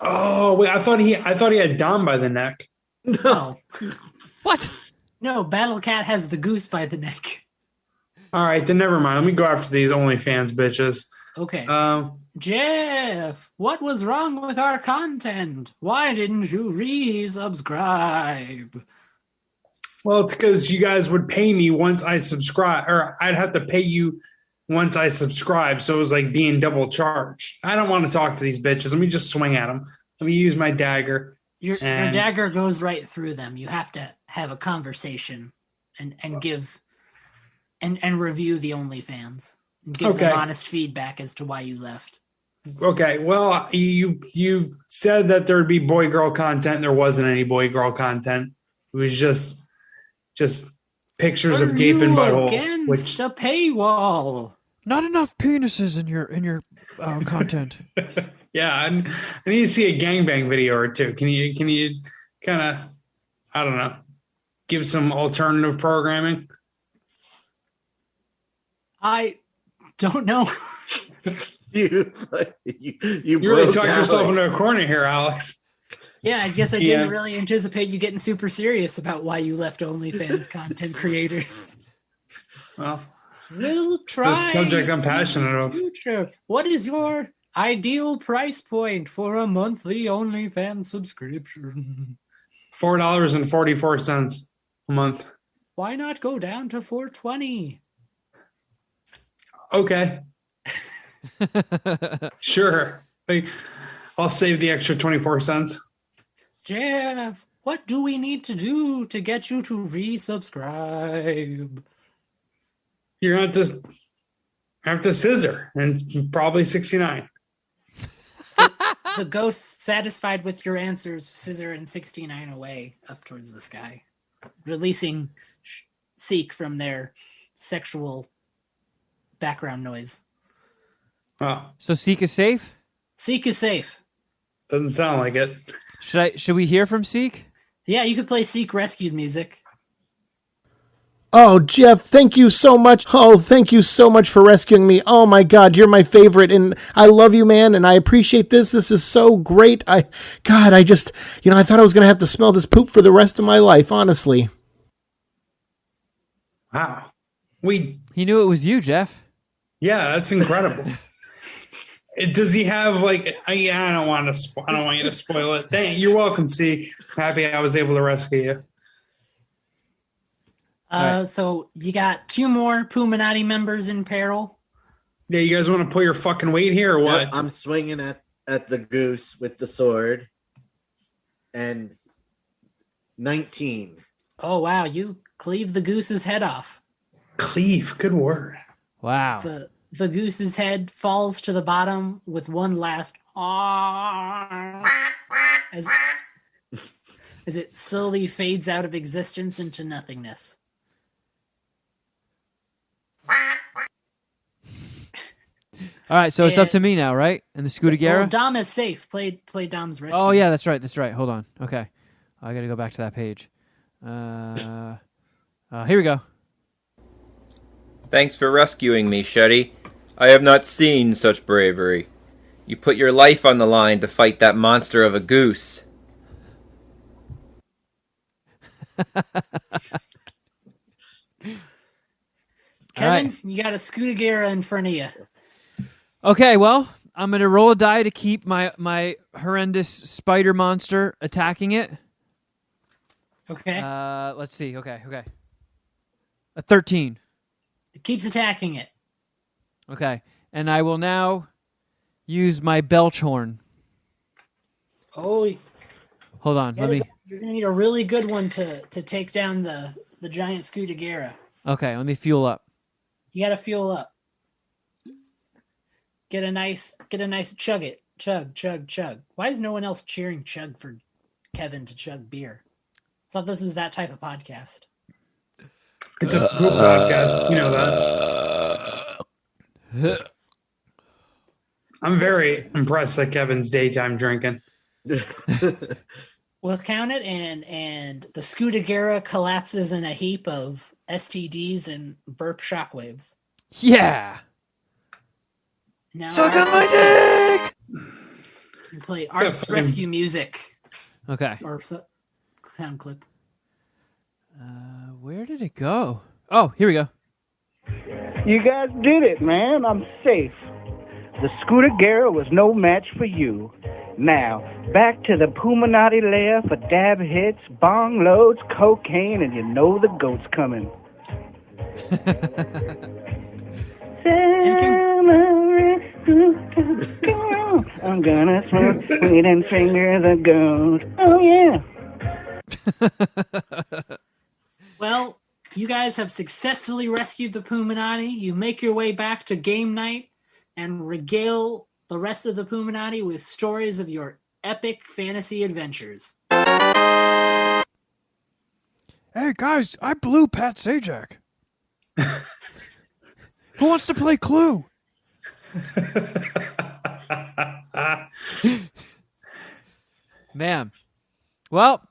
S2: Oh wait, I thought he had Dom by the neck.
S4: No. What? No, Battlecat has the goose by the neck.
S2: All right, then never mind. Let me go after these OnlyFans bitches.
S4: Okay. Jeff, what was wrong with our content? Why didn't you resubscribe?
S2: Well, it's because you guys would pay me once I subscribe, or I'd have to pay you once I subscribe. So it was like being double charged. I don't want to talk to these bitches. Let me just swing at them. Let me use my dagger.
S4: Your dagger goes right through them. You have to have a conversation and give and review the OnlyFans and give them honest feedback as to why you left.
S2: Okay, well, you said that there would be boy-girl content. There wasn't any boy-girl content. It was just pictures of gaping buttholes.
S4: Against a paywall.
S1: Not enough penises in your content.
S2: Yeah, I need to see a gangbang video or two. Can you kind of, I don't know, give some alternative programming?
S4: I don't know.
S3: You
S2: really talked yourself into a corner here, Alex.
S4: Yeah, I guess I didn't really anticipate you getting super serious about why you left OnlyFans content creators.
S2: Well,
S4: we'll try.
S2: It's a subject I'm passionate about.
S4: Future. What is your ideal price point for a monthly OnlyFans subscription?
S2: $4.44 a month.
S4: Why not go down to $4.20?
S2: Okay. Sure. I'll save the extra 24 cents.
S4: Jeff, what do we need to do to get you to resubscribe?
S2: You're going to have to scissor, and probably 69.
S4: The ghost, satisfied with your answers, scissor and 69 away up towards the sky, releasing Seek from their sexual background noise.
S2: Oh.
S1: So Seek is safe?
S4: Seek is safe.
S2: Doesn't sound like it.
S1: Should we hear from Seek?
S4: Yeah, you could play Seek rescued music.
S7: Oh, Jeff, thank you so much. Oh, thank you so much for rescuing me. Oh, my God, you're my favorite, and I love you, man, and I appreciate this. This is so great. I thought I was going to have to smell this poop for the rest of my life, honestly.
S2: Wow.
S1: He knew it was you, Jeff.
S2: Yeah, that's incredible. Does he have I don't want you to spoil it. Dang, you're welcome, C. Happy I was able to rescue you.
S4: So you got 2 more Poominati members in peril.
S2: Yeah, you guys want to pull your fucking weight here or what?
S3: Yep, I'm swinging at the goose with the sword. And 19.
S4: Oh, wow. You cleave the goose's head off.
S2: Cleave. Good word.
S1: Wow.
S4: The goose's head falls to the bottom with one last as it slowly fades out of existence into nothingness.
S1: All right, so it's up to me now, right? And the Scudagera?
S4: Well, Dom is safe. Play Dom's rescue.
S1: Oh, yeah, that's right. Hold on. Okay. I got to go back to that page. Here we go.
S8: Thanks for rescuing me, Shetty. I have not seen such bravery. You put your life on the line to fight that monster of a goose.
S4: Kevin, you got a Scudagera in front of you.
S1: Okay, well, I'm going to roll a die to keep my horrendous spider monster attacking it.
S4: Okay.
S1: Let's see. Okay. A 13.
S4: It keeps attacking it.
S1: Okay. And I will now use my belch horn.
S4: Oh.
S1: Hold on. You're
S4: going to need a really good one to take down the giant Scudagera.
S1: Okay, let me fuel up.
S4: You got to fuel up. Get a nice chug it. Chug, chug, chug. Why is no one else cheering chug for Kevin to chug beer? I thought this was that type of podcast.
S2: It's a poop podcast. You know that. I'm very impressed at Kevin's daytime drinking.
S4: We'll count it, and the Scudagera collapses in a heap of STDs and burp shockwaves.
S1: Yeah.
S4: Now
S1: suck on my dick.
S4: And play Art's rescue music.
S1: Okay.
S4: Or sound clip.
S1: Where did it go? Oh, here we go.
S12: You guys did it, man. I'm safe. The Scudagera was no match for you. Now, back to the Poominati lair for dab hits, bong loads, cocaine, and you know the goat's coming. I'm gonna smoke weed and finger the goat. Oh, yeah.
S4: Well, you guys have successfully rescued the Poominati. You make your way back to game night and regale the rest of the Poominati with stories of your epic fantasy adventures.
S11: Hey, guys, I blew Pat Sajak. Who wants to play Clue?
S1: Man. Well,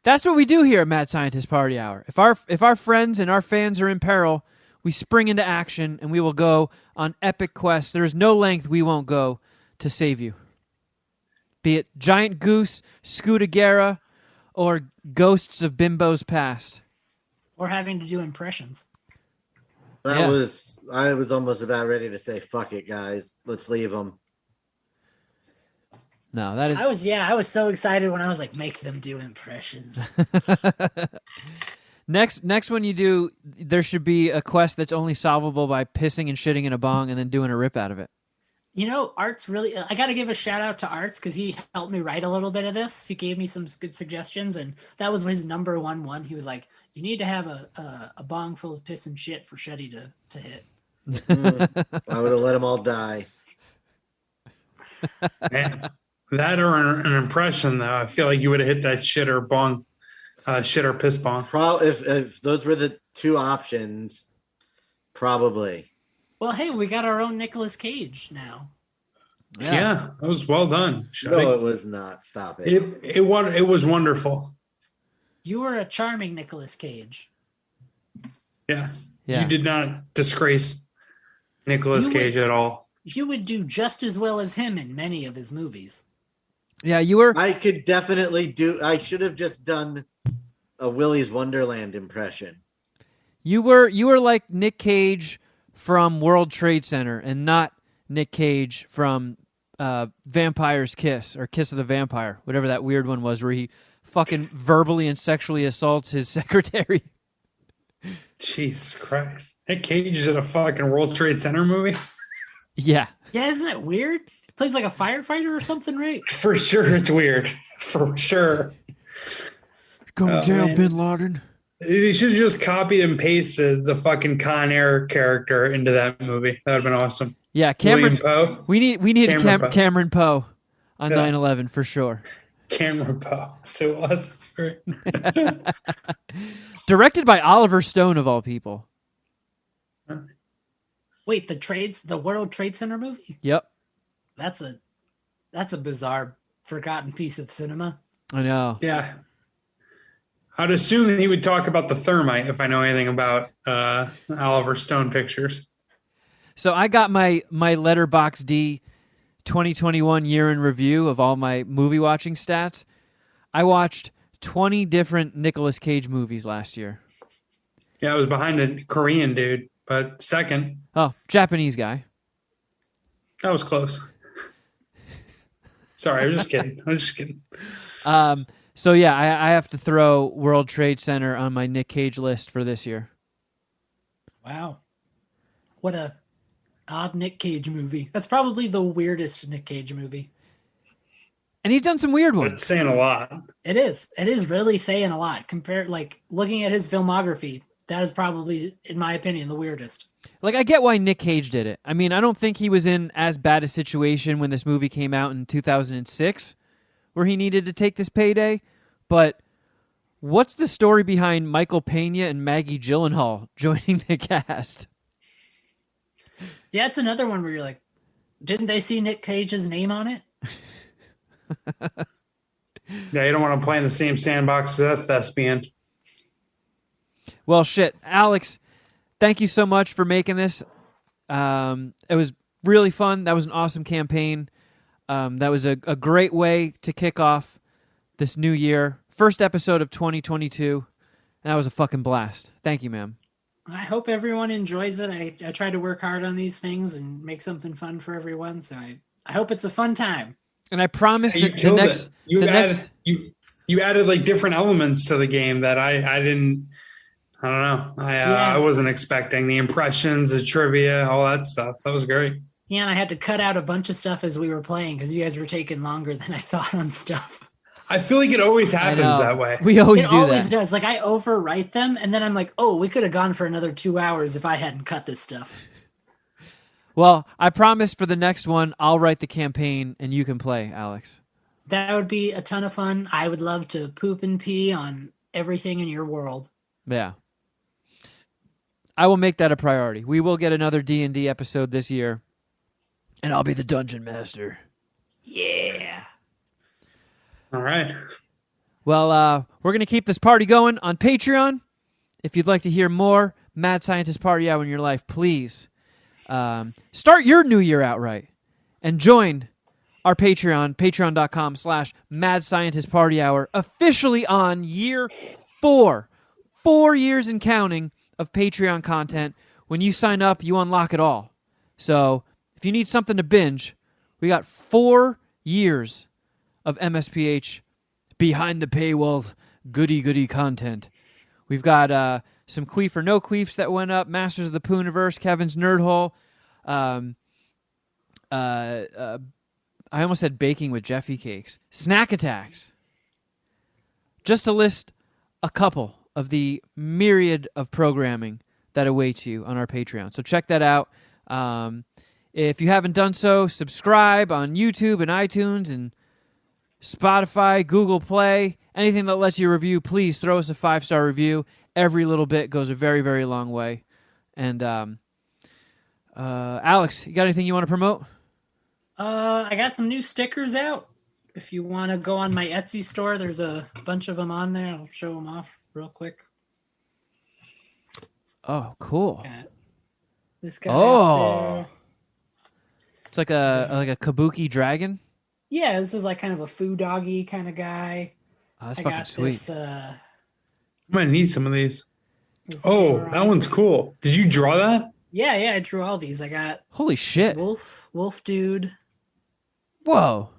S1: that's what we do here at Mad Scientist Party Hour. If our friends and our fans are in peril, we spring into action and we will go on epic quests. There is no length we won't go to save you. Be it giant goose, Scudagera, or ghosts of Bimbo's past.
S4: Or having to do impressions.
S3: I was almost about ready to say, fuck it, guys. Let's leave them.
S1: No, that is...
S4: I was so excited when I was like, make them do impressions.
S1: Next one you do, there should be a quest that's only solvable by pissing and shitting in a bong and then doing a rip out of it.
S4: You know, Art's really... I got to give a shout out to Arts because he helped me write a little bit of this. He gave me some good suggestions, and that was his number one. He was like, you need to have a bong full of piss and shit for Shetty to hit.
S3: I would have let them all die.
S2: Man, that or an impression, though. I feel like you would have hit that shit or bong. Shit or piss bong.
S3: If those were the two options, probably.
S4: Well, hey, we got our own Nicolas Cage now.
S2: Yeah, that was well done.
S3: No, it was not. Stop it.
S2: It was wonderful.
S4: You were a charming Nicolas Cage.
S2: Yeah.
S1: Yeah.
S2: You did not disgrace Nicolas Cage at all.
S4: You would do just as well as him in many of his movies.
S1: Yeah, you were.
S3: I could definitely do. I should have just done a Willy's Wonderland impression.
S1: You were like Nick Cage from World Trade Center, and not Nick Cage from Vampire's Kiss or Kiss of the Vampire, whatever that weird one was, where he fucking verbally and sexually assaults his secretary.
S2: Jesus Christ. Nick Cage is in a fucking World Trade Center movie?
S1: Yeah.
S4: Yeah, isn't that weird? Plays like a firefighter or something, right?
S2: For sure, it's weird. For sure.
S1: Going down, Bin Laden.
S2: They should have just copied and pasted the fucking Con Air character into that movie. That would have been awesome.
S1: Yeah, Cameron
S2: Poe.
S1: We need Cameron Poe on
S2: Yeah.
S1: 9/11 for sure.
S2: Cameron Poe to us.
S1: Directed by Oliver Stone of all people.
S4: Wait, the World Trade Center movie?
S1: Yep.
S4: That's a bizarre, forgotten piece of cinema.
S1: I know.
S2: Yeah. I'd assume that he would talk about the thermite if I know anything about Oliver Stone pictures.
S1: So I got my Letterboxd 2021 year in review of all my movie watching stats. I watched 20 different Nicolas Cage movies last year.
S2: Yeah, I was behind a Korean dude, but second.
S1: Oh, Japanese guy.
S2: That was close. Sorry, I'm just kidding.
S1: So yeah, I have to throw World Trade Center on my Nick Cage list for this year.
S4: Wow. What a odd Nick Cage movie. That's probably the weirdest Nick Cage movie.
S1: And he's done some weird ones.
S2: It's saying a lot.
S4: It is. It is really saying a lot. Compared, looking at his filmography, that is probably, in my opinion, the weirdest.
S1: Like, I get why Nick Cage did it. I mean, I don't think he was in as bad a situation when this movie came out in 2006, where he needed to take this payday. But what's the story behind Michael Pena and Maggie Gyllenhaal joining the cast?
S4: Yeah, it's another one where you're like, didn't they see Nick Cage's name on it?
S2: Yeah, you don't want to play in the same sandbox as that thespian.
S1: Well, shit. Alex, thank you so much for making this. It was really fun. That was an awesome campaign. That was a great way to kick off this new year. First episode of 2022. And that was a fucking blast. Thank you, ma'am.
S4: I hope everyone enjoys it. I try to work hard on these things and make something fun for everyone. So I hope it's a fun time.
S1: And I promise
S2: You
S1: that
S2: killed it. You added like different elements to the game that I didn't. I don't know. I wasn't expecting the impressions, the trivia, all that stuff. That was great.
S4: Yeah, and I had to cut out a bunch of stuff as we were playing because you guys were taking longer than I thought on stuff.
S2: I feel like it always happens that way.
S1: We always
S4: it
S1: do
S4: always
S1: that.
S4: does. Like I overwrite them, and then I'm like, oh, we could have gone for another 2 hours if I hadn't cut this stuff.
S1: Well, I promise for the next one, I'll write the campaign and you can play, Alex.
S4: That would be a ton of fun. I would love to poop and pee on everything in your world.
S1: Yeah. I will make that a priority. We will get another D&D episode this year. And I'll be the Dungeon Master.
S4: Yeah.
S2: All right.
S1: Well, we're going to keep this party going on Patreon. If you'd like to hear more Mad Scientist Party Hour in your life, please start your new year out right and join our Patreon, patreon.com/Mad Scientist Party Hour, officially on year 4. 4 years and counting of Patreon content. When you sign up, you unlock it all. So if you need something to binge, we got 4 years of MSPH behind the paywall goody content. We've got some Queef or No Queefs that went up, Masters of the Pooniverse, Kevin's Nerd Hole. I almost said baking with Jeffy cakes. Snack Attacks. Just to list a couple of the myriad of programming that awaits you on our Patreon. So check that out. If you haven't done so, subscribe on YouTube and iTunes and Spotify, Google Play, anything that lets you review, please throw us a 5-star review. Every little bit goes a very, very long way. And Alex, you got anything you want to promote?
S4: I got some new stickers out. If you want to go on my Etsy store, there's a bunch of them on there. I'll show them off real quick.
S1: Oh, cool.
S4: Got this guy up there.
S1: It's like a kabuki dragon.
S4: Yeah, this is like kind of a foo doggy kind of guy.
S1: Oh, that's
S4: I
S1: fucking
S4: got
S1: sweet.
S4: This,
S2: I might need some of these.
S4: this
S2: Oh,
S4: samurai.
S2: that one's cool. Did you draw that?
S4: Yeah, I drew all these. I got
S1: Holy shit.
S4: wolf dude.
S1: Whoa.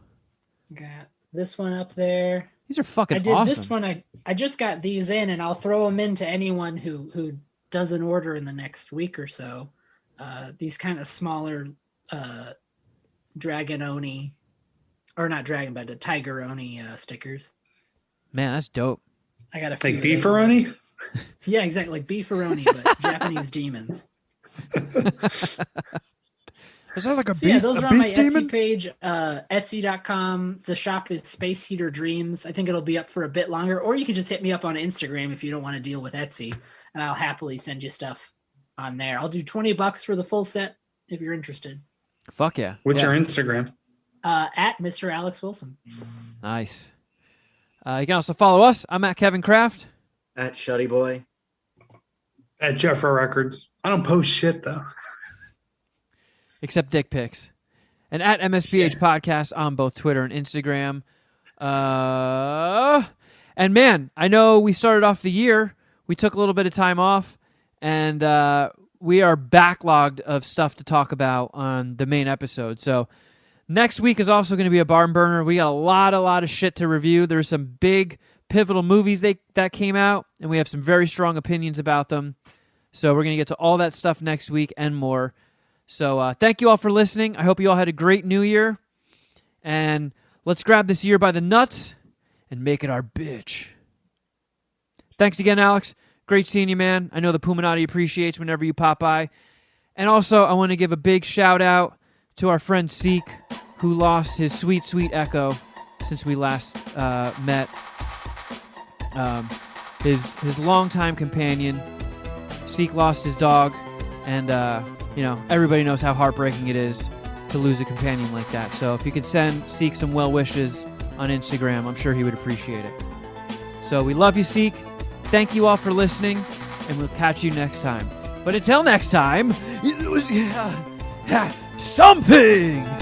S4: Got this one up there.
S1: These are fucking
S4: I did
S1: awesome.
S4: this one. I just got these in, and I'll throw them in to anyone who does an order in the next week or so. These kind of smaller Dragon Oni, or not Dragon, but the Tiger Oni stickers.
S1: Man, that's dope.
S4: I got a few.
S2: Like beefaroni?
S4: Yeah, exactly, like beefaroni, but Japanese demons.
S1: Is that like a
S4: So yeah, those are on my
S1: demon?
S4: Etsy page, Etsy.com. The shop is Space Heater Dreams. I think it'll be up for a bit longer, or you can just hit me up on Instagram if you don't want to deal with Etsy, and I'll happily send you stuff on there. I'll do $20 for the full set if you're interested.
S1: Fuck yeah.
S2: What's
S1: Yeah.
S2: your Instagram?
S4: At Mr. Alex Wilson.
S1: Nice. You can also follow us. I'm at Kevin Kraft.
S3: At Shuddy Boy.
S2: At Jeffra Records. I don't post shit though.
S1: Except dick pics. And at MSPH Podcast on both Twitter and Instagram. And man, I know we started off the year. We took a little bit of time off. And we are backlogged of stuff to talk about on the main episode. So next week is also going to be a barn burner. We got a lot of shit to review. There's some big pivotal movies that came out. And we have some very strong opinions about them. So we're going to get to all that stuff next week and more. So thank you all for listening. I hope you all had a great new year. And let's grab this year by the nuts and make it our bitch. Thanks again, Alex. Great seeing you, man. I know the Poominati appreciates whenever you pop by. And also, I want to give a big shout out to our friend Seek, who lost his sweet, sweet Echo since we last met. His longtime companion. Seek lost his dog. And, everybody knows how heartbreaking it is to lose a companion like that. So if you could send Seek some well wishes on Instagram, I'm sure he would appreciate it. So we love you, Seek. Thank you all for listening, and we'll catch you next time. But until next time, something!